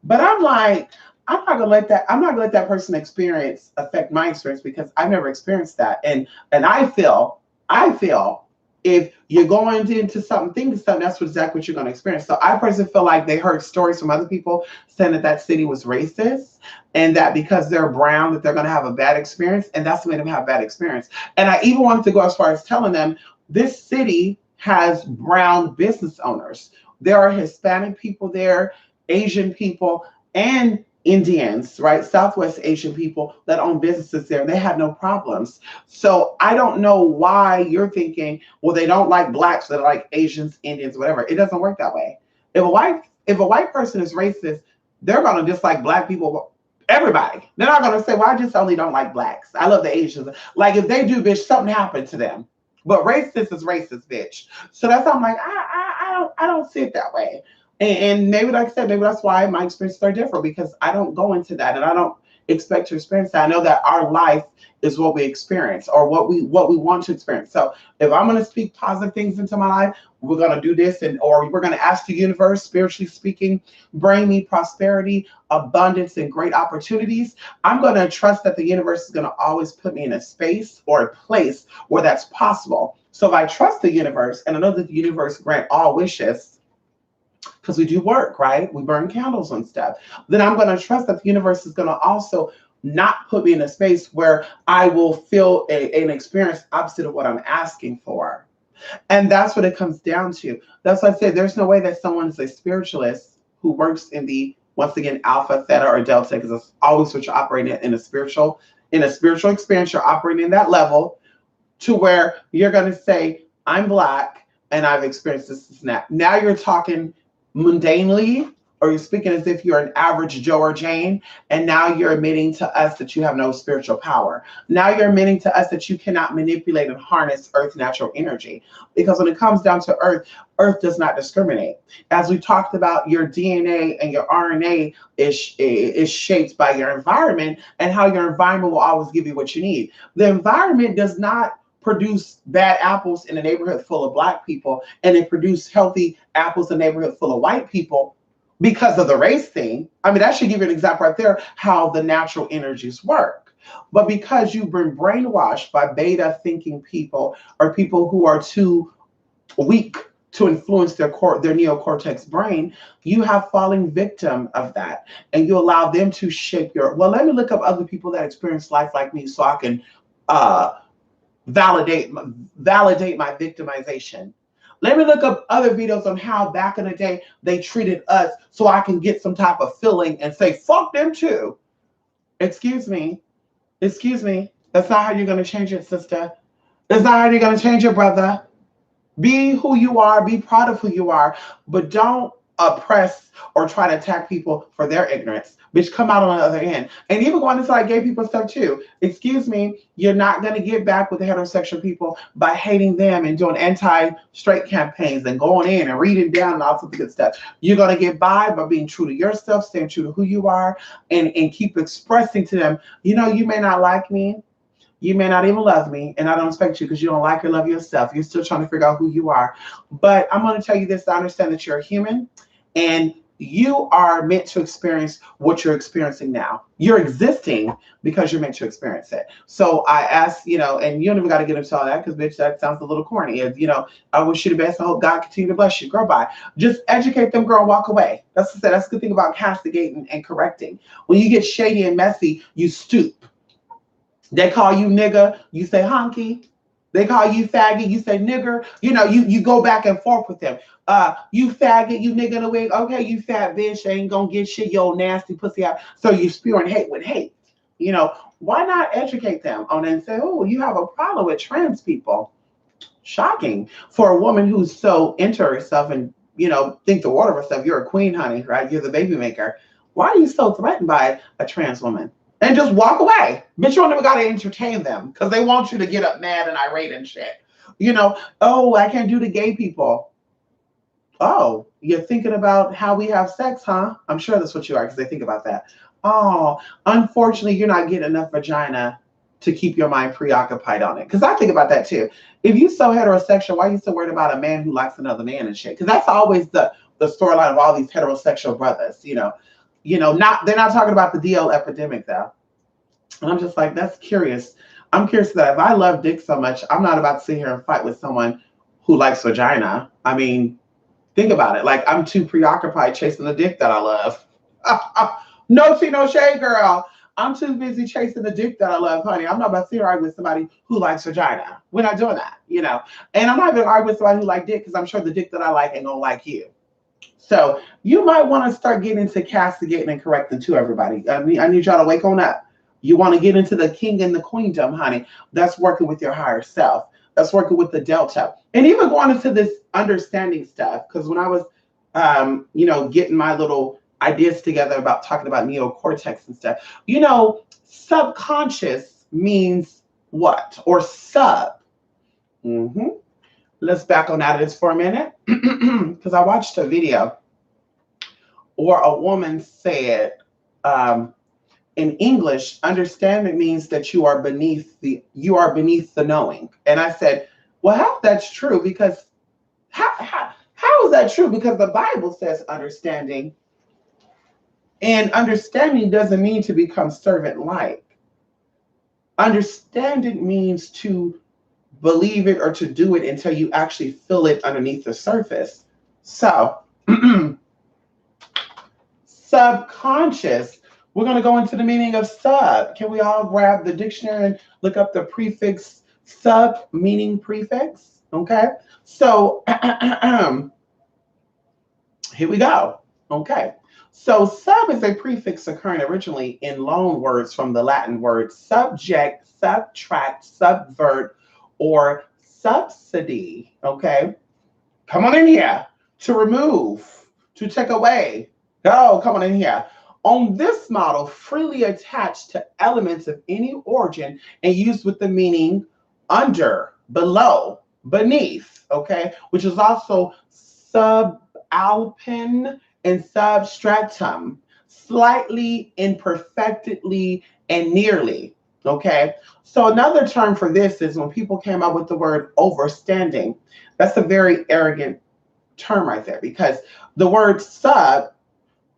But I'm like, I'm not gonna let that person experience affect my experience because I've never experienced that. And I feel if you're going into something, thinking something, that's exactly what you're gonna experience. So I personally feel like they heard stories from other people saying that that city was racist and that because they're brown that they're gonna have a bad experience, and that's what made them have a bad experience. And I even wanted to go as far as telling them this city has brown business owners. There are Hispanic people there, Asian people, and Indians, right? Southwest Asian people that own businesses there. They have no problems. So I don't know why you're thinking, well, they don't like blacks, they like Asians, Indians, whatever. It doesn't work that way. If a white person is racist, they're gonna dislike black people. Everybody. They're not gonna say, well, I just only don't like blacks. I love the Asians. Like if they do, bitch, something happened to them. But racist is racist, bitch. So that's why I'm like, I don't see it that way. And maybe, like I said, maybe that's why my experiences are different because I don't go into that and I don't expect to experience that. I know that our life is what we experience or what we want to experience. So if I'm going to speak positive things into my life, we're going to do this, and or we're going to ask the universe, spiritually speaking, bring me prosperity, abundance, and great opportunities. I'm going to trust that the universe is going to always put me in a space or a place where that's possible. So if I trust the universe and I know that the universe grant all wishes, because we do work, right? We burn candles and stuff. Then I'm going to trust that the universe is going to also not put me in a space where I will feel an experience opposite of what I'm asking for. And that's what it comes down to. That's why I said there's no way that someone is a spiritualist who works in the, once again, alpha, theta, or delta, because it's always what you're operating in a spiritual experience, you're operating in that level to where you're going to say, I'm black and I've experienced this and that. Now you're talking mundanely, or you're speaking as if you're an average Joe or Jane, and now you're admitting to us that you have no spiritual power. Now you're admitting to us that you cannot manipulate and harness Earth's natural energy. Because when it comes down to Earth, Earth does not discriminate. As we talked about, your DNA and your RNA is shaped by your environment, and how your environment will always give you what you need. The environment does not produce bad apples in a neighborhood full of black people, and they produce healthy apples in a neighborhood full of white people because of the race thing. I mean, that should give you an example right there how the natural energies work. But because you've been brainwashed by beta thinking people or people who are too weak to influence their neocortex brain, you have fallen victim of that, and you allow them to shape your. Well, let me look up other people that experience life like me, so I can uh, validate my victimization. Let me look up other videos on how back in the day they treated us, so I can get some type of feeling and say, fuck them too. Excuse me. Excuse me. That's not how you're going to change it, sister. That's not how you're going to change it, brother. Be who you are. Be proud of who you are. But don't oppress or try to attack people for their ignorance. Bitch, come out on the other end. And even going into like gay people stuff too. Excuse me, you're not going to get back with the heterosexual people by hating them and doing anti-straight campaigns and going in and reading down and all sorts of good stuff. You're going to get by being true to yourself, staying true to who you are, and keep expressing to them, you may not like me. You may not even love me, and I don't expect you because you don't like or love yourself. You're still trying to figure out who you are. But I'm going to tell you this. I understand that you're a human, and you are meant to experience what you're experiencing now. You're existing because you're meant to experience it. So I ask, and you don't even got to get into all that because, bitch, that sounds a little corny. I wish you the best. I hope God continue to bless you. Girl, bye. Just educate them, girl, and walk away. That's the good thing about castigating and correcting. When you get shady and messy, you stoop. They call you nigga, you say honky. They call you faggot, you say nigger, you go back and forth with them. You faggot, you nigga in the wig, okay, you fat bitch, ain't gonna get shit, yo nasty pussy out. So you spewing hate with hate. Why not educate them on it and say, oh, you have a problem with trans people? Shocking for a woman who's so into herself and think the world of herself. You're a queen, honey, right? You're the baby maker. Why are you so threatened by a trans woman? And just walk away. Bitch, you don't even gotta entertain them because they want you to get up mad and irate and shit. Oh, I can't do the gay people. Oh, you're thinking about how we have sex, huh? I'm sure that's what you are because they think about that. Oh, unfortunately, you're not getting enough vagina to keep your mind preoccupied on it. Because I think about that too. If you're so heterosexual, why are you so worried about a man who likes another man and shit? Because that's always the storyline of all these heterosexual brothers. They're not talking about the DL epidemic though. And I'm just like, that's curious. I'm curious that if I love dick so much, I'm not about to sit here and fight with someone who likes vagina. I mean, think about it. Like, I'm too preoccupied chasing the dick that I love. No tea, no shade, girl. I'm too busy chasing the dick that I love, honey. I'm not about to sit here arguing with somebody who likes vagina. We're not doing that, And I'm not even arguing with somebody who likes dick because I'm sure the dick that I like ain't gonna like you. So you might want to start getting into castigating and correcting too, everybody. I need y'all to wake on up. You want to get into the king and the queendom, honey. That's working with your higher self. That's working with the delta. And even going into this understanding stuff, because when I was, getting my little ideas together about talking about neocortex and stuff, subconscious means what? Or sub. Let's back on out of this for a minute. Because I watched a video where a woman said, in English, understanding means that you are beneath the knowing. And I said, well, how that's true? Because how is that true? Because the Bible says understanding. And understanding doesn't mean to become servant-like. Understanding means to believe it or to do it until you actually feel it underneath the surface. So, subconscious, we're going to go into the meaning of sub. Can we all grab the dictionary and look up the prefix sub, meaning prefix? Okay. So, here we go. Okay. So sub is a prefix occurring originally in loan words from the Latin word subject, subtract, subvert, or subsidy. Okay. Come on in here. To remove, to take away. Oh, come on in here. On this model, freely attached to elements of any origin and used with the meaning under, below, beneath, okay, which is also subalpine and substratum, slightly, imperfectly, and nearly, okay? So another term for this is when people came up with the word overstanding. That's a very arrogant term right there because the word sub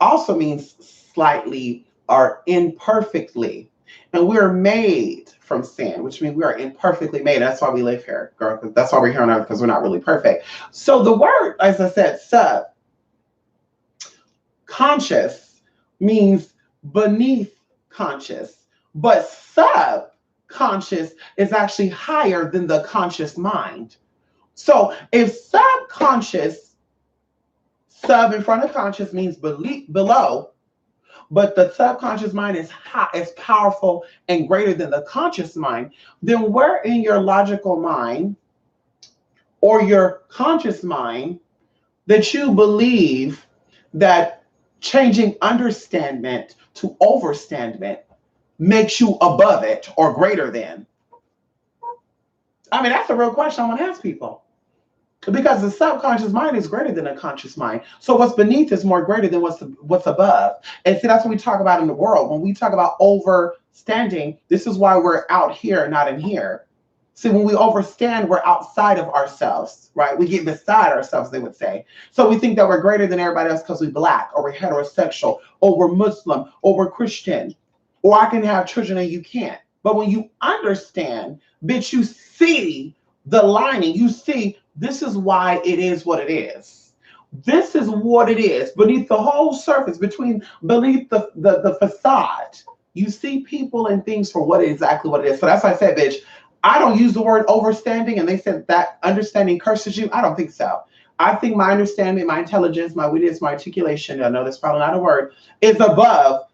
also means slightly or imperfectly. And we're made from sin, which means we are imperfectly made. That's why we live here, girl. That's why we're here on earth, because we're not really perfect. So the word, as I said, sub, conscious means beneath conscious, but subconscious is actually higher than the conscious mind. So if subconscious, sub in front of conscious means below, but the subconscious mind is high, is powerful and greater than the conscious mind, then where in your logical mind or your conscious mind that you believe that changing understandment to overstandment makes you above it or greater than? I mean, that's a real question I want to ask people. Because the subconscious mind is greater than a conscious mind. So what's beneath is more greater than what's above. And see, that's what we talk about in the world. When we talk about overstanding, this is why we're out here, not in here. See, when we overstand, we're outside of ourselves, right? We get beside ourselves, they would say. So we think that we're greater than everybody else because we're Black, or we're heterosexual, or we're Muslim, or we're Christian, or I can have children and you can't. But when you understand, bitch, you see the lining, you see this is why it is what it is. This is what it is. Beneath the whole surface, beneath the facade, you see people and things for exactly what it is. So that's why I said, bitch, I don't use the word overstanding, and they said that understanding curses you. I don't think so. I think my understanding, my intelligence, my witness, my articulation, I know that's probably not a word, is above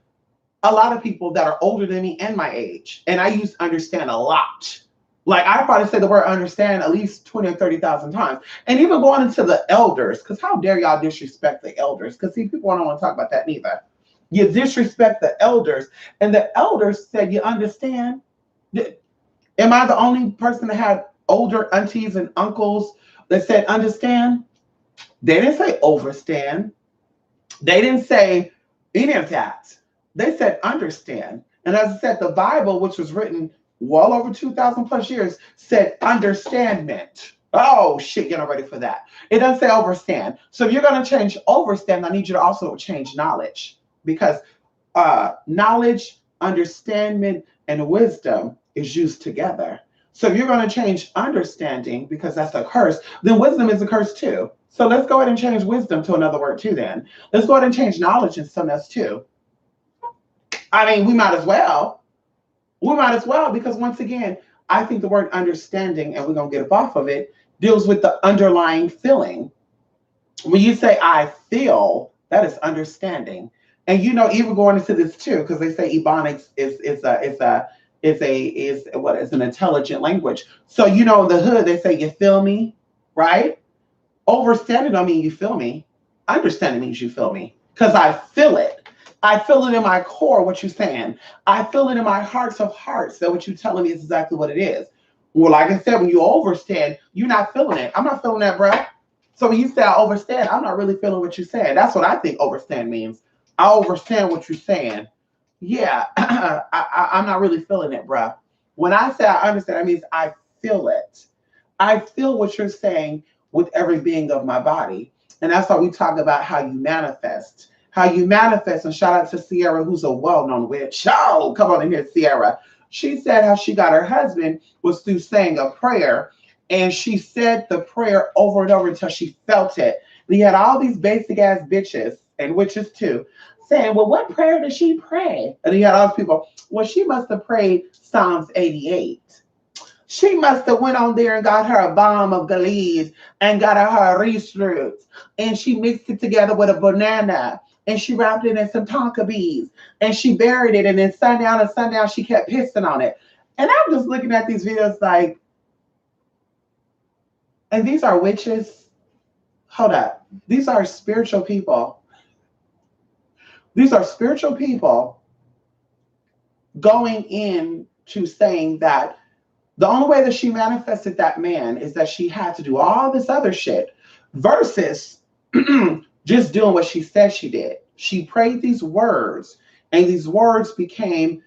a lot of people that are older than me and my age. And I use understand a lot. Like I probably say the word understand at least 20 or 30,000 times. And even going into the elders, because how dare y'all disrespect the elders? Because see, people don't want to talk about that neither. You disrespect the elders. And the elders said, you understand? Am I the only person that had older aunties and uncles that said understand? They didn't say overstand. They didn't say any of that. They said understand. And as I said, the Bible, which was written well over 2,000 plus years, said understandment. Oh shit, you're not ready for that. It doesn't say overstand. So if you're going to change overstand, I need you to also change knowledge, because knowledge, understanding, and wisdom is used together. So if you're going to change understanding, because that's a curse, then wisdom is a curse too. So let's go ahead and change wisdom to another word too then. Let's go ahead and change knowledge into something else too. I mean, we might as well. We might as well, because once again, I think the word understanding, and we're going to get up off of it, deals with the underlying feeling. When you say I feel, that is understanding. And you know, even going into this too, because they say Ebonics is an intelligent language. So you know, in the hood they say you feel me, right? Overstanding don't mean you feel me. Understanding means you feel me, because I feel it. I feel it in my core, what you're saying. I feel it in my hearts of hearts that what you're telling me is exactly what it is. Well, like I said, when you overstand, you're not feeling it. I'm not feeling that, bro. So when you say I overstand, I'm not really feeling what you're saying. That's what I think overstand means. I understand what you're saying. Yeah, I'm not really feeling it, bro. When I say I understand, that means I feel it. I feel what you're saying with every being of my body. And that's why we talk about how you manifest. How you manifest, and shout out to Sierra, who's a well-known witch. Oh, come on in here, Sierra. She said how she got her husband was through saying a prayer, and she said the prayer over and over until she felt it. And he had all these basic ass bitches, and witches too, saying, well, what prayer did she pray? And he had all these people, well, she must have prayed Psalms 88. She must have went on there and got her a balm of Gilead and got her a Reese roots, and she mixed it together with a banana, and she wrapped it in some tonka beads, and she buried it, and then sundown she kept pissing on it. And I'm just looking at these videos like, and these are witches? Hold up. These are spiritual people. These are spiritual people going in to saying that the only way that she manifested that man is that she had to do all this other shit versus just doing what she said she did. She prayed these words, and these words became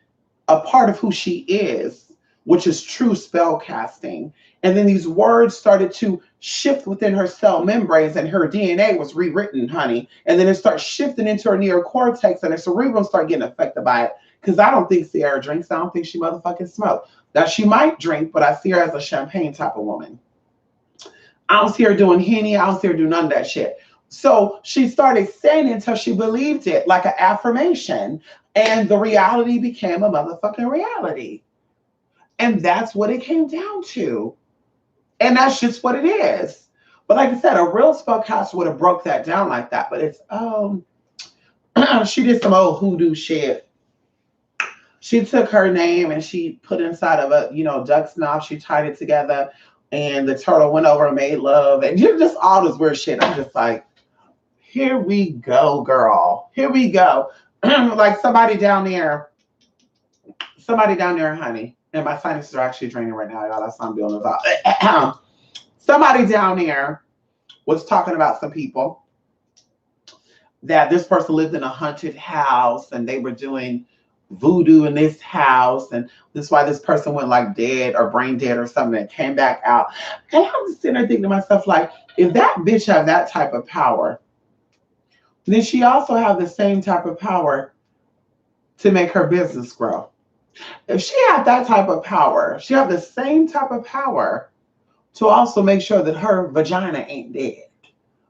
a part of who she is, which is true spell casting. And then these words started to shift within her cell membranes, and her DNA was rewritten, honey. And then it starts shifting into her neocortex, and her cerebrum started getting affected by it. Because I don't think Sierra drinks. I don't think she motherfucking smokes. Now, she might drink, but I see her as a champagne type of woman. I don't see her doing Henny. I don't see her do none of that shit. So she started saying it until she believed it, like an affirmation. And the reality became a motherfucking reality. And that's what it came down to. And that's just what it is. But like I said, a real spellcaster would have broke that down like that. But it's, she did some old hoodoo shit. She took her name and she put inside of a, duck's mouth. She tied it together, and the turtle went over and made love. And just all this weird shit. I'm just like, here we go, girl. Here we go. Like somebody down there, honey. And my sinuses are actually draining right now. Y'all, that's what I'm doing about. Somebody down there was talking about some people that this person lived in a haunted house, and they were doing voodoo in this house, and this is why this person went like dead or brain dead or something and came back out. And I'm just sitting there thinking to myself, like, if that bitch have that type of power, then she also have the same type of power to make her business grow. If she had that type of power, she have the same type of power to also make sure that her vagina ain't dead.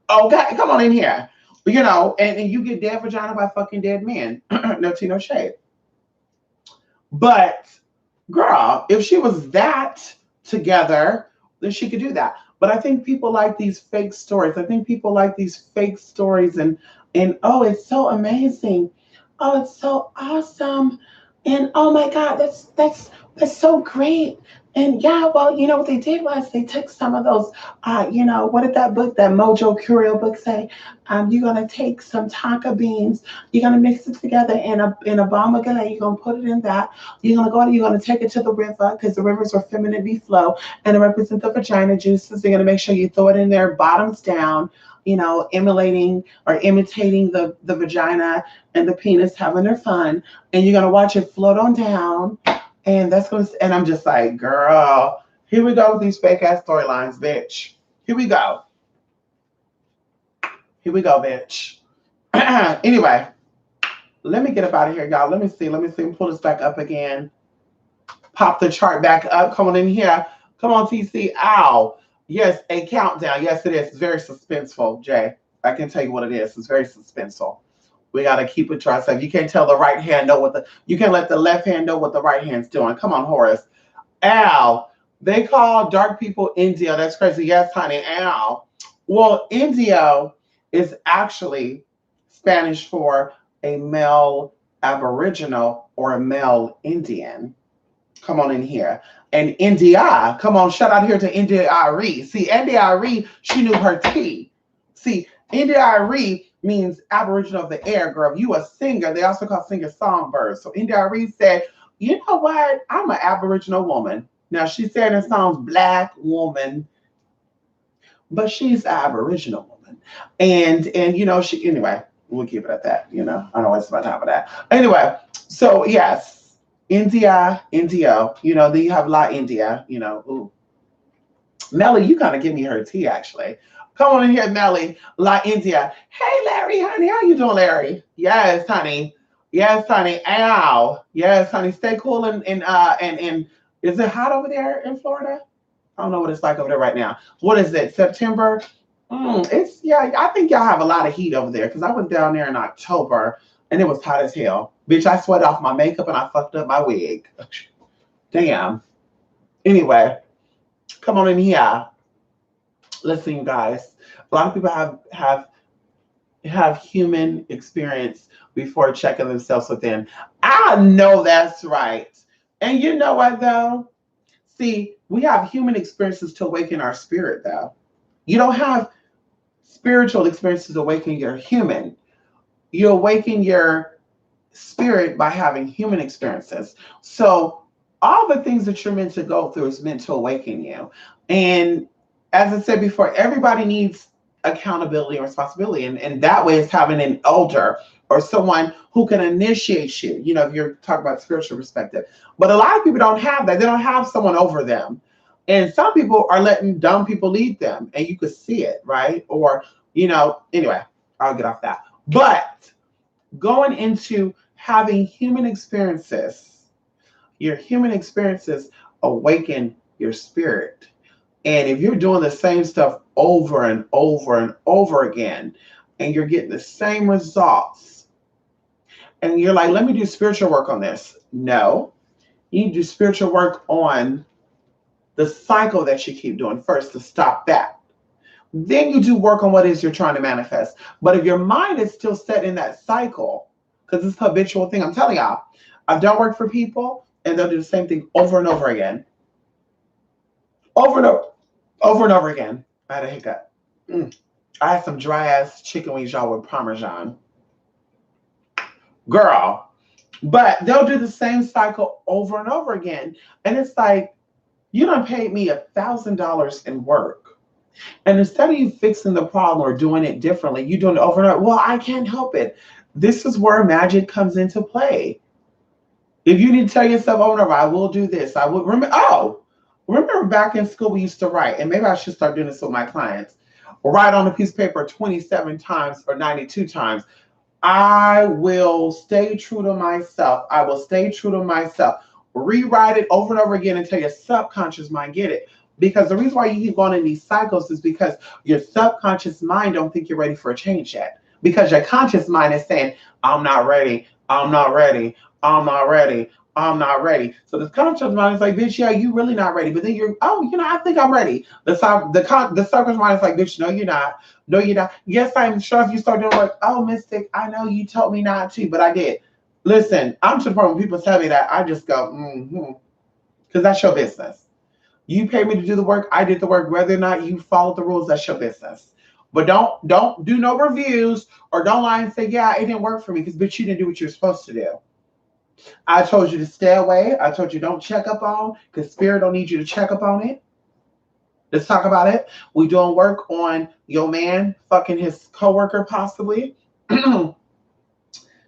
Okay, come on in here. And you get dead vagina by fucking dead men. No tea, no shade. But girl, if she was that together, then she could do that. But I think people like these fake stories. I think people like these fake stories and oh, it's so amazing. Oh, it's so awesome. And oh my God, that's so great. And yeah, well, you know what they did was they took some of those, what did that book, that Mojo Curio book say? You're gonna take some tonka beans, you're gonna mix it together in a bomb of Galette, you're gonna put it in that, you're gonna take it to the river because the rivers are femininely flow and it represent the vagina juices. You're gonna make sure you throw it in there, bottoms down, emulating or imitating the vagina and the penis having their fun, and you're gonna watch it float on down, and and I'm just like, girl, here we go with these fake ass storylines, bitch. Here we go. Here we go, bitch. Anyway, let me get up out of here, y'all. Let me see. Let me see. Pull this back up again. Pop the chart back up. Come on in here. Come on, TC. Ow. Yes, a countdown. Yes, it is. It's very suspenseful, Jay. I can tell you what it is. It's very suspenseful. We got to keep it to ourselves. You can't tell the right hand know you can't let the left hand know what the right hand's doing. Come on, Horace. Al, they call dark people Indio. That's crazy. Yes, honey. Al. Well, Indio is actually Spanish for a male Aboriginal or a male Indian. Come on in here. And India, come on, shout out here to India Ari. See, India Ari, she knew her tea. See, India Ari means Aboriginal of the air, girl. If you a singer, they also call singers songbirds. So India Ari said, you know what? I'm an Aboriginal woman. Now, she said in songs, black woman, but she's an Aboriginal woman. And she, anyway, we'll keep it at that. I don't waste my time with that. Anyway, so yes. India, Indio, then you have La India, ooh. Melly, you kind of give me her tea, actually. Come on in here, Melly, La India. Hey, Larry, honey, how you doing, Larry? Yes, honey. Yes, honey. Ow. Yes, honey. Stay cool and is it hot over there in Florida? I don't know what it's like over there right now. What is it, September? I think y'all have a lot of heat over there because I went down there in October and it was hot as hell. Bitch, I sweat off my makeup and I fucked up my wig. Damn. Anyway, come on in here. Listen, you guys. A lot of people have human experience before checking themselves within. I know that's right. And you know what, though? See, we have human experiences to awaken our spirit, though. You don't have spiritual experiences to awaken your human. You awaken your spirit by having human experiences. So all the things that you're meant to go through is meant to awaken you. And as I said before, everybody needs accountability and responsibility. And that way is having an elder or someone who can initiate you, if you're talking about spiritual perspective. But a lot of people don't have that. They don't have someone over them. And some people are letting dumb people lead them. And you could see it, right? Or, anyway, I'll get off that. But going into having human experiences, your human experiences awaken your spirit. And if you're doing the same stuff over and over and over again, and you're getting the same results, and you're like, let me do spiritual work on this. No, you need to do spiritual work on the cycle that you keep doing first to stop that. Then you do work on what it is you're trying to manifest. But if your mind is still set in that cycle, because it's a habitual thing, I'm telling y'all, I've done work for people and they'll do the same thing over and over again. Over and over again. I had a hiccup. I had some dry ass chicken wings, y'all, with Parmesan. Girl. But they'll do the same cycle over and over again. And it's like, you done paid me $1,000 in work. And instead of you fixing the problem or doing it differently, you're doing it over and over. Well, I can't help it. This is where magic comes into play. If you need to tell yourself over and over, I will do this. I will remember. Oh, remember back in school we used to write, and maybe I should start doing this with my clients. Write on a piece of paper 27 times or 92 times. I will stay true to myself. I will stay true to myself. Rewrite it over and over again until your subconscious mind get it. Because the reason why you keep going in these cycles is because your subconscious mind don't think you're ready for a change yet. Because your conscious mind is saying, I'm not ready. I'm not ready. I'm not ready. I'm not ready. So the conscious mind is like, bitch, yeah, you really not ready. But then you're, oh, I think I'm ready. The subconscious mind is like, bitch, no, you're not. No, you're not. Yes, I'm sure if you start doing like, oh, Mystic, I know you told me not to, but I did. Listen, I'm to the point when people tell me that, I just go, mm-hmm. Because that's your business. You paid me to do the work. I did the work. Whether or not you followed the rules, that's your business. But don't do no reviews or don't lie and say, yeah, it didn't work for me because bitch, you didn't do what you're supposed to do. I told you to stay away. I told you don't check up on because spirit don't need you to check up on it. Let's talk about it. We doing work on your man fucking his coworker possibly.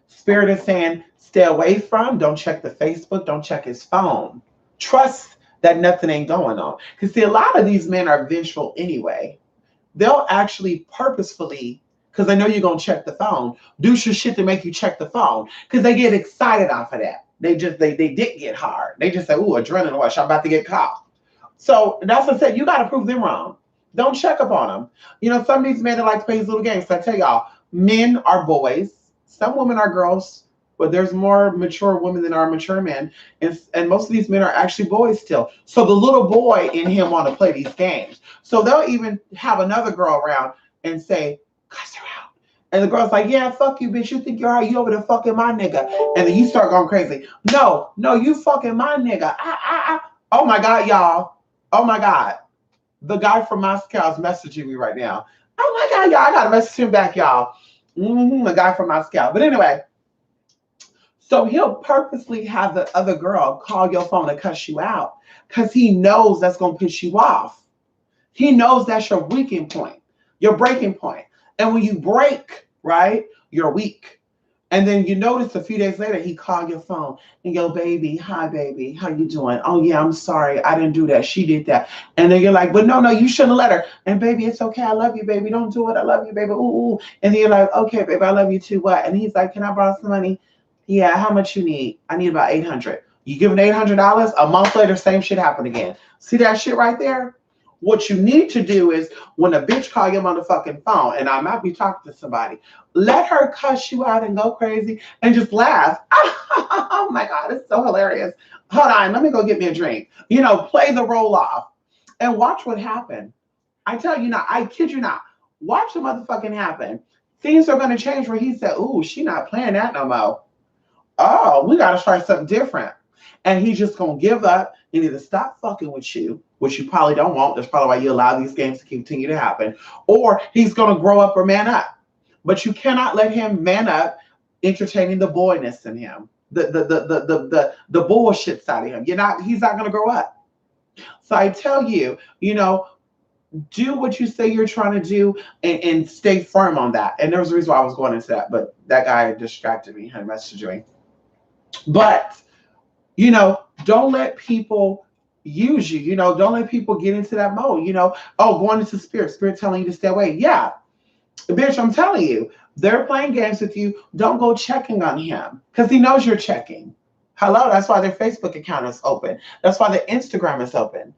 Spirit is saying stay away from. Don't check the Facebook. Don't check his phone. Trust that nothing ain't going on. Because see, a lot of these men are vengeful anyway. They'll actually purposefully, because they know you're gonna check the phone, do some shit to make you check the phone. Because they get excited off of that. They did get hard. They just say, ooh, adrenaline rush, I'm about to get caught. So that's what I said, you gotta prove them wrong. Don't check up on them. Some of these men that like to play these little games. So I tell y'all, men are boys, some women are girls, but there's more mature women than are mature men. And most of these men are actually boys still. So the little boy in him want to play these games. So they'll even have another girl around and say, cuss her out. And the girl's like, yeah, fuck you, bitch. You think you're hot? You over there fucking my nigga. And then you start going crazy. No, you fucking my nigga. Oh my God, y'all. Oh my God. The guy from Moscow is messaging me right now. Oh my God, y'all. I got to message him back, y'all. The guy from Moscow. But anyway, so he'll purposely have the other girl call your phone and cuss you out because he knows that's going to piss you off. He knows that's your weakening point, your breaking point. And when you break, right, you're weak. And then you notice a few days later, he called your phone and go, baby, hi, baby, how you doing? Oh, yeah, I'm sorry. I didn't do that. She did that. And then you're like, but no, you shouldn't let her. And baby, it's okay. I love you, baby. Don't do it. I love you, baby. Ooh. And then you're like, okay, baby, I love you too. What? And he's like, can I borrow some money? Yeah, how much you need? I need about 800. You give him $800, a month later, same shit happened again. See that shit right there? What you need to do is when a bitch call your motherfucking phone, and I might be talking to somebody, let her cuss you out and go crazy and just laugh. Oh my God, it's so hilarious. Hold on, let me go get me a drink. Play the role off and watch what happens. I tell you not, I kid you not. Watch the motherfucking happen. Things are going to change where he said, ooh, she not playing that no more. Oh, we got to try something different. And he's just going to give up and either stop fucking with you, which you probably don't want. That's probably why you allow these games to continue to happen. Or he's going to grow up or man up. But you cannot let him man up entertaining the boyness in him, the bullshit side of him. He's not going to grow up. So I tell you, do what you say you're trying to do and stay firm on that. And there was a reason why I was going into that, but that guy distracted me and messaged me. But, don't let people use you. Don't let people get into that mode. Going into spirit telling you to stay away. Yeah, bitch, I'm telling you, they're playing games with you. Don't go checking on him because he knows you're checking. Hello, that's why their Facebook account is open. That's why their Instagram is open.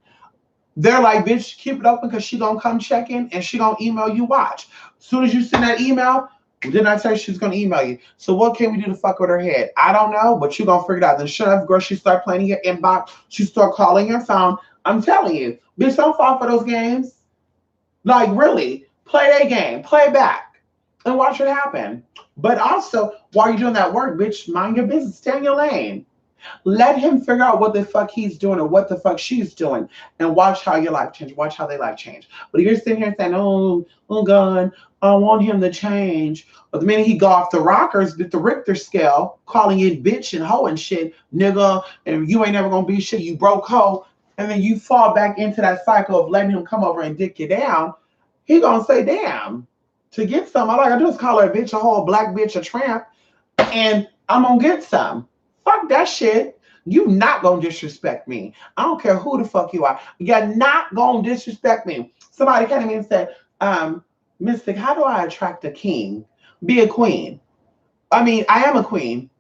They're like, bitch, keep it open because she gonna come check in and she gonna email you. Watch. As soon as you send that email, didn't I tell you she's gonna email you? So what can we do to fuck with her head? I don't know, but you gonna figure it out. Then sure enough, girl, she start playing your inbox. She start calling your phone. I'm telling you, bitch, don't fall for those games. Like really, play that game, play back, and watch it happen. But also, while you're doing that work, bitch, mind your business, stay in your lane. Let him figure out what the fuck he's doing or what the fuck she's doing and watch how your life change. Watch how their life change. But you're sitting here saying, oh God, I want him to change. But the minute he go off the rockers with the Richter scale, calling you bitch and hoe and shit, nigga, and you ain't never gonna be shit, you broke hoe, and then you fall back into that cycle of letting him come over and dick you down, he gonna say, damn, to get some, all I gotta do is call her a bitch, a whole black bitch, a tramp, and I'm gonna get some. Fuck that shit. You not gonna disrespect me. I don't care who the fuck you are. You're not gonna disrespect me. Somebody came to me and said, Mystic, how do I attract a king? Be a queen. I mean, I am a queen.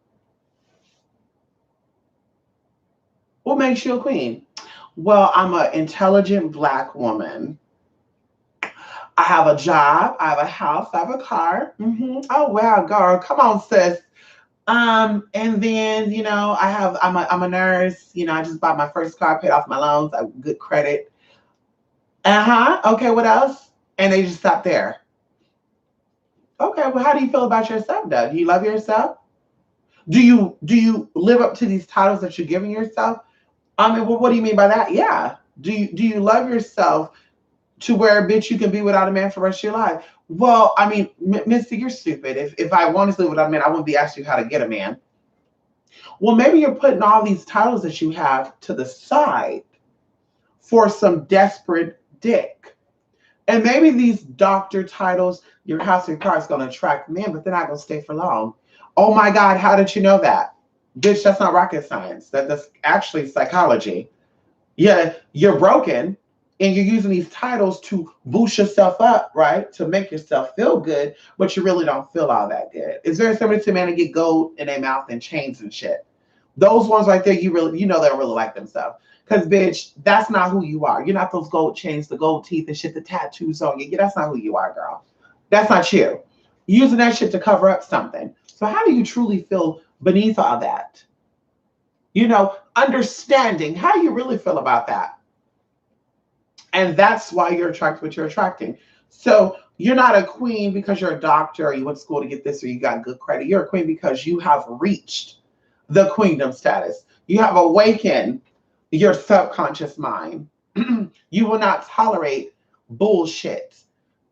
What makes you a queen? Well, I'm an intelligent black woman. I have a job. I have a house. I have a car. Oh, wow, girl. Come on, sis. And then, I'm a nurse. I just bought my first car, paid off my loans, I have good credit. Uh-huh. Okay, what else? And they just stop there. Okay, well, how do you feel about yourself, though? Do you love yourself? Do you live up to these titles that you're giving yourself? I mean, well, what do you mean by that? Yeah. Do you love yourself to where, bitch, you can be without a man for the rest of your life? Well, I mean, Misty, you're stupid. If I wanted to live without a man, I wouldn't be asking you how to get a man. Well, maybe you're putting all these titles that you have to the side for some desperate dick. And maybe these doctor titles, your house and your car is going to attract men, but they're not going to stay for long. Oh my God, how did you know that? Bitch, that's not rocket science. That's actually psychology. Yeah, you're broken and you're using these titles to boost yourself up, right? To make yourself feel good, but you really don't feel all that good. It's very similar to men that get gold in their mouth and chains and shit. Those ones right there, they'll really like themselves. Because, bitch, that's not who you are. You're not those gold chains, the gold teeth and shit, the tattoos on you. That's not who you are, girl. That's not you. You're using that shit to cover up something. So how do you truly feel beneath all that? Understanding. How do you really feel about that? And that's why you're attracted to what you're attracting. So you're not a queen because you're a doctor or you went to school to get this or you got good credit. You're a queen because you have reached the queendom status. You have awakened your subconscious mind. You will not tolerate bullshit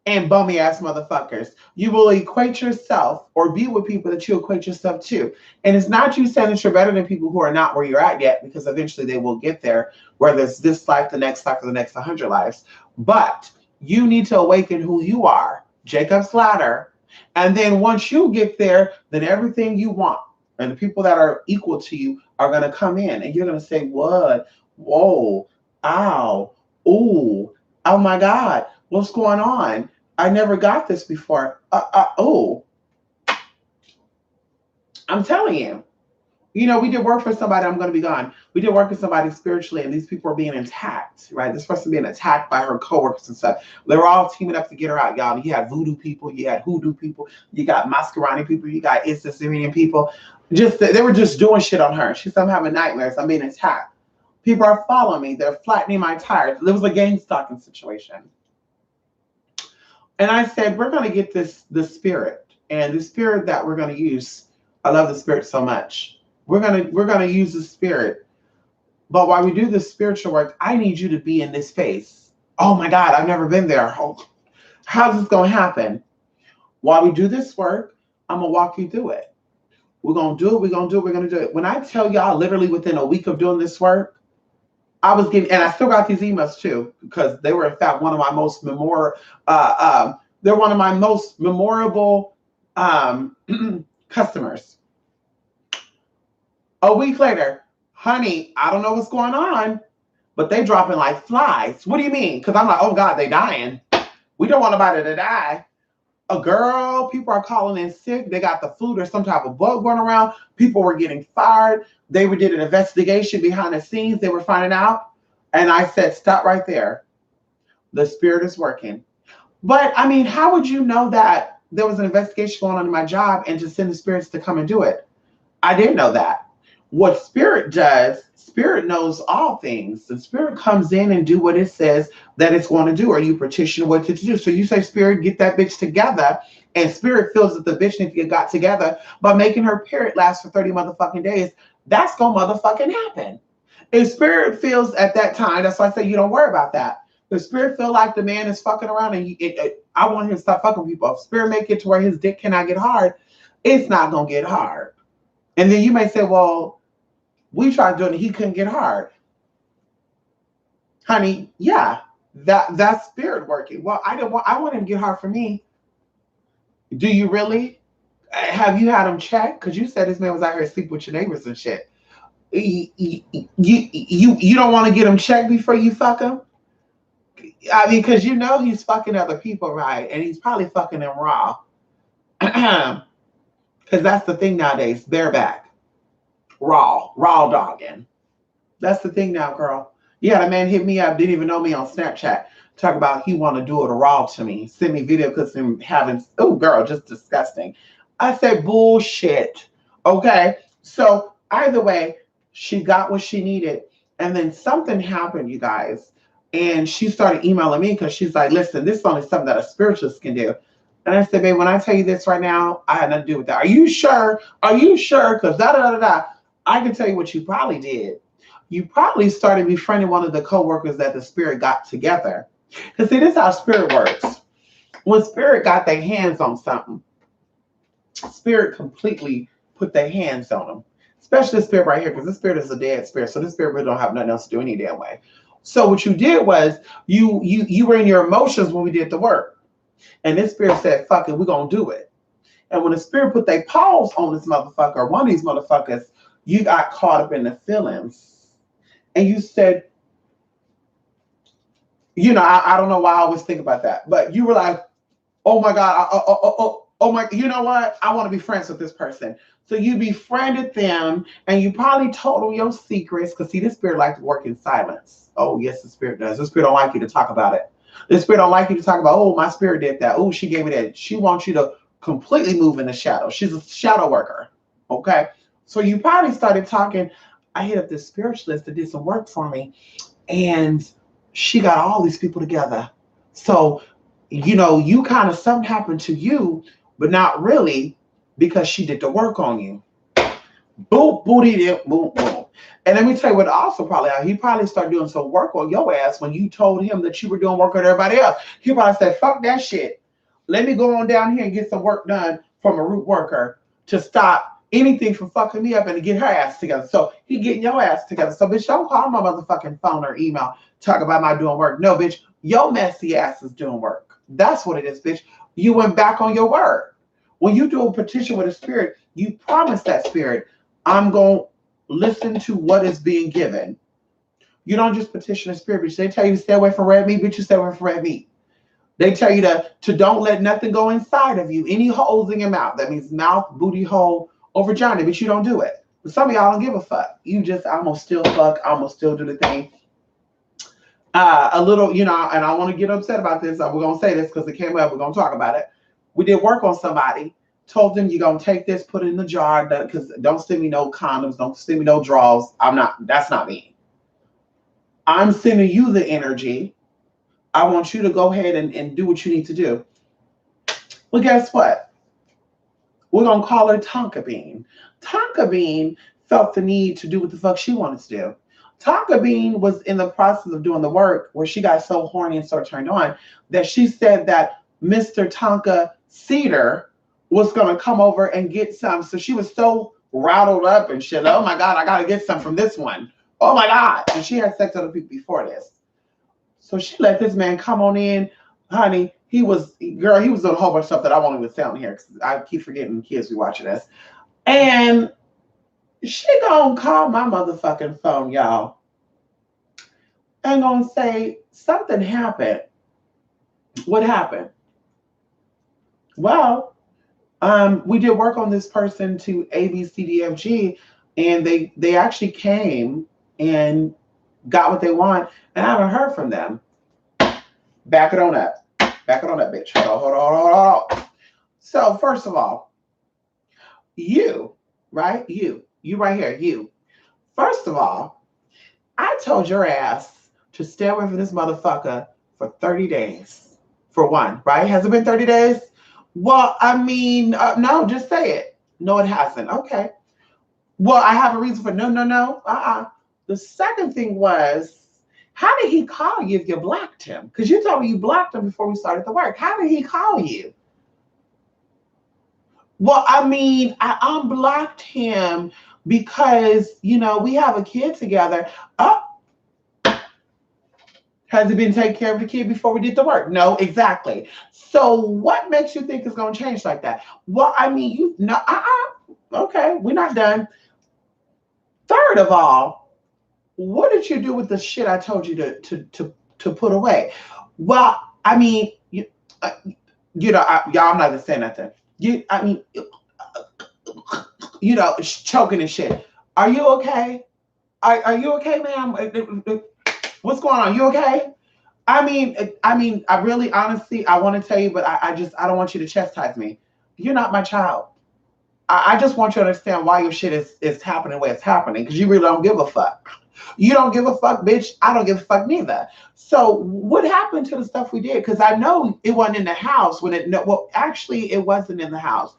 and bummy ass motherfuckers. You will equate yourself or be with people that you equate yourself to. And it's not you saying that you're better than people who are not where you're at yet, because eventually they will get there, whether it's this life, the next life, or the next 100 lives. But you need to awaken who you are, Jacob's ladder. And then once you get there, then everything you want and the people that are equal to you are going to come in and you're going to say, what? Whoa, ow, ooh, oh my God, what's going on? I never got this before. Oh, I'm telling you. We did work for somebody. I'm going to be gone. We did work with somebody spiritually, and these people are being attacked, right? This person being attacked by her coworkers and stuff. They were all teaming up to get her out, y'all. You had voodoo people, you had hoodoo people, you got masquerade people, you got Syrian people. They were just doing shit on her. She said, I'm having nightmares. I'm being attacked. People are following me. They're flattening my tires. It was a gang stalking situation. And I said, we're going to get the spirit, and the spirit that we're going to use. I love the spirit so much. We're gonna use the spirit, but while we do the spiritual work, I need you to be in this space. Oh my God, I've never been there. How's this gonna happen? While we do this work, I'm gonna walk you through it. We're gonna do it. We're gonna do it. We're gonna do it. When I tell y'all, literally within a week of doing this work, I was getting, and I still got these emails too, because they were in fact one of my most they're one of my most memorable customers. A week later, honey, I don't know what's going on, but they dropping like flies. What do you mean? Because I'm like, oh God, they dying. We don't want nobody to die. A girl, people are calling in sick. They got the flu. There's some type of bug going around. People were getting fired. They did an investigation behind the scenes. They were finding out. And I said, stop right there. The spirit is working. But I mean, how would you know that there was an investigation going on in my job and to send the spirits to come and do it? I didn't know that. What spirit does, spirit knows all things. The spirit comes in and do what it says that it's going to do, or you petition what to do. So you say, spirit, get that bitch together. And spirit feels that the bitch needs to get got together by making her period last for 30 motherfucking days. That's going to motherfucking happen. If spirit feels at that time, that's why I say you don't worry about that. The spirit feel like the man is fucking around and I want him to stop fucking people. If spirit make it to where his dick cannot get hard, it's not going to get hard. And then you may say, well, we tried doing it, he couldn't get hard. Honey, yeah, that's spirit working. Well, I want him to get hard for me. Do you really? Have you had him check? Because you said this man was out here sleeping with your neighbors and shit. You don't want to get him checked before you fuck him? I mean, because he's fucking other people, right? And he's probably fucking them raw. Because that's the thing nowadays, bareback. Raw dogging. That's the thing now, girl. Yeah, the man hit me up, didn't even know me on Snapchat. Talk about he want to do it raw to me. Send me video clips of him having, oh girl, just disgusting. I said, bullshit. Okay. So either way, she got what she needed. And then something happened, you guys. And she started emailing me because she's like, listen, this is only something that a spiritualist can do. And I said, babe, when I tell you this right now, I had nothing to do with that. Are you sure? Are you sure? Because da da da da. I can tell you what you probably did. You probably started befriending one of the co-workers that the spirit got together. Because see, this is how spirit works. When spirit got their hands on something, spirit completely put their hands on them. Especially this spirit right here, because this spirit is a dead spirit. So this spirit really don't have nothing else to do any damn way. So what you did was you were in your emotions when we did the work. And this spirit said, fuck it, we're gonna do it. And when the spirit put their paws on this motherfucker, one of these motherfuckers, you got caught up in the feelings. And you said, I don't know why I always think about that, but you were like, oh my God, oh my, you know what? I want to be friends with this person. So you befriended them and you probably told them your secrets because see, this spirit likes to work in silence. Oh, yes, the spirit does. The spirit don't like you to talk about it. The spirit don't like you to talk about, oh, my spirit did that. Oh, she gave me that. She wants you to completely move in the shadow. She's a shadow worker. Okay. So you probably started talking. I hit up this spiritualist that did some work for me and she got all these people together. So you kind of something happened to you, but not really because she did the work on you. Boom, booty, boom, boom. And let me tell you what also probably he probably started doing some work on your ass when you told him that you were doing work on everybody else. He probably said, fuck that shit. Let me go on down here and get some work done from a root worker to stop anything from fucking me up and to get her ass together. So he getting your ass together. So bitch, don't call my motherfucking phone or email talk about my doing work. No, bitch, your messy ass is doing work. That's what it is, bitch. You went back on your word. When you do a petition with a spirit, you promise that spirit, I'm going to listen to what is being given. You don't just petition a spirit, bitch. They tell you to stay away from red meat, bitch, you stay away from red meat. They tell you to don't let nothing go inside of you. Any holes in your mouth. That means mouth, booty hole, or vagina, but you don't do it. But some of y'all don't give a fuck. You just, I'm going to still fuck. I'm going to still do the thing. A little, and I want to get upset about this. We're going to say this because it came up. We're going to talk about it. We did work on somebody. Told them you're going to take this, put it in the jar. Because don't send me no condoms. Don't send me no draws. That's not me. I'm sending you the energy. I want you to go ahead and do what you need to do. Well, guess what? We're going to call her Tonka Bean. Tonka Bean felt the need to do what the fuck she wanted to do. Tonka Bean was in the process of doing the work where she got so horny and so turned on that she said that Mr. Tonka Cedar was going to come over and get some. So she was so rattled up and shit. Oh my God, I got to get some from this one. Oh my God. And she had sex with other people before this. So she let this man come on in. Honey, he was doing a whole bunch of stuff that I won't even say on here because I keep forgetting kids be watching this. And she gonna call my motherfucking phone, y'all, and gonna say something happened. What happened? Well, we did work on this person to ABCDFG, and they actually came and got what they want, and I haven't heard from them. Back it on up. Back it on up, bitch. Hold on. So first of all, you, right? You right here, you. First of all, I told your ass to stay away from this motherfucker for 30 days. For one, right? Has it been 30 days? Well, I mean, no, just say it. No, it hasn't. Okay. Well, I have a reason for no. The second thing was, how did he call you if you blocked him? Because you told me you blocked him before we started the work. How did he call you? Well, I mean, I unblocked him because, we have a kid together. Oh, has he been taking care of the kid before we did the work? No, exactly. So what makes you think it's going to change like that? Well, I mean, okay, we're not done. Third of all, what did you do with the shit I told you to put away? Well, I mean, y'all, I'm not gonna say nothing. Choking and shit. Are you okay? Are you okay, ma'am? What's going on? You okay? I mean, I really, honestly, I want to tell you, but I don't want you to chastise me. You're not my child. I just want you to understand why your shit is happening the way it's happening, because you really don't give a fuck. You don't give a fuck, bitch. I don't give a fuck neither. So what happened to the stuff we did? Because I know it wasn't in the house when it. No, well, actually, it wasn't in the house.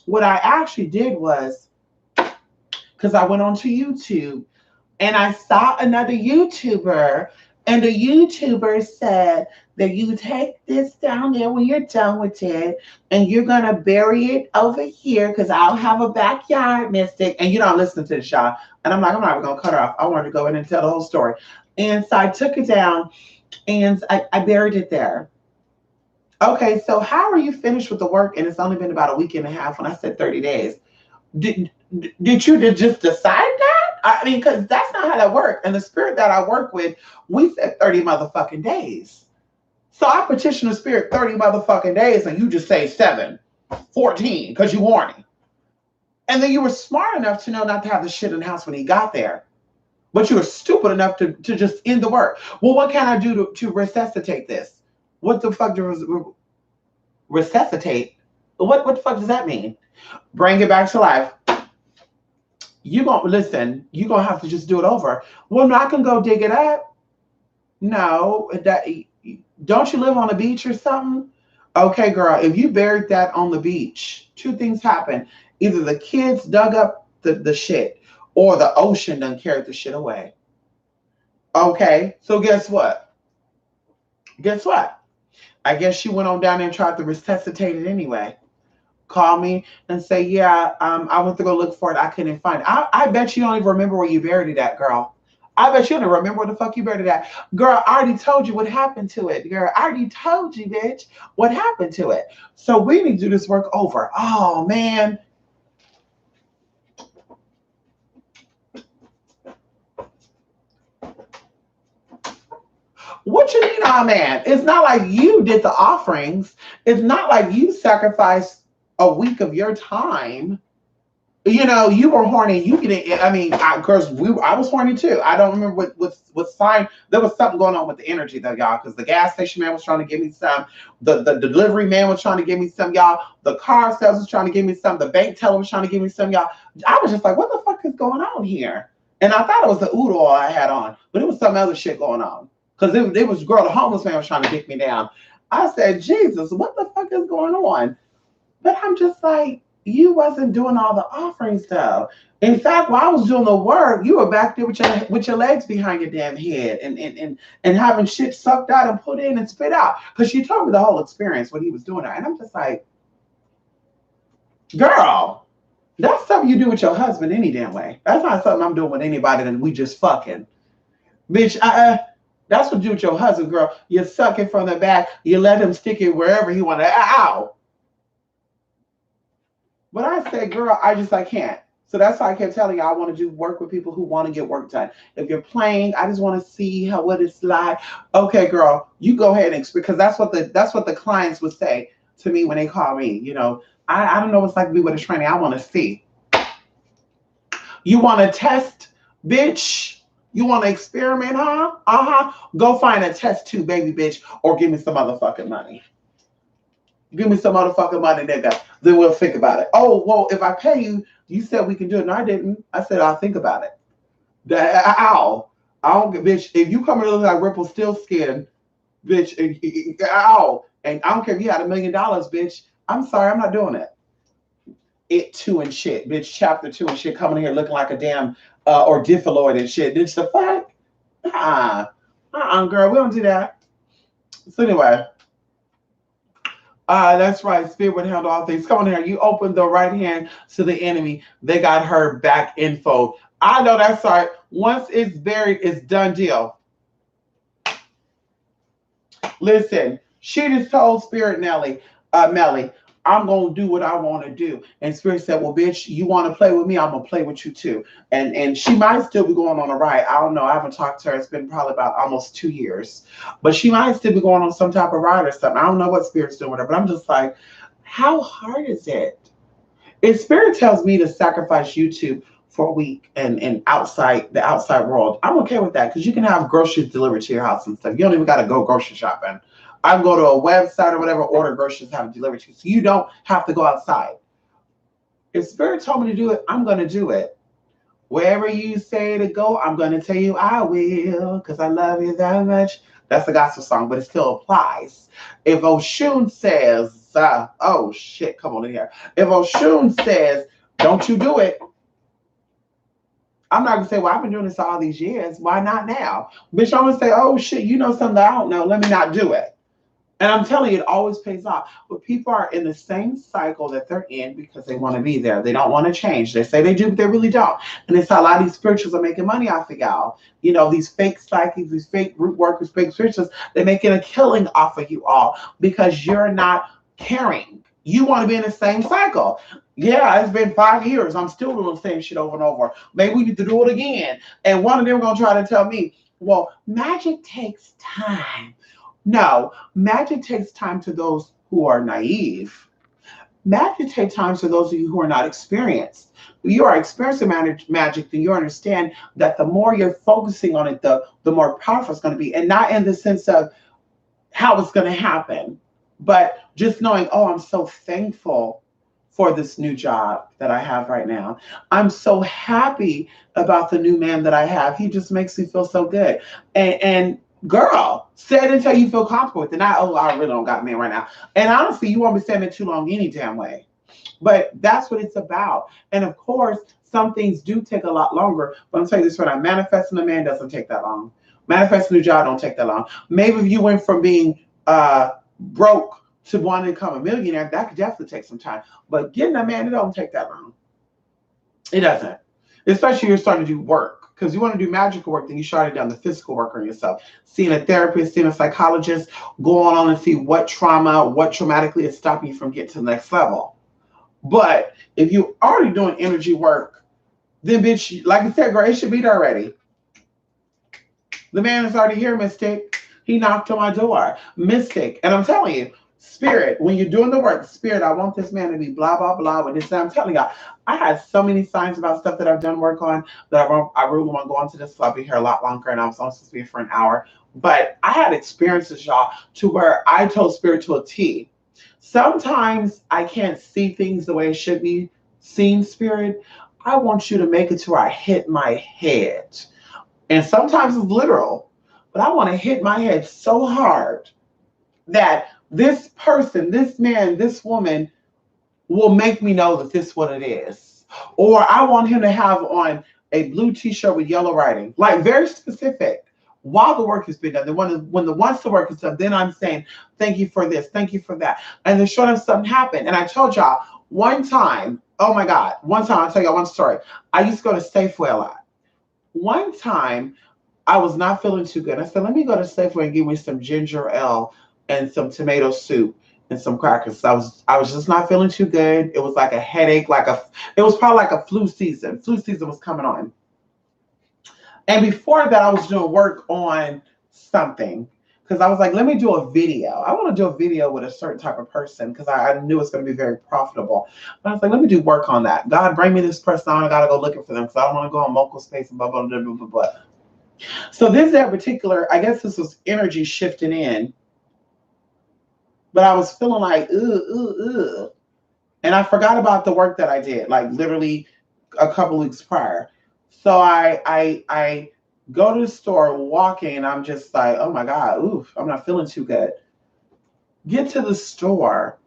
What I actually did was, because I went onto YouTube and I saw another YouTuber, and the YouTuber said that you take this down there when you're done with it, and you're gonna bury it over here because I'll have a backyard, Mystic. And you don't listen to the show. And I'm like, I'm not even gonna cut her off. I wanted to go in and tell the whole story. And so I took it down and I buried it there. Okay, so how are you finished with the work? And it's only been about a week and a half when I said 30 days. Did you just decide that? I mean, because that's not how that works. And the spirit that I work with, we said 30 motherfucking days. So I petition the spirit 30 motherfucking days, and you just say 7, 14, because you horny. And then you were smart enough to know not to have the shit in the house when he got there. But you were stupid enough to just end the work. Well, what can I do to resuscitate this? What the fuck does resuscitate? What the fuck does that mean? Bring it back to life. You gonna listen, you gonna have to just do it over. Well, no, I can go dig it up. No, don't you live on a beach or something? Okay, girl, if you buried that on the beach, two things happen. Either the kids dug up the shit, or the ocean done carried the shit away. Okay, so guess what? Guess what? I guess she went on down there and tried to resuscitate it anyway. Call me and say, yeah, I went to go look for it. I couldn't find it. I bet you don't even remember where you buried it at, girl. I bet you don't remember where the fuck you buried it at. Girl, I already told you what happened to it. Girl, I already told you, bitch, what happened to it. So we need to do this work over. Oh, man. What you mean, oh, man? It's not like you did the offerings. It's not like you sacrificed a week of your time. You know, you were horny. You didn't. I mean, because I was horny too. I don't remember what sign. There was something going on with the energy though, y'all. Because the gas station man was trying to give me some. The delivery man was trying to give me some, y'all. The car sales was trying to give me some. The bank teller was trying to give me some, y'all. I was just like, what the fuck is going on here? And I thought it was the oud oil I had on, but it was some other shit going on. Because it was girl, the homeless man was trying to dick me down. I said, Jesus, what the fuck is going on? But I'm just like, you wasn't doing all the offerings though. In fact, while I was doing the work, you were back there with your legs behind your damn head and having shit sucked out and put in and spit out. Because she told me the whole experience what he was doing there. And I'm just like, girl, that's something you do with your husband any damn way. That's not something I'm doing with anybody that we just fucking. Bitch, that's what you do with your husband, girl. You suck it from the back, you let him stick it wherever he wanted. Ow. But I said, girl, I can't. So that's why I kept telling you I want to do work with people who want to get work done. If you're playing, I just want to see what it's like. Okay, girl, you go ahead and because that's what the clients would say to me when they call me. You know, I don't know what it's like to be with a trainee. I want to see. You want to test, bitch? You want to experiment, huh? Go find a test tube, baby, bitch, or give me some motherfucking money. Give me some motherfucking money, nigga. Then we'll think about it. Oh, well, if I pay you, you said we can do it. No, I didn't. I said I'll think about it. Ow. I don't get, bitch. If you come in looking like Ripple Still Skin, bitch, ow. And I don't care if you had $1 million, bitch. I'm sorry, I'm not doing it. It too and shit, bitch. Chapter 2 and shit coming here looking like a damn ordiphaloid and shit. Bitch, the fuck? Girl, we don't do that. So anyway. That's right. Spirit would handle all things. Come on here. You open the right hand to the enemy. They got her back info. I know that's right. Once it's buried, it's done deal. Listen, she just told Spirit Melly, I'm going to do what I want to do. And Spirit said, well, bitch, you want to play with me? I'm going to play with you too. And she might still be going on a ride. I don't know. I haven't talked to her. It's been probably about almost 2 years. But she might still be going on some type of ride or something. I don't know what Spirit's doing with her. But I'm just like, how hard is it? If Spirit tells me to sacrifice YouTube for a week and the outside world, I'm okay with that. Because you can have groceries delivered to your house and stuff. You don't even got to go grocery shopping. I can go to a website or whatever, order groceries, have it delivered to you. So you don't have to go outside. If Spirit told me to do it, I'm going to do it. Wherever you say to go, I'm going to tell you I will because I love you that much. That's a gospel song, but it still applies. If Oshun says, oh shit, come on in here. If Oshun says, don't you do it, I'm not gonna say, well, I've been doing this all these years. Why not now? Bitch, I'm gonna say, oh shit, you know something I don't know. Let me not do it. And I'm telling you, it always pays off. But people are in the same cycle that they're in because they want to be there. They don't want to change. They say they do, but they really don't. And it's how a lot of these spirituals are making money off of y'all. You know, these fake psychics, these fake root workers, fake spirituals, they're making a killing off of you all because you're not caring. You want to be in the same cycle. Yeah, it's been 5 years. I'm still doing the same shit over and over. Maybe we need to do it again. And one of them gonna try to tell me, well, magic takes time. No, magic takes time to those who are naive. Magic takes time to those of you who are not experienced. If you are experiencing magic, then you understand that the more you're focusing on it, the more powerful it's going to be. And not in the sense of how it's going to happen, but just knowing, oh, I'm so thankful for this new job that I have right now. I'm so happy about the new man that I have. He just makes me feel so good. And girl, say it until you feel comfortable with it. Not, oh, I really don't got a man right now. And honestly, you won't be standing too long any damn way. But that's what it's about. And of course, some things do take a lot longer. But I'm telling you this right now, manifesting a man doesn't take that long. Manifesting a new job don't take that long. Maybe if you went from being broke to wanting to become a millionaire, that could definitely take some time. But getting a man, it don't take that long. It doesn't. Especially you're starting to do work. Because you want to do magical work, then you start down the physical work on yourself. Seeing a therapist, seeing a psychologist, going on and see what trauma, what traumatically is stopping you from getting to the next level. But if you're already doing energy work, then bitch, like I said, girl, it should be there already. The man is already here, Mystic. He knocked on my door. Mystic. And I'm telling you, Spirit, when you're doing the work, Spirit, I want this man to be blah, blah, blah with this. And I'm telling y'all, I had so many signs about stuff that I've done work on that I really want to go on to this. So I'll be here a lot longer and I was only supposed to be here for an hour. But I had experiences, y'all, to where I told Spirit to a T. Sometimes I can't see things the way it should be seen, Spirit. I want you to make it to where I hit my head. And sometimes it's literal, but I want to hit my head so hard that this person, this man, this woman will make me know that this is what it is. Or I want him to have on a blue t-shirt with yellow writing, like very specific, while the work is being done. Then once the work is done, then I'm saying, thank you for this, thank you for that. And then sure enough, something happened. And I told y'all one time, oh my God, one time, I'll tell y'all one story. I used to go to Safeway a lot. One time, I was not feeling too good. I said, let me go to Safeway and give me some ginger ale and some tomato soup and some crackers. I was just not feeling too good. It was like a headache, it was probably like a flu season. Flu season was coming on. And before that, I was doing work on something because I was like, let me do a video. I want to do a video with a certain type of person because I knew it's going to be very profitable. But I was like, let me do work on that. God, bring me this person on. I got to go looking for them because I don't want to go on local space and blah, blah, blah, blah, blah, blah. So this that particular, I guess this was energy shifting in, but I was feeling like, ugh. And I forgot about the work that I did, like literally a couple weeks prior. So I go to the store walking and I'm just like, oh my God, oof, I'm not feeling too good. Get to the store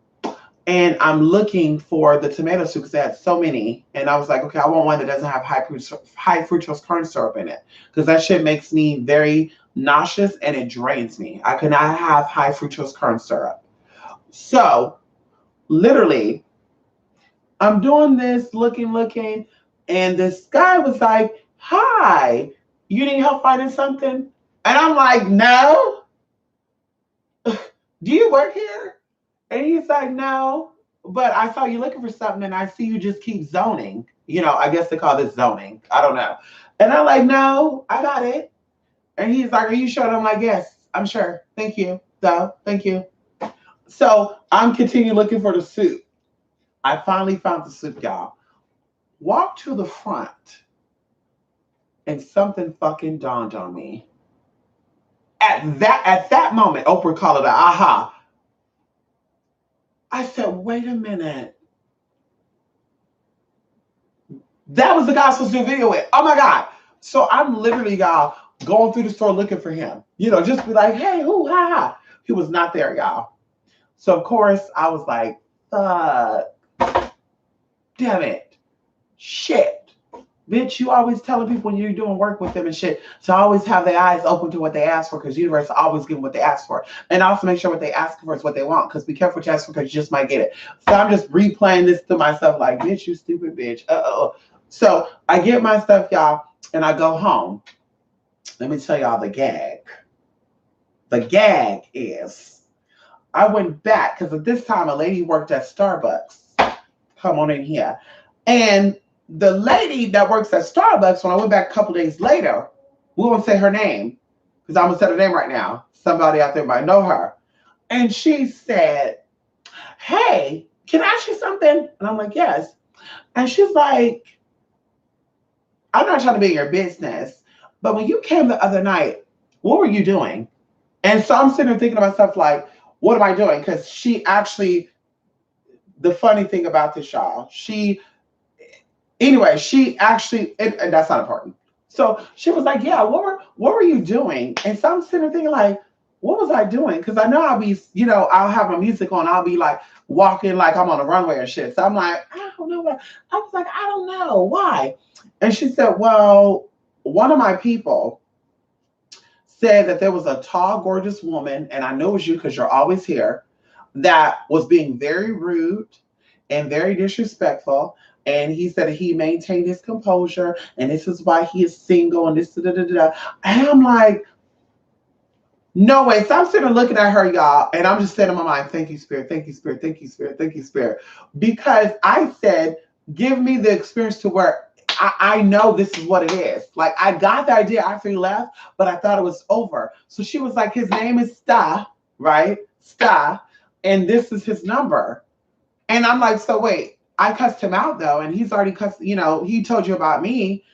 and I'm looking for the tomato soup because they had so many. And I was like, okay, I want one that doesn't have high fructose corn syrup in it because that shit makes me very nauseous and it drains me. I cannot have high fructose corn syrup. So literally, I'm doing this, looking, and this guy was like, hi, you need help finding something? And I'm like, no. Do you work here? And he's like, no, but I saw you looking for something and I see you just keep zoning. You know, I guess they call this zoning. I don't know. And I'm like, no, I got it. And he's like, are you sure? And I'm like, yes, I'm sure. Thank you. So, thank you. So I'm continuing looking for the soup. I finally found the soup, y'all. Walk to the front and something fucking dawned on me. At that moment, Oprah called it an aha. I said, wait a minute. That was the guy I was supposed to do a video with. Oh my God. So I'm literally, y'all, going through the store looking for him. You know, just be like, hey, who, ha, ha. He was not there, y'all. So, of course, I was like, damn it. Shit. Bitch, you always telling people when you're doing work with them and shit to always have their eyes open to what they ask for because the universe always give them what they ask for. And also make sure what they ask for is what they want because be careful what you ask for because you just might get it. So I'm just replaying this to myself like, bitch, you stupid bitch. So I get my stuff, y'all, and I go home. Let me tell y'all the gag. The gag is I went back because at this time a lady worked at Starbucks. Come on in here. And the lady that works at Starbucks, when I went back a couple days later, we won't say her name because I'm going to say her name right now. Somebody out there might know her. And she said, hey, can I ask you something? And I'm like, yes. And she's like, I'm not trying to be in your business, but when you came the other night, what were you doing? And so I'm sitting there thinking to myself, like, what am I doing? Because she actually, the funny thing about this, y'all, she actually, and that's not important. So she was like, yeah, what were you doing? And so I'm sitting there thinking, like, what was I doing? Because I know I'll be, you know, I'll have my music on. I'll be like walking like I'm on a runway and shit. So I'm like, I don't know what. I was like, I don't know. Why? And she said, well, one of my people said that there was a tall, gorgeous woman, and I know it was you because you're always here, that was being very rude and very disrespectful. And he said he maintained his composure, and this is why he is single, and this, da, da, da, da. And I'm like, no way. So I'm sitting there looking at her, y'all, and I'm just saying in my mind, thank you, Spirit, thank you, Spirit, thank you, Spirit, thank you, Spirit. Because I said, give me the experience to where I know this is what it is. Like, I got the idea after he left, but I thought it was over. So she was like, his name is Sta, right? Sta, and this is his number. And I'm like, so wait, I cussed him out though, and he's already cussed, you know, he told you about me.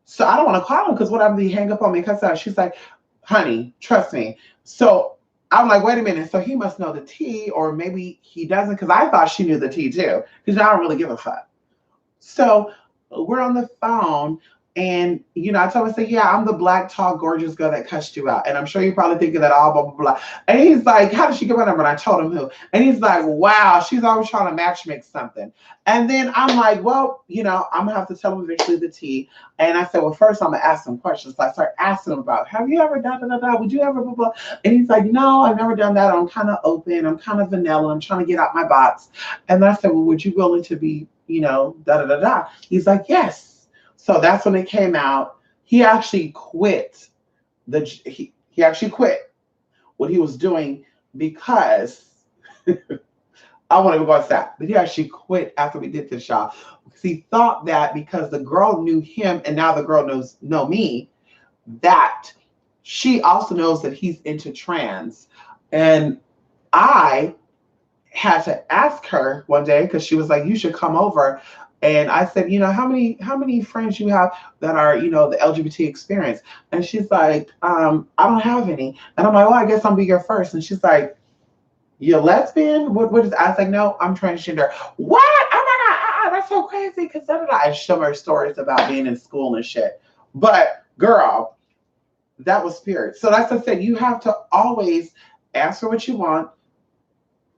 So I don't want to call him because what if he hang up on me and cuss out? She's like, honey, trust me. So I'm like, wait a minute. So he must know the tea, or maybe he doesn't, because I thought she knew the tea too, because I don't really give a fuck. So we're on the phone, and you know, I told him, I said, yeah, I'm the black, tall, gorgeous girl that cussed you out. And I'm sure you're probably thinking that all blah, blah, blah. And he's like, how did she get my number? And I told him who. And he's like, wow, she's always trying to match make something. And then I'm like, well, you know, I'm gonna have to tell him eventually the tea. And I said, well, first I'm gonna ask some questions. So I start asking him about, have you ever done da? Would you ever blah, blah? And he's like, no, I've never done that. I'm kind of open. I'm kind of vanilla. I'm trying to get out my box. And I said, well, would you willing to be, you know, da? He's like, yes. So that's when it came out. He actually quit he actually quit what he was doing because I want to go on that, but he actually quit after we did this, y'all, because he thought that because the girl knew him and now the girl know me, that she also knows that he's into trans. And I had to ask her one day because she was like, you should come over. And I said, you know, how many friends you have that are, you know, the LGBT experience? And she's like, I don't have any. And I'm like, well, I guess I'll be your first. And she's like, you're lesbian? What is? I was like, no, I'm transgender. What? Oh my God, that's so crazy. Because I show her stories about being in school and shit. But girl, that was spirit. So that's what I said. You have to always ask for what you want,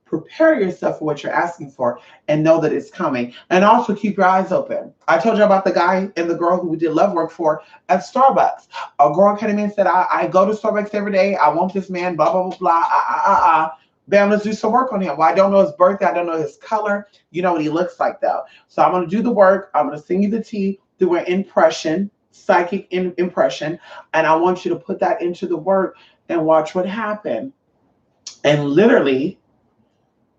prepare yourself for what you're asking for, and know that it's coming. And also keep your eyes open. I told you about the guy and the girl who we did love work for at Starbucks. A girl came in and said, I go to Starbucks every day. I want this man, blah, blah, blah, blah. Bam, let's do some work on him. Well, I don't know his birthday. I don't know his color. You know what he looks like, though. So I'm going to do the work. I'm going to sing you the tea through an impression, psychic impression. And I want you to put that into the work and watch what happened. And literally,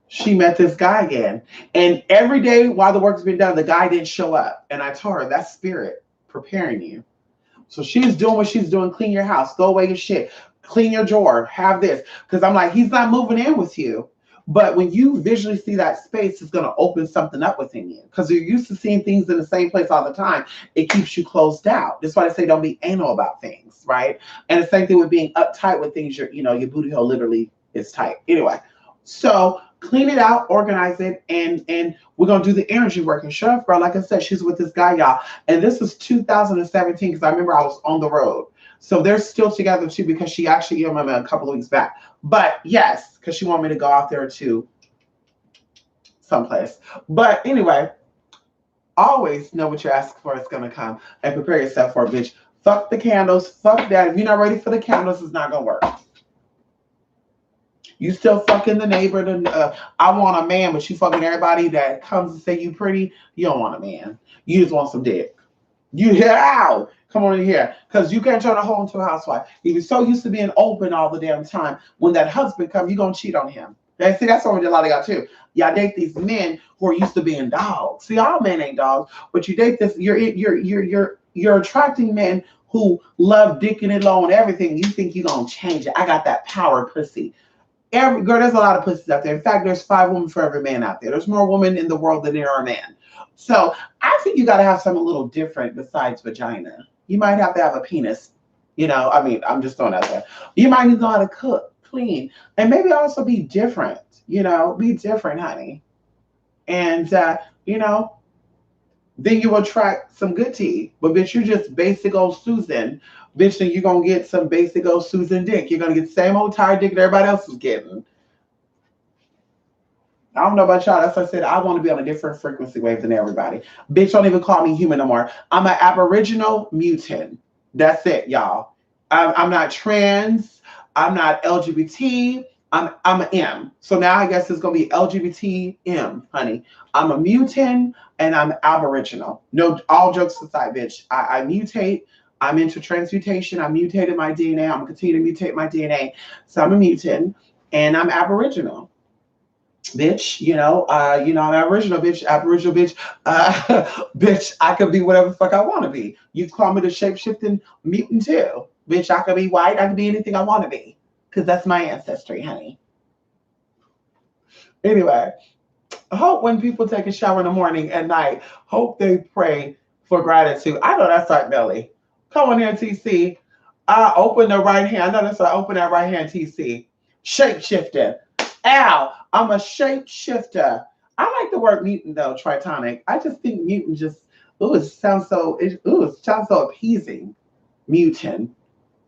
she met this guy again. And every day while the work's been done, the guy didn't show up. And I told her, that's spirit preparing you. So she's doing what she's doing. Clean your house. Throw away your shit. Clean your drawer. Have this. Because I'm like, he's not moving in with you. But when you visually see that space, it's going to open something up within you. Because you're used to seeing things in the same place all the time. It keeps you closed out. That's why I say don't be anal about things, right? And the same thing with being uptight with things. Your booty hole literally is tight. Anyway, so clean it out, organize it, and we're gonna do the energy work. And sure enough, girl, like I said, she's with this guy, y'all. And this is 2017 because I remember I was on the road. So they're still together too because she actually emailed me a couple of weeks back. But yes, because she wanted me to go out there to someplace. But anyway, always know what you're asking for is gonna come and prepare yourself for it, bitch. Fuck the candles. Fuck that. If you're not ready for the candles, it's not gonna work. You still fucking the neighbor. I want a man, but you fucking everybody that comes and say you pretty. You don't want a man. You just want some dick. You hear out. Come on in here. Because you can't turn a hoe into a housewife. If you're so used to being open all the damn time, when that husband comes, you're going to cheat on him. Okay? See, that's what a lot of y'all too. Y'all date these men who are used to being dogs. See, all men ain't dogs, but you date this, you're attracting men who love dicking it low and everything. You think you're going to change it. I got that power pussy. Every girl, there's a lot of pussies out there. In fact, there's 5 women for every man out there. There's more women in the world than there are men. So I think you got to have something a little different besides vagina. You might have to have a penis. You know, I mean, I'm just throwing out there. You might need to know how to cook, clean, and maybe also be different. You know, be different, honey. And you know, then you attract some good tea. But bitch, you just basic old Susan. Bitch, then you're going to get some basic old Susan dick. You're going to get the same old tired dick that everybody else is getting. I don't know about y'all. That's what I said. I want to be on a different frequency wave than everybody. Bitch, don't even call me human no more. I'm an Aboriginal mutant. That's it, y'all. I'm not trans. I'm not LGBT. I'm an M. So now I guess it's going to be LGBT M, honey. I'm a mutant and I'm Aboriginal. No, all jokes aside, bitch. I mutate. I'm into transmutation. I mutated my DNA. I'm going to continue to mutate my DNA. So I'm a mutant and I'm Aboriginal. Bitch, I'm Aboriginal, bitch, bitch, I could be whatever the fuck I want to be. You call me the shape-shifting mutant too. Bitch, I could be white, I could be anything I want to be. Because that's my ancestry, honey. Anyway, I hope when people take a shower in the morning and night, hope they pray for gratitude. I know that's right, Melly. Come on here, TC. Open the right hand. I know that's right. Open that right hand, TC. Shape-shifting. Ow, I'm a shapeshifter. I like the word mutant though, tritonic. I just think mutant it sounds so appeasing. Mutant.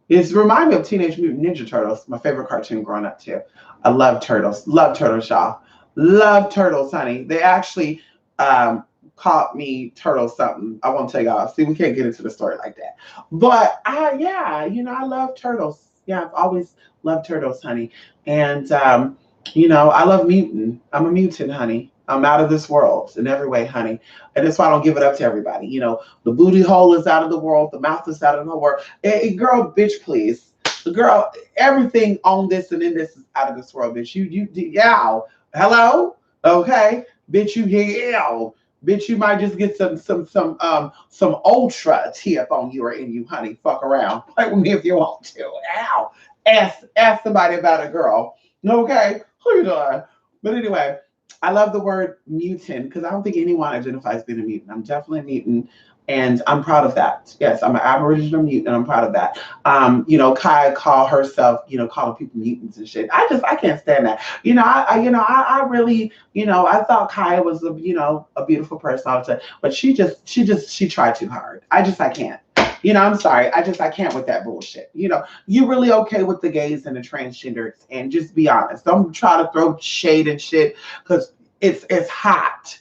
It reminds me of Teenage Mutant Ninja Turtles, my favorite cartoon growing up too. I love turtles. Love turtles, y'all. Love turtles, honey. They actually called me turtle something. I won't tell y'all. See, we can't get into the story like that. But I love turtles. Yeah, I've always loved turtles, honey. And I love mutant. I'm a mutant, honey. I'm out of this world in every way, honey. And that's why I don't give it up to everybody. The booty hole is out of the world. The mouth is out of the world. Hey, girl, bitch, please. Girl, everything on this and in this is out of this world, bitch. Yeah. Hello? Okay. Bitch, you yell. Bitch, you might just get some ultra tip on you or in you, honey. Fuck around. Play with me if you want to. Ow. Ask somebody about a girl. Okay. Who you doing? But anyway, I love the word mutant because I don't think anyone identifies being a mutant. I'm definitely a mutant, and I'm proud of that. Yes, I'm an Aboriginal mutant, and I'm proud of that. Kai call herself, calling people mutants and shit. I can't stand that. I really, I thought Kai was a beautiful person, but she tried too hard. I can't. I'm sorry. I can't with that bullshit. You're really okay with the gays and the transgenders, and just be honest. Don't try to throw shade and shit because it's hot.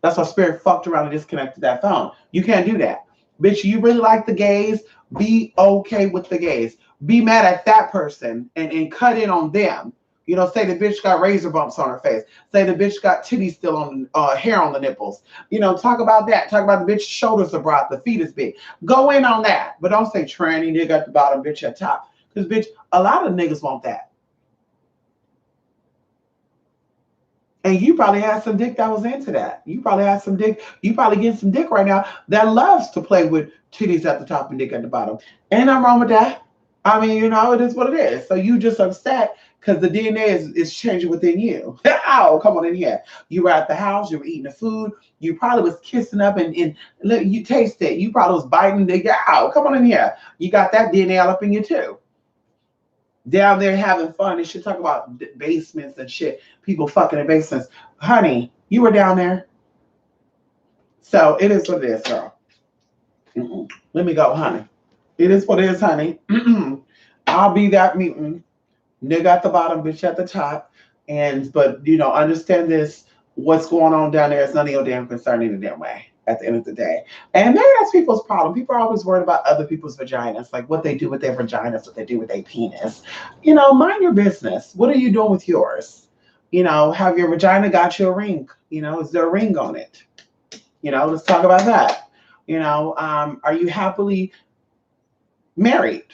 That's why Spirit fucked around and disconnected that phone. You can't do that. Bitch, you really like the gays? Be okay with the gays. Be mad at that person and cut in on them. Say the bitch got razor bumps on her face. Say the bitch got titties still on, hair on the nipples. Talk about that. Talk about the bitch shoulders are broad, the feet is big. Go in on that. But don't say tranny nigga at the bottom, bitch at top. Because, bitch, a lot of niggas want that. And you probably had some dick that was into that. You probably had some dick. You probably get some dick right now that loves to play with titties at the top and dick at the bottom. Ain't nothing wrong with that. I mean, it is what it is. So you just upset because the DNA is changing within you. Ow, come on in here. You were at the house, you were eating the food, you probably was kissing up and you taste it. You probably was biting the ow, come on in here. You got that DNA all up in you too. down there having fun and shit, talk about basements and shit, people fucking in basements. Honey, you were down there. So it is what it is, girl. Let me go, honey. It is what it is, honey. I'll be that mutant. Nigga at the bottom, bitch at the top. And but understand this, what's going on down there is none of your damn concern in the damn way at the end of the day. And maybe that's people's problem. People are always worried about other people's vaginas, like what they do with their vaginas, what they do with their penis. Mind your business. What are you doing with yours? Have your vagina got you a ring? Is there a ring on it? Let's talk about that. Are you happily married?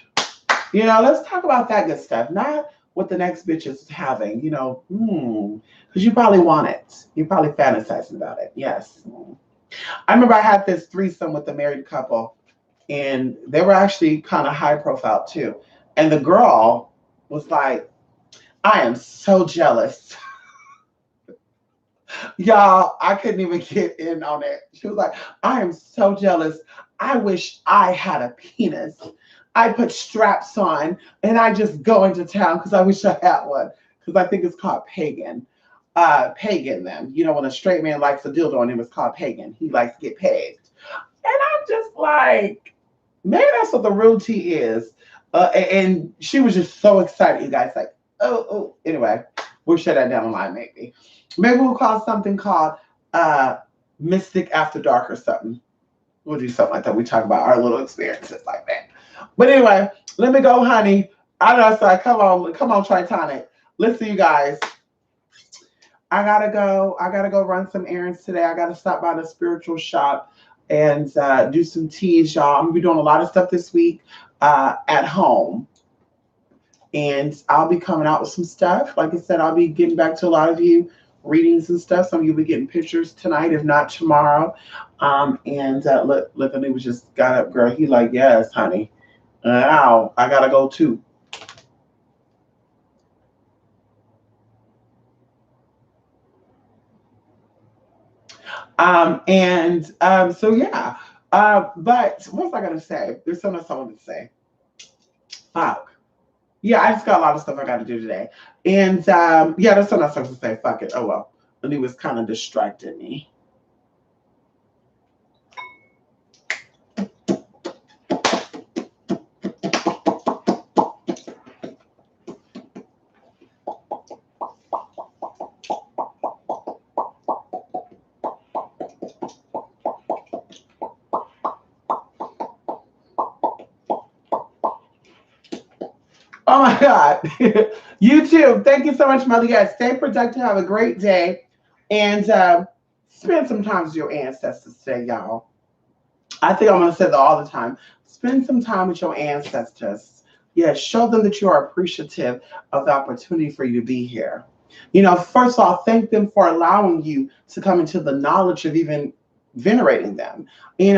Let's talk about that good stuff. Not what the next bitch is having, because you probably want it. You're probably fantasizing about it. Yes. I remember I had this threesome with a married couple, and they were actually kind of high profile too. And the girl was like, I am so jealous. Y'all, I couldn't even get in on it. She was like, I am so jealous. I wish I had a penis. I put straps on and I just go into town because I wish I had one. Because I think it's called pagan. Pagan then. When a straight man likes a dildo on him, it's called pagan. He likes to get pegged. And I'm just like, maybe that's what the real tea is. And she was just so excited, you guys. Like, oh. Anyway, we'll shut that down the line maybe. Maybe we'll call something called Mystic After Dark or something. We'll do something like that. We talk about our little experiences like that. But anyway, let me go, honey. I know, so come on, Tritonic. Listen, you guys. I gotta go. I gotta go run some errands today. I gotta stop by the spiritual shop and do some teas, y'all. I'm gonna be doing a lot of stuff this week at home. And I'll be coming out with some stuff. Like I said, I'll be getting back to a lot of you readings and stuff. Some of you will be getting pictures tonight, if not tomorrow. And look, he was just got up, girl. He like, yes, honey. Ow, I gotta go too. So yeah. But what was I gonna say? There's something else I wanted to say. Fuck. Yeah, I just got a lot of stuff I got to do today. And yeah, there's something else I was to say. Fuck it. Oh well. And he was kind of distracting me. Oh my God. You too. Thank you so much, Mother. Yes, stay productive. Have a great day. And spend some time with your ancestors today, y'all. I think I'm going to say that all the time. Spend some time with your ancestors. Yes, show them that you are appreciative of the opportunity for you to be here. First of all, thank them for allowing you to come into the knowledge of even venerating them, and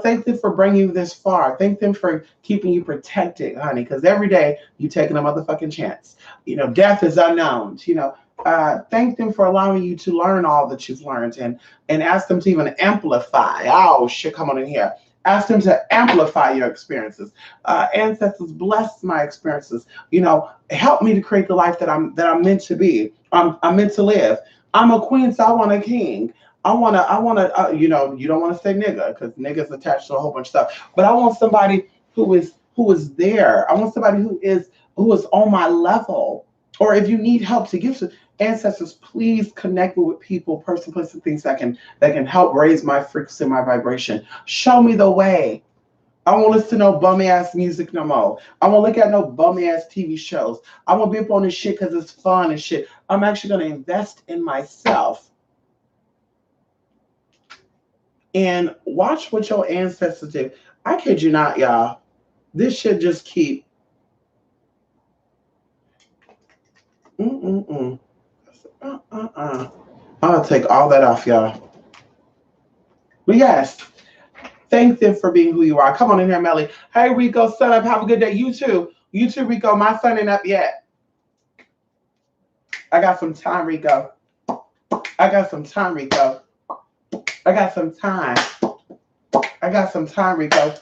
thank them for bringing you this far. Thank them for keeping you protected, honey, because every day you taking a motherfucking chance. Death is unknown. Thank them for allowing you to learn all that you've learned, and ask them to even amplify. Oh shit, come on in here. Ask them to amplify your experiences. Ancestors, bless my experiences. Help me to create the life that I'm meant to be. I'm meant to live. I'm a queen, so I want a king. I want to, you don't want to say nigga because nigga's attached to a whole bunch of stuff. But I want somebody who is there. I want somebody who is on my level. Or if you need help to give to ancestors, please connect me with people, person, place, and things that can help raise my frequency and my vibration. Show me the way. I won't listen to no bum ass music no more. I won't look at no bum ass TV shows. I won't be up on this shit because it's fun and shit. I'm actually going to invest in myself. And watch what your ancestors did. I kid you not, y'all. This shit just keep. I'll take all that off, y'all. But yes, thank them for being who you are. Come on in here, Melly. Hey, Rico, son up. Have a good day. You too. You too, Rico. My son ain't up yet. I got some time, Rico. I got some time, Rico. I got some time. I got some time, Rico.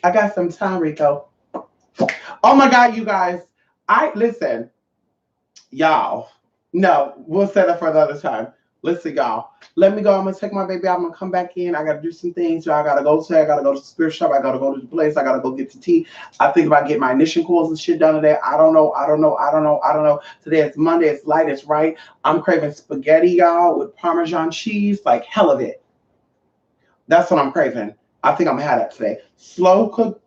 I got some time, Rico. Oh my God, you guys. Listen, y'all. No, we'll set up for another time. Listen, y'all. Let me go. I'm gonna take my baby out. I'm gonna come back in. I gotta do some things. Y'all, I gotta go to. I gotta go to the spirit shop. I gotta go to the place. I gotta go get the tea. I think about getting my initial calls and shit done today. I don't know. I don't know. I don't know. I don't know. Today is Monday. It's light. It's right. I'm craving spaghetti, y'all, with Parmesan cheese, like hell of it. That's what I'm craving. I think I'm gonna have that today. Slow cooked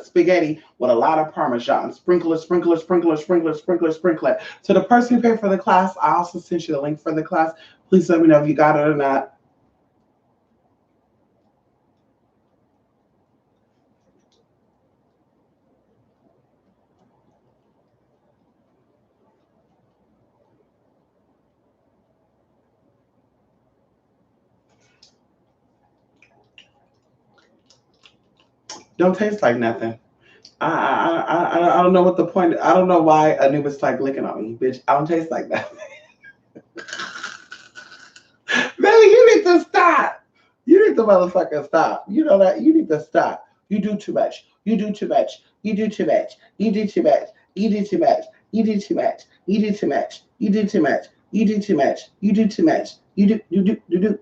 spaghetti with a lot of Parmesan. Sprinkle it, sprinkle it, sprinkle it, sprinkle it, sprinkle it, sprinkle it. So the person who paid for the class, I also sent you the link for the class. Please let me know if you got it or not. Don't taste like nothing. I don't know what the point. I don't know why Anubis like licking on me, bitch. I don't taste like that. Baby, you need to stop. You need to motherfucking stop. You know that? You need to stop. You do too much. You do too much. You do too much. You do too much. You do too much. You do too much. You do too much. You do too much. You do too much. You do too much. You do.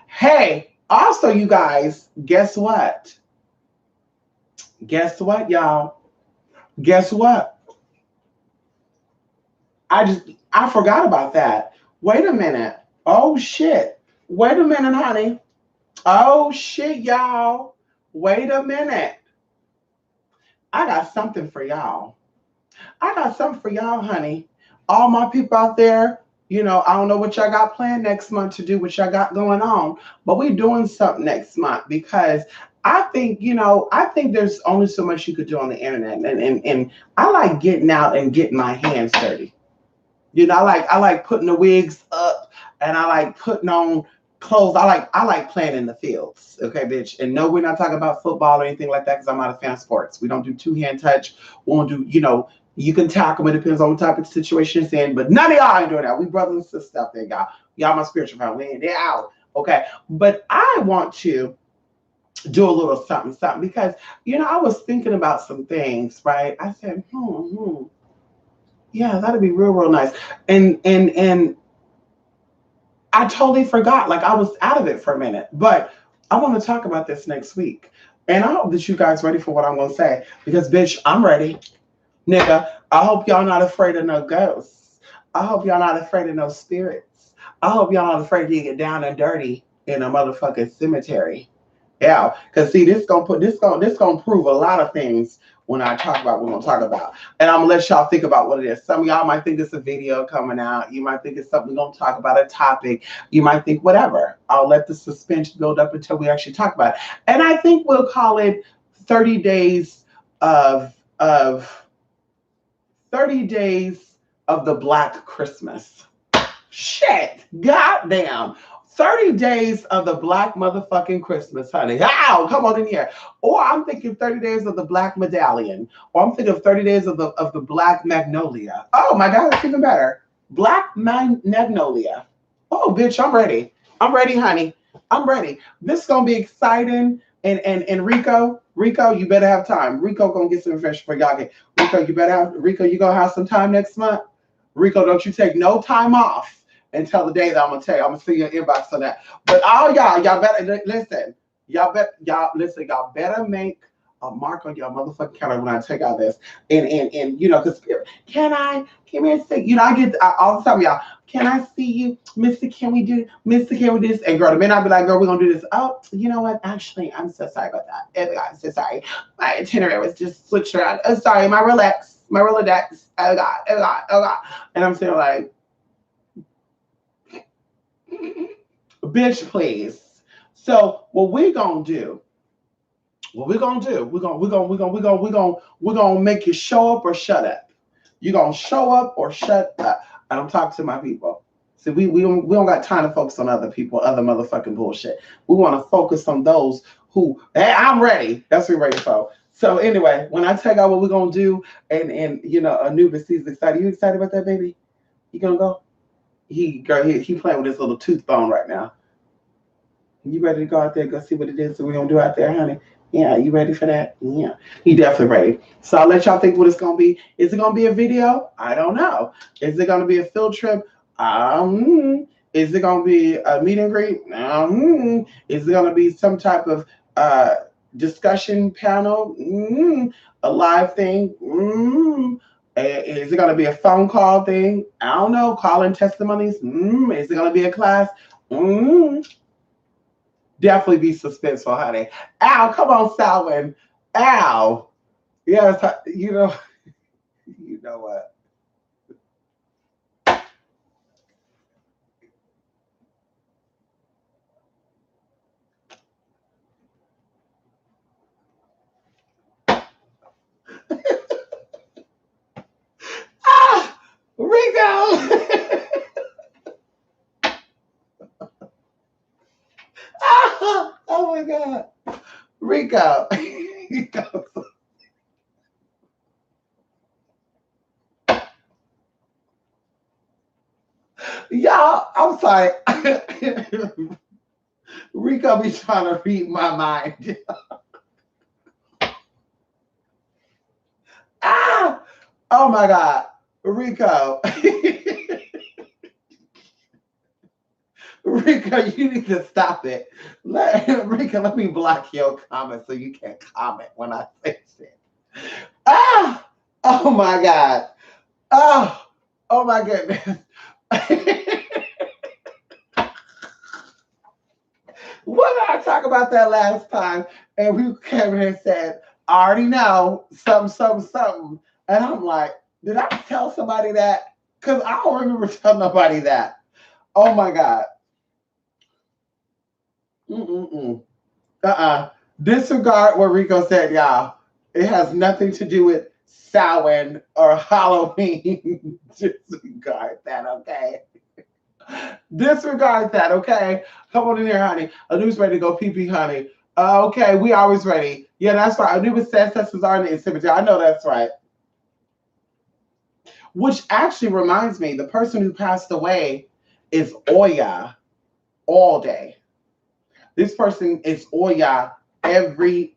Hey, also you guys, guess what? Guess what, y'all? Guess what? I forgot about that. Wait a minute. Oh shit. Wait a minute, honey. Oh shit, y'all. Wait a minute. I got something for y'all. I got something for y'all, honey. All my people out there, I don't know what y'all got planned next month to do, what y'all got going on, but we doing something next month because I think there's only so much you could do on the internet. And I like getting out and getting my hands dirty. I like putting the wigs up and I like putting on clothes. I like playing in the fields. Okay, bitch. And no, we're not talking about football or anything like that because I'm not a fan of sports. We don't do two-hand touch. We won't do, you can tackle them. It depends on what type of situation it's in. But none of y'all ain't doing that. We brothers and sisters out there, y'all. Y'all my spiritual family. We ain't there out. Okay. But I want to do a little something, something because, I was thinking about some things, right? I said, yeah, that'd be real, real nice. And I totally forgot. Like I was out of it for a minute. But I want to talk about this next week. And I hope that you guys ready for what I'm gonna say. Because bitch, I'm ready. Nigga, I hope y'all not afraid of no ghosts. I hope y'all not afraid of no spirits. I hope y'all not afraid to get down and dirty in a motherfucking cemetery. Yeah, because see, this gonna prove a lot of things when I talk about what we're gonna talk about, and I'm gonna let y'all think about what it is. Some of y'all might think it's a video coming out. You might think it's something we're gonna talk about, a topic. You might think whatever. I'll let the suspense build up until we actually talk about it, and I think we'll call it 30 days of 30 days of the Black Christmas. Shit, goddamn. 30 days of the Black motherfucking Christmas, honey. Ow, come on in here. Or I'm thinking 30 days of the Black Medallion. Or I'm thinking of 30 days of the Black Magnolia. Oh my God, it's even better. Black Magnolia. Oh, bitch, I'm ready. I'm ready, honey. I'm ready. This is gonna be exciting. And Rico, you better have time. Rico gonna get some information for y'all. Rico, you gonna have some time next month. Rico, don't you take no time off until the day that I'm gonna tell you. I'm gonna see your inbox on that. But all y'all better listen. Y'all better make a mark on your motherfucking calendar when I take out this. And because can we see, I get all the time, y'all. Can I see you, Mr. Can we do this? And girl, the minute I be like, girl, we're gonna do this. Oh, you know what? Actually, I'm so sorry about that. I'm so sorry. My itinerary was just switched around. Oh, sorry, my Rolodex. Oh God. And I'm saying like, bitch, please. So what we're gonna do, we're gonna make you show up or shut up. You're gonna show up or shut up. And I'm talking to my people. See, we don't got time to focus on other people, other motherfucking bullshit. We want to focus on those who, hey, I'm ready. That's what we're ready for. So anyway, when I tell y'all what we're gonna do, and Anubis is excited. You excited about that, baby? You gonna go? He playing with his little tooth bone right now. You ready to go out there and go see what it is that we're gonna do out there, honey? Yeah, you ready for that? Yeah, you definitely ready. So I'll let y'all think what it's gonna be. Is it gonna be a video? I don't know. Is it gonna be a field trip? Is it gonna be a meet and greet? Is it gonna be some type of uh, discussion panel? A live thing? Is it gonna be a phone call thing? I don't know. Calling testimonies? Is it gonna be a class? Mm, Definitely be suspenseful, honey. Ow, come on, Salwin. Ow. Yes, you know what? Ah, Rico. Ah, oh my God, Rico. Y'all, I'm sorry. Rico be trying to read my mind. Ah, oh my God, Rico. Rika, you need to stop it. Rika, let me block your comment so you can't comment when I say shit. Ah! Oh my God. Oh, oh my goodness. What did I talk about that last time? And we came in and said, I already know something. And I'm like, did I tell somebody that? Because I don't remember telling nobody that. Oh my God. Mm-mm-mm. Disregard what Rico said, y'all. It has nothing to do with Samhain or Halloween. Disregard that, okay? Disregard that, okay? Come on in here, honey. Anu's ready to go pee pee, honey. Okay, we always ready. Yeah, that's right. Anubis says ancestors are in the cemetery. I know that's right. Which actually reminds me, the person who passed away is Oya all day. This person is Oya every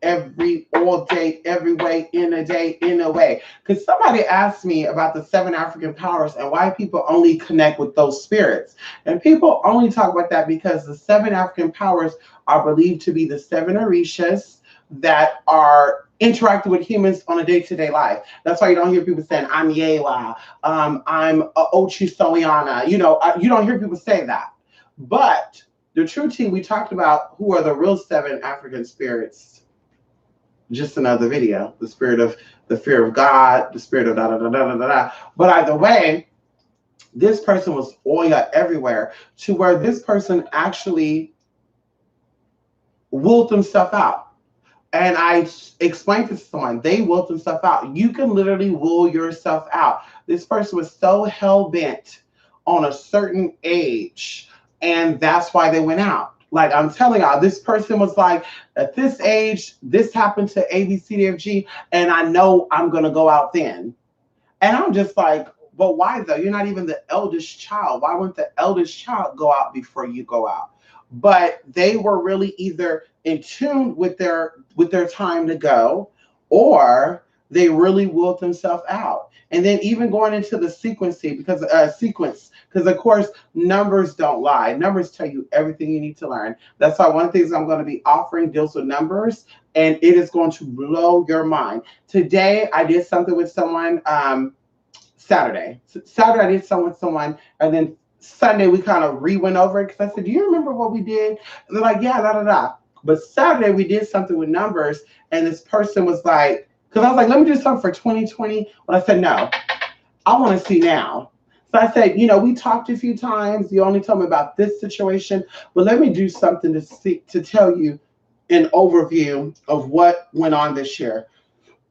all day, every way, in a day, in a way. Because somebody asked me about the seven African powers and why people only connect with those spirits. And people only talk about that because the seven African powers are believed to be the seven Orishas that are interacting with humans on a day-to-day life. That's why you don't hear people saying, I'm Yewa, I'm Ochi Soyana. You don't hear people say that. But the true team we talked about, who are the real seven African spirits, just another video. The spirit of the fear of God, the spirit of da da da da da da. But either way, this person was Oya everywhere to where this person actually willed themselves out. And I explained to someone, they willed themselves out. You can literally will yourself out. This person was so hell bent on a certain age, and that's why they went out. Like I'm telling y'all, this person was like, at this age, this happened to A, B, C, D, F, G, and I know I'm gonna go out then. And I'm just like, but why though? You're not even the eldest child. Why wouldn't the eldest child go out before you go out? But they were really either in tune with their time to go, or they really willed themselves out. And then even going into the sequencing, because sequence, because of course numbers don't lie. Numbers tell you everything you need to learn. That's why one of the things I'm going to be offering deals with numbers, and it is going to blow your mind. Today I did something with someone. Saturday I did something with someone, and then Sunday we kind of went over it because I said, "Do you remember what we did?" And they're like, "Yeah, da da da." But Saturday we did something with numbers, and this person was like, because I was like, "Let me do something for 2020," but I said, "No, I want to see now." So I said, we talked a few times. You only told me about this situation, but let me do something to tell you an overview of what went on this year.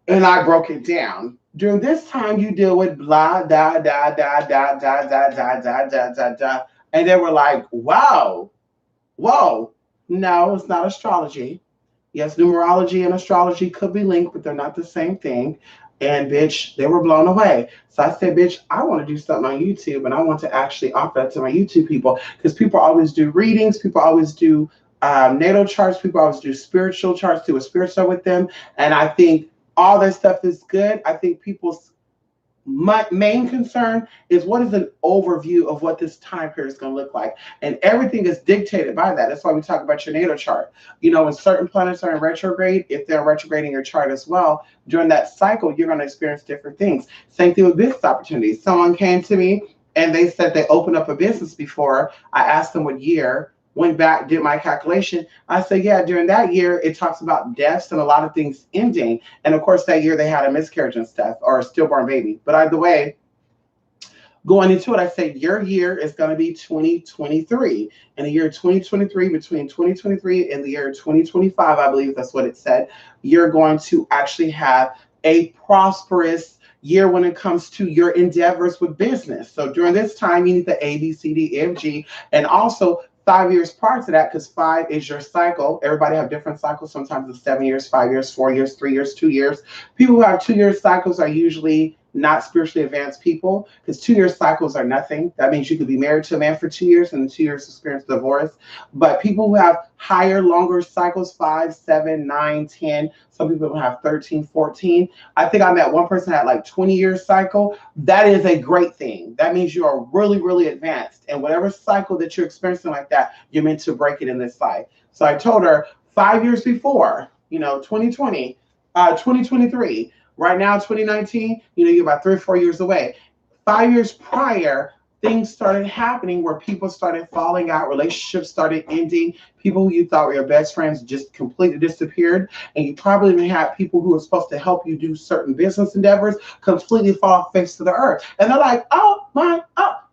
And I broke it down. During this time, you deal with blah, da, da, da, da, da, da, da, da, da, da, da. And they were like, wow, whoa. No, it's not astrology. Yes, numerology and astrology could be linked, but they're not the same thing. And bitch, they were blown away. So I said, bitch, I want to do something on YouTube, and I want to actually offer that to my YouTube people, because people always do readings, people always do natal charts. People always do spiritual charts, do a spiritual with them. And I think all this stuff is good. I think people's my main concern is what is an overview of what this time period is going to look like. And everything is dictated by that. That's why we talk about your natal chart. You know, when certain planets are in retrograde, if they're retrograding your chart as well, during that cycle, you're going to experience different things. Same thing with business opportunities. Someone came to me and they said they opened up a business before. I asked them what year, went back, did my calculation. I said, yeah, during that year, it talks about deaths and a lot of things ending. And of course, that year they had a miscarriage and stuff, or a stillborn baby. But either way, going into it, I said, your year is going to be 2023. And the year 2023, between 2023 and the year 2025, I believe that's what it said, you're going to actually have a prosperous year when it comes to your endeavors with business. So during this time, you need the A, B, C, D, F, G, and also 5 years prior to that, because 5 is your cycle. Everybody have different cycles. Sometimes it's 7 years, 5 years, 4 years, 3 years, 2 years. People who have 2-year cycles are usually not spiritually advanced people, because 2-year cycles are nothing. That means you could be married to a man for 2 years and in 2 years experience divorce. But people who have higher, longer cycles, 5, 7, 9, 10, some people have 13, 14. I think I met one person that had like 20-year cycle. That is a great thing. That means you are really, really advanced. And whatever cycle that you're experiencing like that, you're meant to break it in this life. So I told her 5 years before, 2020, 2023, right now, 2019, you're about 3 or 4 years away. 5 years prior, things started happening where people started falling out, relationships started ending, people who you thought were your best friends just completely disappeared, and you probably even had people who were supposed to help you do certain business endeavors completely fall off the face of the earth. And they're like,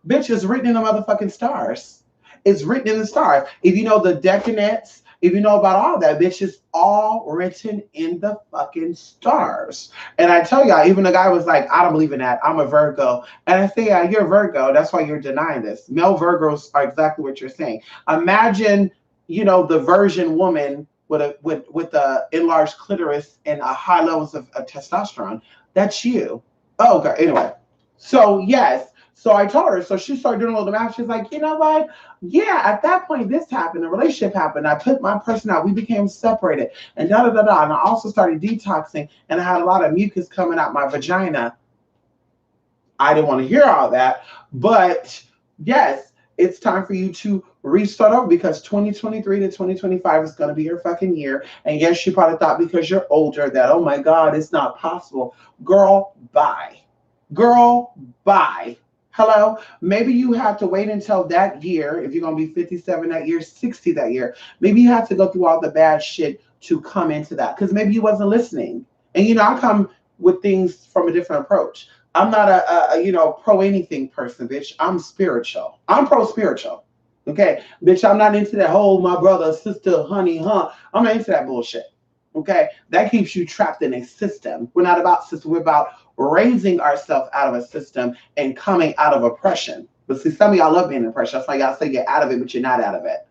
bitch, it's written in the motherfucking stars. It's written in the stars. If you know the decanates, if you know about all that, bitch, it's all written in the fucking stars. And I tell y'all, even the guy was like, I don't believe in that. I'm a Virgo. And I say, yeah, you're a Virgo. That's why you're denying this. Male Virgos are exactly what you're saying. Imagine, the virgin woman with a enlarged clitoris and a high levels of testosterone. That's you. Oh, okay. Anyway. So, yes. So I told her, so she started doing all the math. She's like, you know what? Yeah, at that point, this happened. The relationship happened. I put my person out. We became separated and da-da-da-da. And I also started detoxing and I had a lot of mucus coming out my vagina. I didn't want to hear all that. But yes, it's time for you to restart over because 2023 to 2025 is going to be your fucking year. And yes, you probably thought because you're older that, oh my God, it's not possible. Girl, bye. Girl, bye. Hello, maybe you have to wait until that year. If you're going to be 57 that year, 60 that year, maybe you have to go through all the bad shit to come into that because maybe you wasn't listening. And, I come with things from a different approach. I'm not a pro anything person, bitch. I'm spiritual. I'm pro spiritual. Okay, bitch, I'm not into that whole my brother, sister, honey, I'm not into that bullshit. Okay, that keeps you trapped in a system. We're not about system. We're about raising ourselves out of a system and coming out of oppression. But see, some of y'all love being in oppression. That's why y'all say you're out of it, but you're not out of it.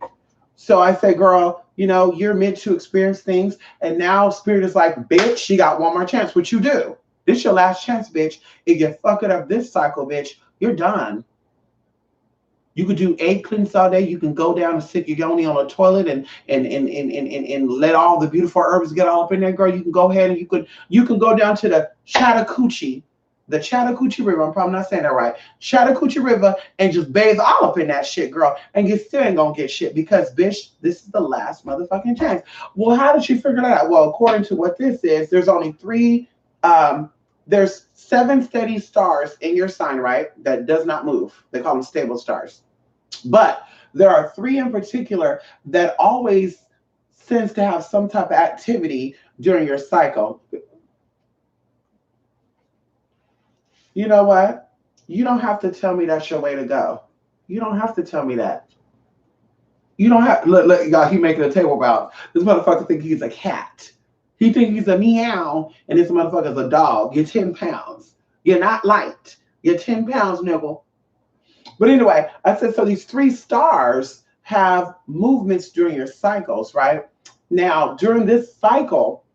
So I say, girl, you're meant to experience things. And now Spirit is like, bitch, you got one more chance. What you do? This your last chance, bitch. If you fuck it up this cycle, bitch, you're done. You could do egg cleanse all day. You can go down and sit your yoni on a toilet and let all the beautiful herbs get all up in there, girl. You can go ahead and you can go down to the Chattahoochee River. I'm probably not saying that right. Chattahoochee River and just bathe all up in that shit, girl. And you still ain't gonna get shit because, bitch, this is the last motherfucking chance. Well, how did you figure that out? Well, according to what this is, there's only 3. There's 7 steady stars in your sign, right? That does not move. They call them stable stars. But there are 3 in particular that always seems to have some type of activity during your cycle. You know what? You don't have to tell me that's your way to go. You don't have to tell me that. You don't have, look, y'all, he making a table about, this motherfucker think he's a cat. He thinks he's a meow, and this motherfucker's a dog. You're 10 pounds. You're not light. You're 10 pounds, nigga. But anyway, I said, so these 3 stars have movements during your cycles, right? Now, during this cycle,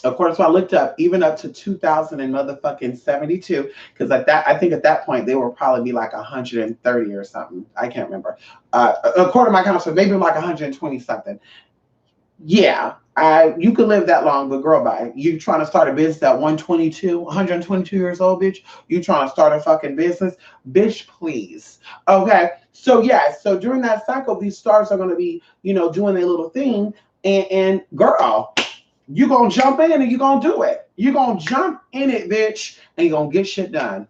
Of course, so I looked up even up to 2000 and motherfucking 72, because at that, I think at that point they will probably be like 130 or something. I can't remember. According to my counselor, maybe like 120 something. Yeah, you could live that long, but girl, bye. You trying to start a business at 122, 122 years old, bitch? You trying to start a fucking business? Bitch, please. Okay. So yeah, so during that cycle, these stars are gonna be, doing their little thing. And girl, you gonna jump in and you gonna do it. You gonna jump in it, bitch, and you gonna get shit done.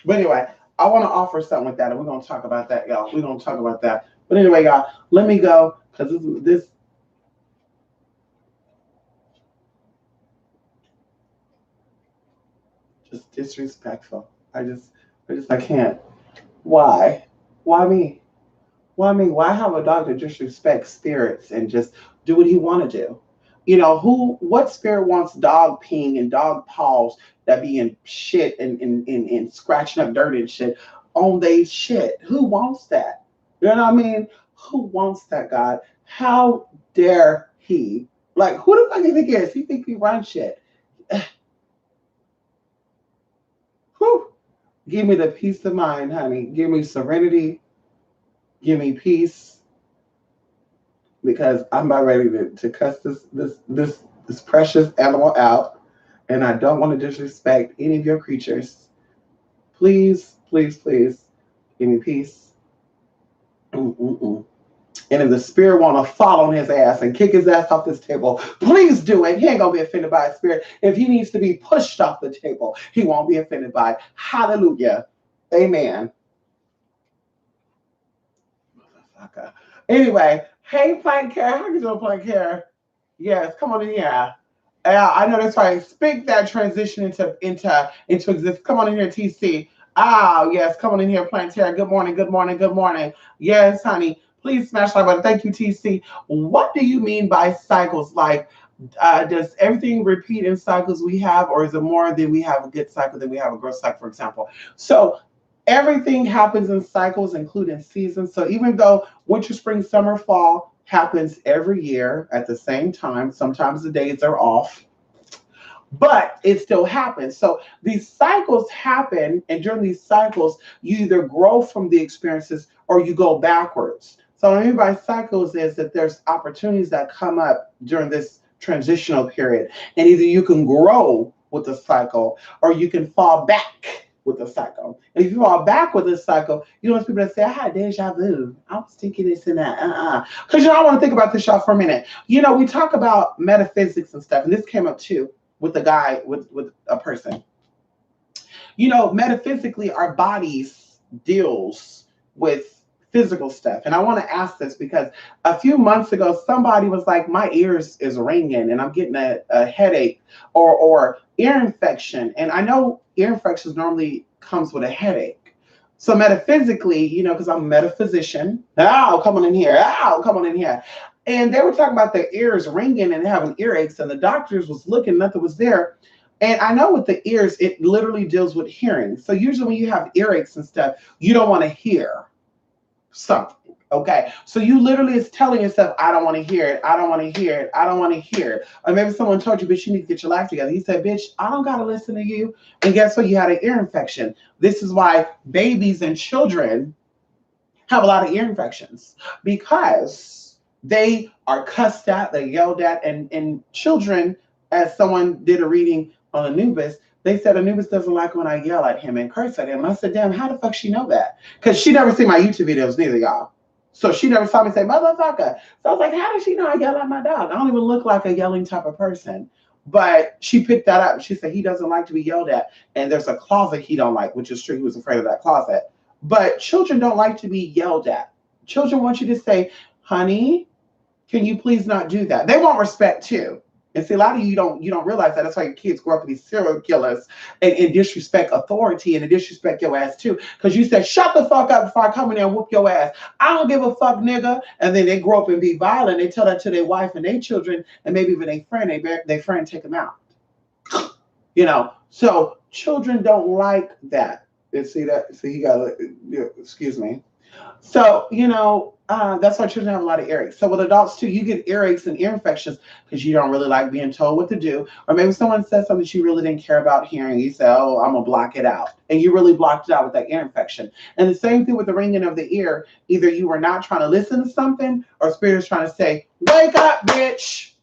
But anyway, I wanna offer something with that, and we're gonna talk about that, y'all. We're gonna talk about that. But anyway, y'all, let me go because this just disrespectful. I can't. Why? Why me? Why me? Why have a dog that disrespect spirits and just do what he want to do? What spirit wants dog peeing and dog paws that be in shit and scratching up dirt and shit on they shit? Who wants that? You know what I mean? Who wants that, God? How dare he? Like, who the fuck do you think he is? He think he runs shit. Whew. Give me the peace of mind, honey. Give me serenity. Give me peace, because I'm about ready to cuss this precious animal out, and I don't want to disrespect any of your creatures. Please, please, please, give me peace. Mm-mm-mm. And if the spirit want to fall on his ass and kick his ass off this table, please do it. He ain't gonna be offended by a spirit. If he needs to be pushed off the table, he won't be offended by it. Hallelujah. Amen. Motherfucker. Anyway, hey Plank Care, how you doing, Plank Care? Yes, come on in here. I know that's right. Speak that transition into existence. Come on in here, TC. Ah, yes, come on in here, Planetary. Good morning, good morning, good morning. Yes, honey. Please smash like button. Thank you, TC. What do you mean by cycles? Like, does everything repeat in cycles we have, or is it more than we have a good cycle than we have a growth cycle, for example? So everything happens in cycles, including seasons. So even though winter, spring, summer, fall happens every year at the same time, sometimes the days are off, but it still happens. So these cycles happen, and during these cycles, you either grow from the experiences or you go backwards. So what I mean by cycles is that there's opportunities that come up during this transitional period, and either you can grow with the cycle or you can fall back with the cycle. And if you fall back with this cycle, you don't want people to say, I had deja vu. I was thinking this and that. Because I want to think about this, y'all, for a minute. We talk about metaphysics and stuff, and this came up too with a guy, with a person. Metaphysically, our bodies deals with physical stuff. And I want to ask this because a few months ago, somebody was like, my ears is ringing and I'm getting a headache or ear infection. And I know ear infections normally comes with a headache. So metaphysically, because I'm a metaphysician, come on in here. Come on in here. And they were talking about their ears ringing and having earaches, and the doctors was looking, nothing was there. And I know with the ears, it literally deals with hearing. So usually when you have earaches and stuff, you don't want to hear something. Okay. So you literally is telling yourself, I don't want to hear it. I don't want to hear it. I don't want to hear it. Or maybe someone told you, bitch, you need to get your life together. He said, bitch, I don't got to listen to you. And guess what? You had an ear infection. This is why babies and children have a lot of ear infections, because they are cussed at, they're yelled at, and children, as someone did a reading on Anubis, they said Anubis doesn't like when I yell at him and curse at him. I said, damn, how the fuck she know that? Because she never seen my YouTube videos neither, y'all. So she never saw me say, motherfucker. So I was like, how does she know I yell at my dog? I don't even look like a yelling type of person. But she picked that up. She said he doesn't like to be yelled at. And there's a closet he don't like, which is true. He was afraid of that closet. But children don't like to be yelled at. Children want you to say, honey, can you please not do that? They want respect too. And see, a lot of you don't realize that. That's why your kids grow up to be serial killers and disrespect authority and disrespect your ass too. Because you said, shut the fuck up before I come in there and whoop your ass. I don't give a fuck, nigga. And then they grow up and be violent. They tell that to their wife and their children, and maybe even their friend. Their friend take them out. So children don't like that. And see that? See, he got excuse me. So, that's why children have a lot of earaches. So with adults too, you get earaches and ear infections because you don't really like being told what to do. Or maybe someone says something that you really didn't care about hearing. You say, oh, I'm going to block it out. And you really blocked it out with that ear infection. And the same thing with the ringing of the ear. Either you were not trying to listen to something or spirit is trying to say, wake up, bitch.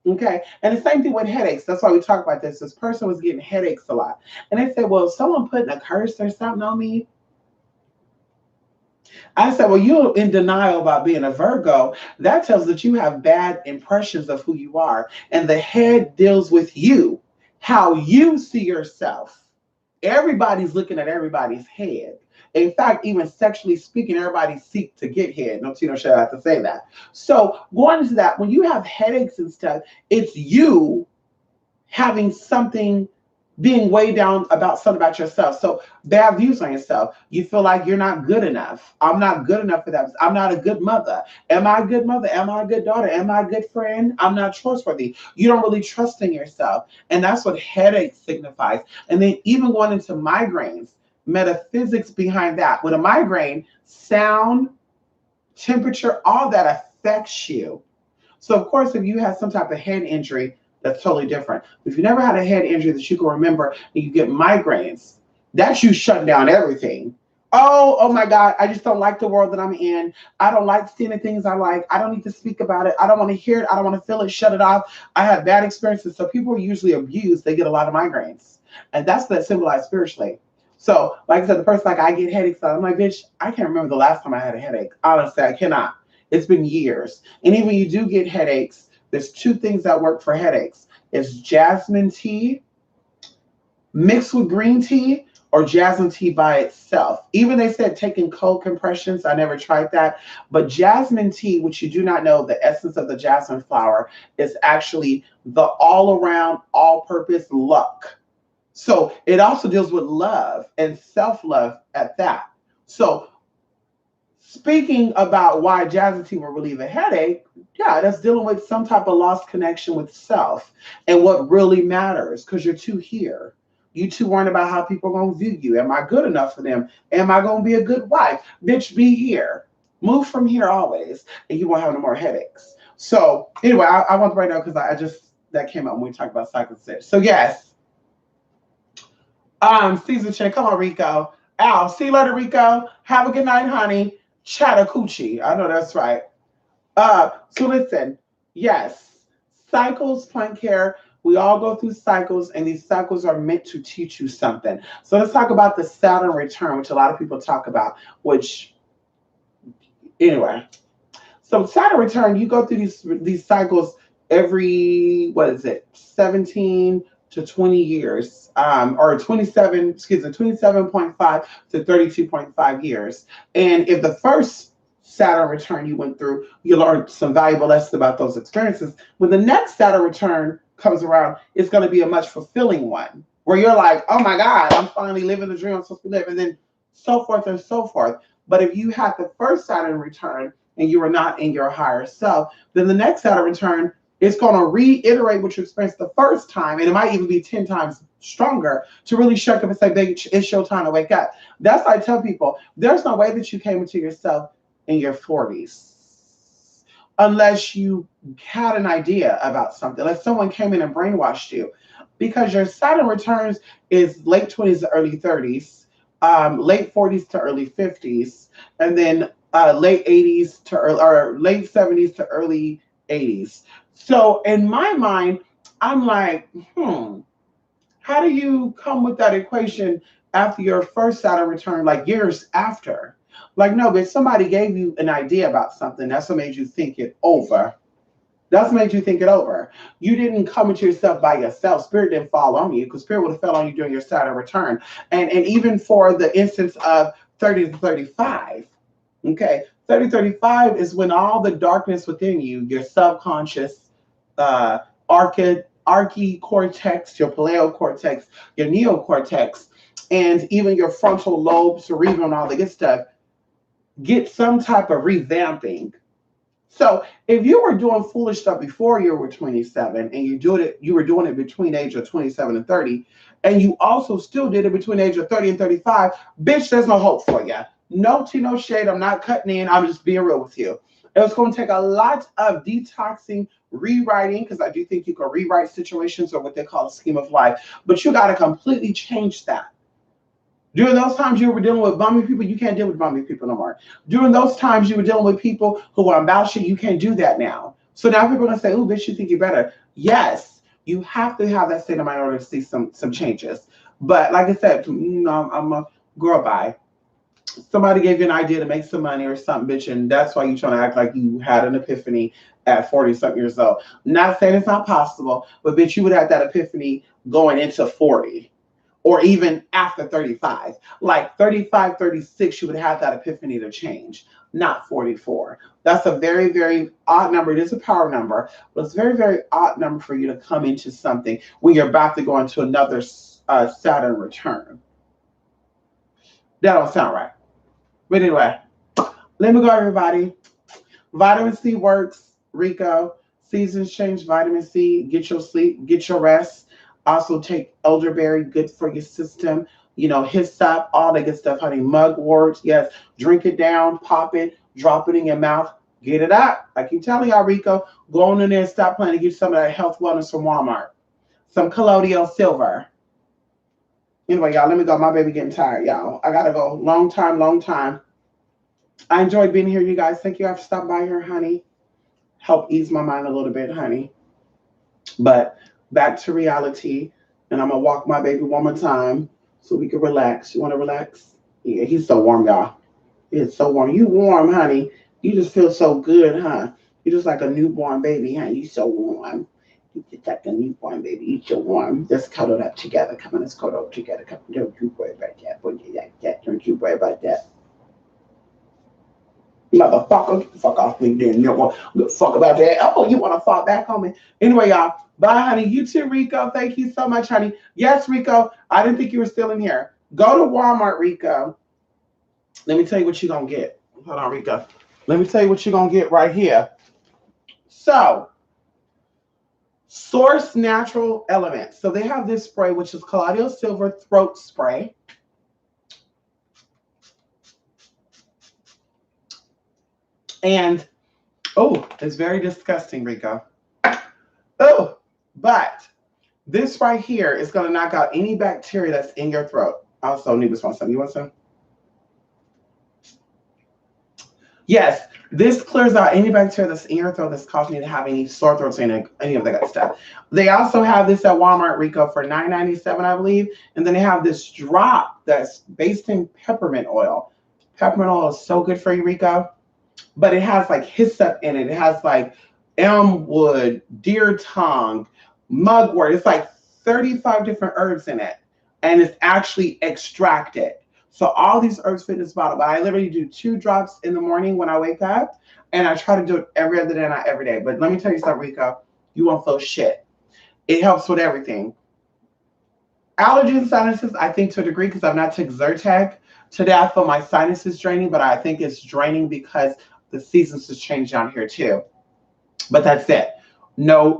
Okay. And the same thing with headaches. That's why we talk about this. This person was getting headaches a lot. And they said, well, if someone putting a curse or something on me, I said, well, you're in denial about being a Virgo. That tells that you have bad impressions of who you are. And the head deals with you, how you see yourself. Everybody's looking at everybody's head. In fact, even sexually speaking, everybody seek to get head. No Tino should have to say that. So going into that, when you have headaches and stuff, it's you having something being weighed down about something about yourself. So bad views on yourself. You feel like you're not good enough. I'm not good enough for that. I'm not a good mother. Am I a good mother? Am I a good daughter? Am I a good friend? I'm not trustworthy. You don't really trust in yourself. And that's what headache signifies. And then even going into migraines, metaphysics behind that. With a migraine, sound, temperature, all that affects you. So of course, if you have some type of head injury, that's totally different. If you never had a head injury that you can remember and you get migraines, that's you shutting down everything. Oh my God, I just don't like the world that I'm in. I don't like seeing the things I like. I don't need to speak about it. I don't want to hear it. I don't want to feel it. Shut it off. I have bad experiences. So people are usually abused. They get a lot of migraines. And that's that symbolized spiritually. So, like I said, the person like I get headaches. I'm like, bitch, I can't remember the last time I had a headache. Honestly, I cannot. It's been years. And even when you do get headaches, there's two things that work for headaches. It's jasmine tea mixed with green tea or jasmine tea by itself. Even they said taking cold compressions. I never tried that. But jasmine tea, which you do not know, the essence of the jasmine flower is actually the all-around, all-purpose luck. So it also deals with love and self-love at that. So speaking about why jasmine tea will relieve a headache, yeah, that's dealing with some type of lost connection with self and what really matters because you're too here. You too worrying about how people are going to view you. Am I good enough for them? Am I going to be a good wife? Bitch, be here. Move from here always, and you won't have no more headaches. So anyway, I want to right now because I just that came up when we talked about cycles. So yes, Caesar Chen, come on, Rico. Al, see you later, Rico. Have a good night, honey. Chattahoochee. I know that's right. So listen, yes, cycles, plant care. We all go through cycles, and these cycles are meant to teach you something. So let's talk about the Saturn return, which a lot of people talk about. Which, anyway, so Saturn return, you go through these cycles every what is it, 17 to 20 years, or 27, excuse me, 27.5 to 32.5 years. And if the first Saturn return you went through, you learned some valuable lessons about those experiences. When the next Saturn return comes around, it's going to be a much fulfilling one where you're like, oh my God, I'm finally living the dream I'm supposed to live, and then so forth and so forth. But if you had the first Saturn return and you were not in your higher self, then the next Saturn return is going to reiterate what you experienced the first time, and it might even be 10 times stronger to really shake up and say, baby, it's your time to wake up. That's why I tell people, there's no way that you came into yourself in your 40s unless you had an idea about something, unless someone came in and brainwashed you. Because your Saturn returns is late 20s to early 30s, late 40s to early 50s, and then late 80s to early, or late 70s to early 80s. So in my mind, I'm like, how do you come with that equation after your first Saturn return, like years after? Like, no, but somebody gave you an idea about something. That's what made you think it over. That's what made you think it over. You didn't come into yourself by yourself. Spirit didn't fall on you because Spirit would have fell on you during your Saturn return. And even for the instance of 30 to 35, okay, 30 35 is when all the darkness within you, your subconscious, archicortex, your paleocortex, your neocortex, and even your frontal lobe, cerebral, and all the good stuff, get some type of revamping. So if you were doing foolish stuff before you were 27 and you were doing it between age of 27 and 30, and you also still did it between age of 30 and 35, bitch, there's no hope for you. No tea, no shade. I'm not cutting in. I'm just being real with you. It's going to take a lot of detoxing, rewriting, because I do think you can rewrite situations or what they call a scheme of life, but you got to completely change that. During those times you were dealing with bummy people, you can't deal with bummy people no more. During those times you were dealing with people who are about shit, you can't do that now. So now people are gonna say, "Oh, bitch, you think you're better?" Yes, you have to have that state of mind in order to see some changes. But like I said, I'm a girl. Bye. Somebody gave you an idea to make some money or something, bitch, and that's why you're trying to act like you had an epiphany at 40 something years old. Not saying it's not possible, but bitch, you would have that epiphany going into 40 or even after 35. Like 35, 36, you would have that epiphany to change, not 44. That's a very, very odd number. It is a power number, but it's a very, very odd number for you to come into something when you're about to go into another Saturn return. That don't sound right. But anyway, let me go, everybody. Vitamin C works, Rico. Seasons change, vitamin C. Get your sleep, get your rest. Also take elderberry, good for your system. Hyssop, all that good stuff, honey. Mugwort, yes. Drink it down, pop it, drop it in your mouth, get it out. I keep telling y'all, Rico, go on in there and stop playing to get some of that health wellness from Walmart. Some colloidal silver. Anyway, y'all, let me go. My baby getting tired, y'all. I gotta go. Long time, long time. I enjoyed being here, you guys. Thank you for stopping by here, honey. Help ease my mind a little bit, honey. But back to reality. And I'm going to walk my baby one more time so we can relax. You want to relax? Yeah, he's so warm, y'all. It's so warm. You warm, honey. You just feel so good, huh? You're just like a newborn baby, huh? You so warm. You just like a newborn baby. You so warm. Just cuddle up together. Come on, let's cuddle up together. Come on, don't you worry about that. Don't you worry about that. Motherfucker, get the fuck off me, then. You don't give a fuck about that. Oh, you want to fall back on me? Anyway, y'all. Bye, honey. You too, Rico. Thank you so much, honey. Yes, Rico. I didn't think you were still in here. Go to Walmart, Rico. Let me tell you what you're going to get. Hold on, Rico. Let me tell you what you're going to get right here. So, Source Natural Elements. So, they have this spray, which is Colloidal Silver Throat Spray. And, oh, it's very disgusting, Rico. Oh, but this right here is going to knock out any bacteria that's in your throat. Also, Nubis wants some. You want some? Yes, this clears out any bacteria that's in your throat that's causing you to have any sore throats and any of that good stuff. They also have this at Walmart, Rico, for $9.97, I believe. And then they have this drop that's based in peppermint oil. Peppermint oil is so good for you, Rico. But it has like hyssop in it. It has like elm wood, deer tongue, mugwort. It's like 35 different herbs in it. And it's actually extracted. So all these herbs fit in this bottle. But I literally do 2 drops in the morning when I wake up. And I try to do it every other day, not every day. But let me tell you something, Rico. You won't feel shit. It helps with everything. Allergies and sinuses, I think to a degree, because I've not took Zyrtec. Today I feel my sinuses draining, but I think it's draining because the seasons has changed down here too. But that's it. No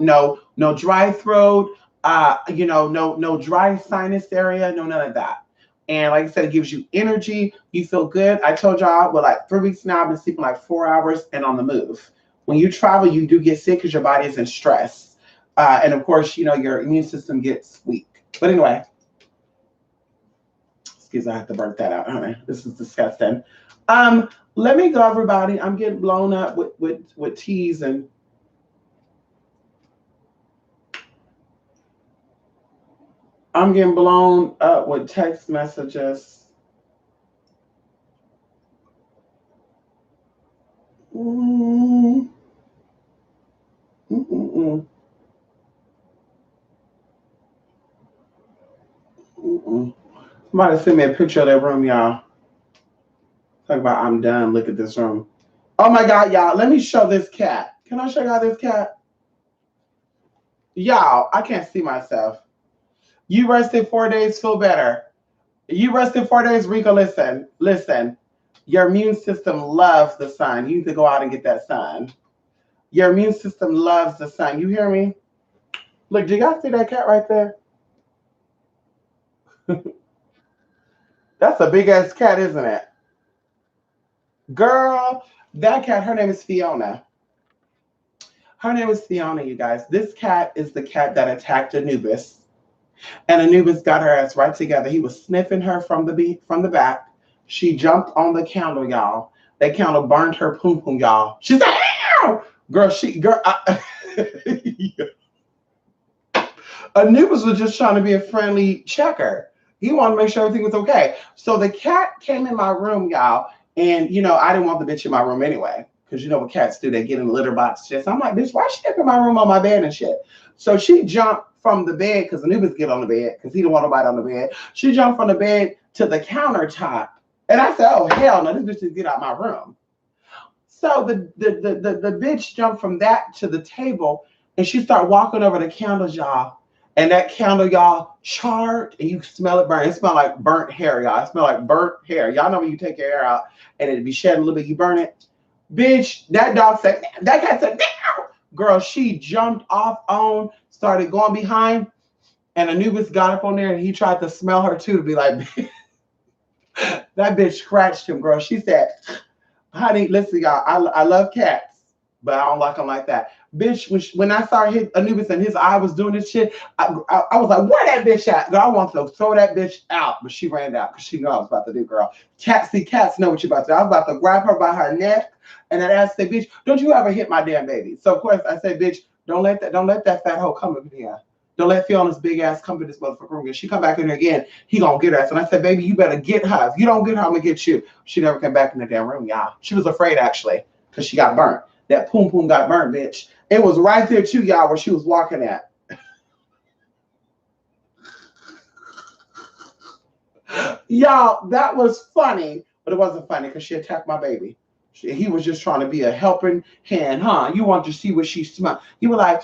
dry throat, no dry sinus area, no none of that. And like I said, it gives you energy. You feel good. I told y'all, well, like 3 weeks now, I've been sleeping like 4 hours and on the move. When you travel, you do get sick because your body is in stress. And of course, your immune system gets weak. But anyway, excuse me, I have to burp that out, honey. This is disgusting. Let me go, everybody. I'm getting blown up with teas and I'm getting blown up with text messages. Mm-mm. Mm-mm. Mm-mm. Somebody send me a picture of that room, y'all. Talk about I'm done. Look at this room. Oh my God, y'all. Let me show this cat. Can I show y'all this cat? Y'all, I can't see myself. You rested 4 days, feel better. You rested 4 days, Rico, listen. Your immune system loves the sun. You need to go out and get that sun. Your immune system loves the sun. You hear me? Look, do you guys see that cat right there? That's a big ass cat, isn't it? Girl, that cat, her name is Fiona. Her name is Fiona, you guys. This cat is the cat that attacked Anubis. And Anubis got her ass right together. He was sniffing her from the back. She jumped on the candle, y'all. That candle burned her poom poom, y'all. She said, "Ow!" Anubis was just trying to be a friendly checker. He wanted to make sure everything was okay. So the cat came in my room, y'all, and I didn't want the bitch in my room anyway. Because you know what cats do, they get in the litter box shit. So I'm like, bitch, why she up in my room on my bed and shit? So she jumped from the bed, because Anubis get on the bed, because he didn't want nobody on the bed. She jumped from the bed to the countertop. And I said, oh hell no, this bitch just get out my room. So the bitch jumped from that to the table, and she started walking over the candles, y'all. And that candle, y'all, charred, and you smell it burn. It smelled like burnt hair, y'all. It smelled like burnt hair. Y'all know when you take your hair out and it'd be shedding a little bit, you burn it. Bitch, that dog said, that cat said, "Meow." Girl, she jumped off on, started going behind, and Anubis got up on there and he tried to smell her too, to be like, that bitch scratched him, girl. She said, honey, listen, y'all, I love cats, but I don't like them like that. Bitch, when I saw Anubis and his eye was doing this shit, I was like, where that bitch at? Girl, I want to throw that bitch out, but she ran out because she knew I was about to do, girl. Cats know what you're about to do. I was about to grab her by her neck, and then I said, bitch, don't you ever hit my damn baby. So of course I said, bitch, don't let that fat hoe come in here. Don't let Fiona's big ass come to this motherfucker room. If she come back in here again, he gonna get us. And I said, baby, you better get her. If you don't get her, I'm gonna get you. She never came back in the damn room, y'all. She was afraid, actually, because she got burnt. That poom poom got burnt, bitch. It was right there too, y'all, where she was walking at. Y'all, that was funny, but it wasn't funny because she attacked my baby. He was just trying to be a helping hand, huh? You want to see what she smelled. You were like,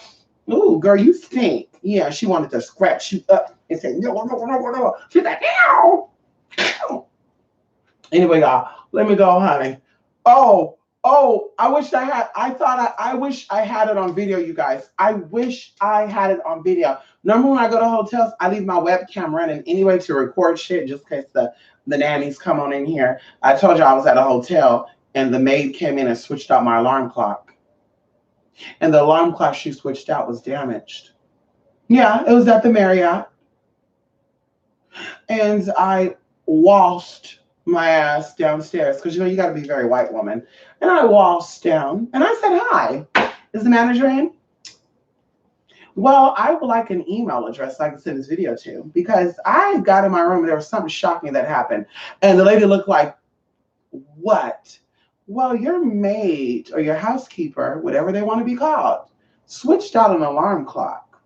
ooh, girl, you stink. Yeah, she wanted to scratch you up and say, no, no, no, no, no. She's like, ow. Anyway, y'all, let me go, honey. Oh, I wish I had, I wish I had it on video, you guys. I wish I had it on video. Normally when I go to hotels, I leave my webcam running anyway to record shit just in case the nannies come on in here. I told you I was at a hotel and the maid came in and switched out my alarm clock. And the alarm clock she switched out was damaged. Yeah, it was at the Marriott. And I waltzed my ass downstairs because you got to be a very white woman. And I waltzed down and I said, hi, is the manager in? Well, I would like an email address so I can send this video to, because I got in my room and there was something shocking that happened. And the lady looked like, what? Well, your maid or your housekeeper, whatever they want to be called, switched out an alarm clock.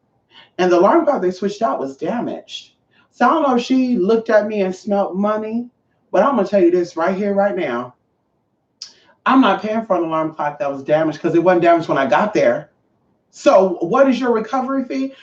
And the alarm clock they switched out was damaged. So I don't know if she looked at me and smelled money, but I'm going to tell you this right here, right now. I'm not paying for an alarm clock that was damaged because it wasn't damaged when I got there. So what is your recovery fee?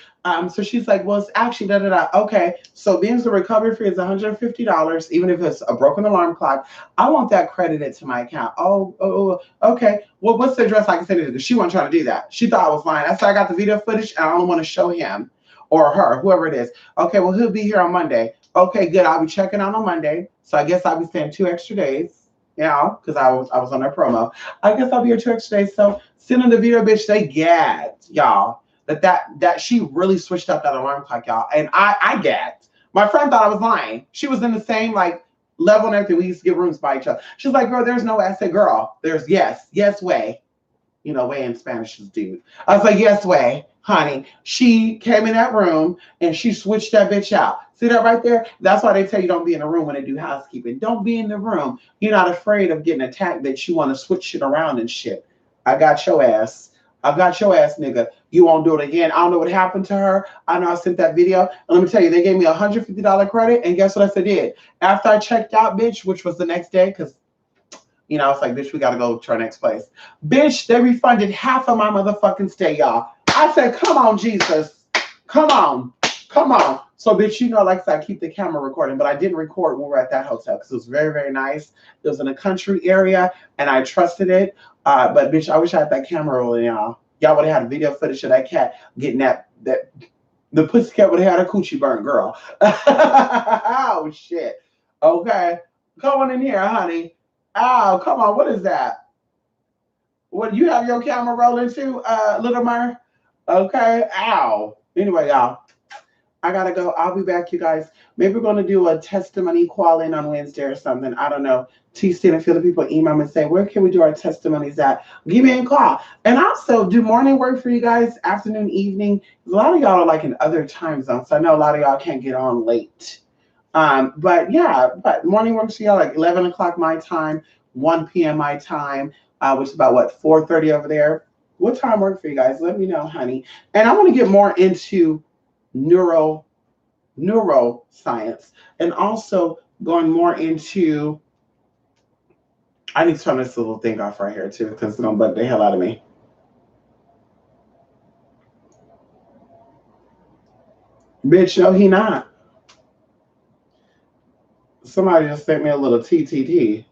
So she's like, well, it's actually da-da-da. Okay, so being the recovery fee is $150, even if it's a broken alarm clock. I want that credited to my account. Oh, okay. Well, what's the address I can send it to? She wasn't trying to do that. She thought I was lying. I said I got the video footage and I don't want to show him or her, whoever it is. Okay, well, he'll be here on Monday. Okay, good. I'll be checking out on Monday. So I guess I'll be staying 2 extra days. Because I was on their promo. I guess I'll be here 2 extra days. So sending the video, bitch, they gagged, y'all. That she really switched up that alarm clock, y'all. And I gagged. My friend thought I was lying. She was in the same level and everything. We used to get rooms by each other. She's like, girl, there's no way. I said, girl, there's yes way. Way in Spanish is dude. I was like, yes way, honey. She came in that room and she switched that bitch out. See that right there? That's why they tell you don't be in the room when they do housekeeping. Don't be in the room. You're not afraid of getting attacked that you want to switch shit around and shit. I got your ass. I got your ass, nigga. You won't do it again. I don't know what happened to her. I know I sent that video. And let me tell you, they gave me $150 credit. And guess what I did? After I checked out, bitch, which was the next day, because it's like, bitch, we got to go to our next place. Bitch, they refunded half of my motherfucking stay, y'all. I said, come on, Jesus. Come on. So, bitch, like I said, I keep the camera recording, but I didn't record when we were at that hotel because it was very, very nice. It was in a country area, and I trusted it. But, bitch, I wish I had that camera rolling, y'all. Y'all would have had a video footage of that cat getting the pussycat would have had her coochie burnt, girl. Oh, shit. Okay. Come on in here, honey. Oh, come on. What is that? What, you have your camera rolling too, Little Mer? Okay. Ow. Anyway, y'all, I gotta go. I'll be back, you guys. Maybe we're gonna do a testimony call in on Wednesday or something. I don't know. TC and a few other people email me and say, where can we do our testimonies at? Give me a call. And also, do morning work for you guys, afternoon, evening? A lot of y'all are like in other time zones. So I know a lot of y'all can't get on late. But yeah, but morning works for y'all like 11 o'clock my time, 1 p.m. my time, which is about what, 4:30 over there. What time work for you guys? Let me know, honey. And I want to get more into neuro neuroscience and also going more into, I need to turn this little thing off right here too because it's gonna bug the hell out of me. Bitch, no, he not. Somebody just sent me a little TTT.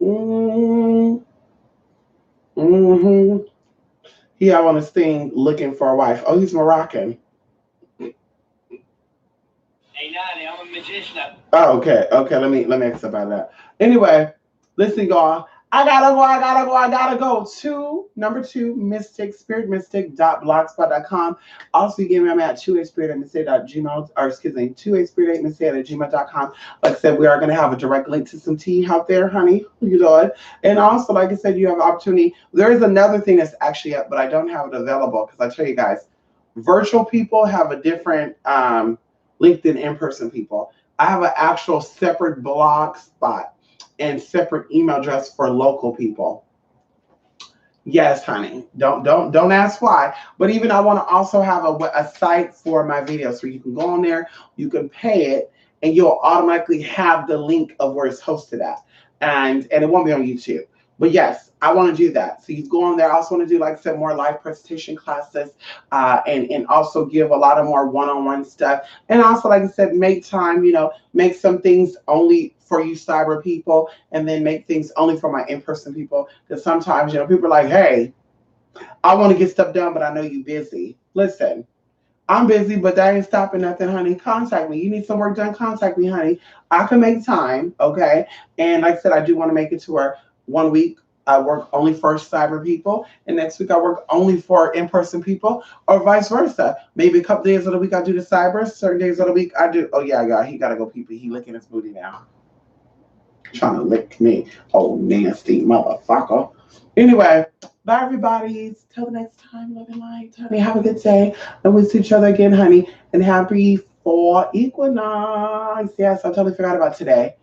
Mm-hmm. He out on his thing looking for a wife. Oh, he's Moroccan. Hey, Nani, I'm a magician. Oh, okay. Okay, let me ask about that. Anyway, listen, y'all. I gotta go to number 2, Mystic, spiritmystic.blogspot.com. Also, you can email me at 2aspirit@mystic.gmail, or excuse me, 2aspirit@mystic@gmail.com. Like I said, we are gonna have a direct link to some tea out there, honey. You know it. And also, like I said, you have an opportunity. There is another thing that's actually up, but I don't have it available because I tell you guys, virtual people have a different LinkedIn in-person people. I have an actual separate blog spot and separate email address for local people. Yes, honey. Don't ask why. But even I want to also have a site for my videos so you can go on there, you can pay it, and you'll automatically have the link of where it's hosted at, and it won't be on YouTube. But yes, I want to do that. So you go on there. I also want to do, like I said, more live presentation classes, and also give a lot of more one-on-one stuff. And also, like I said, make time. Make some things only for you cyber people, and then make things only for my in-person people. Because sometimes, people are like, hey, I want to get stuff done, but I know you're busy. Listen, I'm busy, but that ain't stopping nothing, honey. Contact me. You need some work done, contact me, honey. I can make time, okay? And like I said, I do want to make it to where one week I work only for cyber people, and next week I work only for in-person people, or vice versa. Maybe a couple days of the week I do the cyber, certain days of the week I do. Oh yeah, he gotta go pee pee. He licking his booty now. Trying to lick me. Oh, nasty motherfucker. Anyway, bye everybody. Till the next time. Love and light, honey. Have a good day. And we'll see each other again, honey. And happy fall equinox. Yes, I totally forgot about today.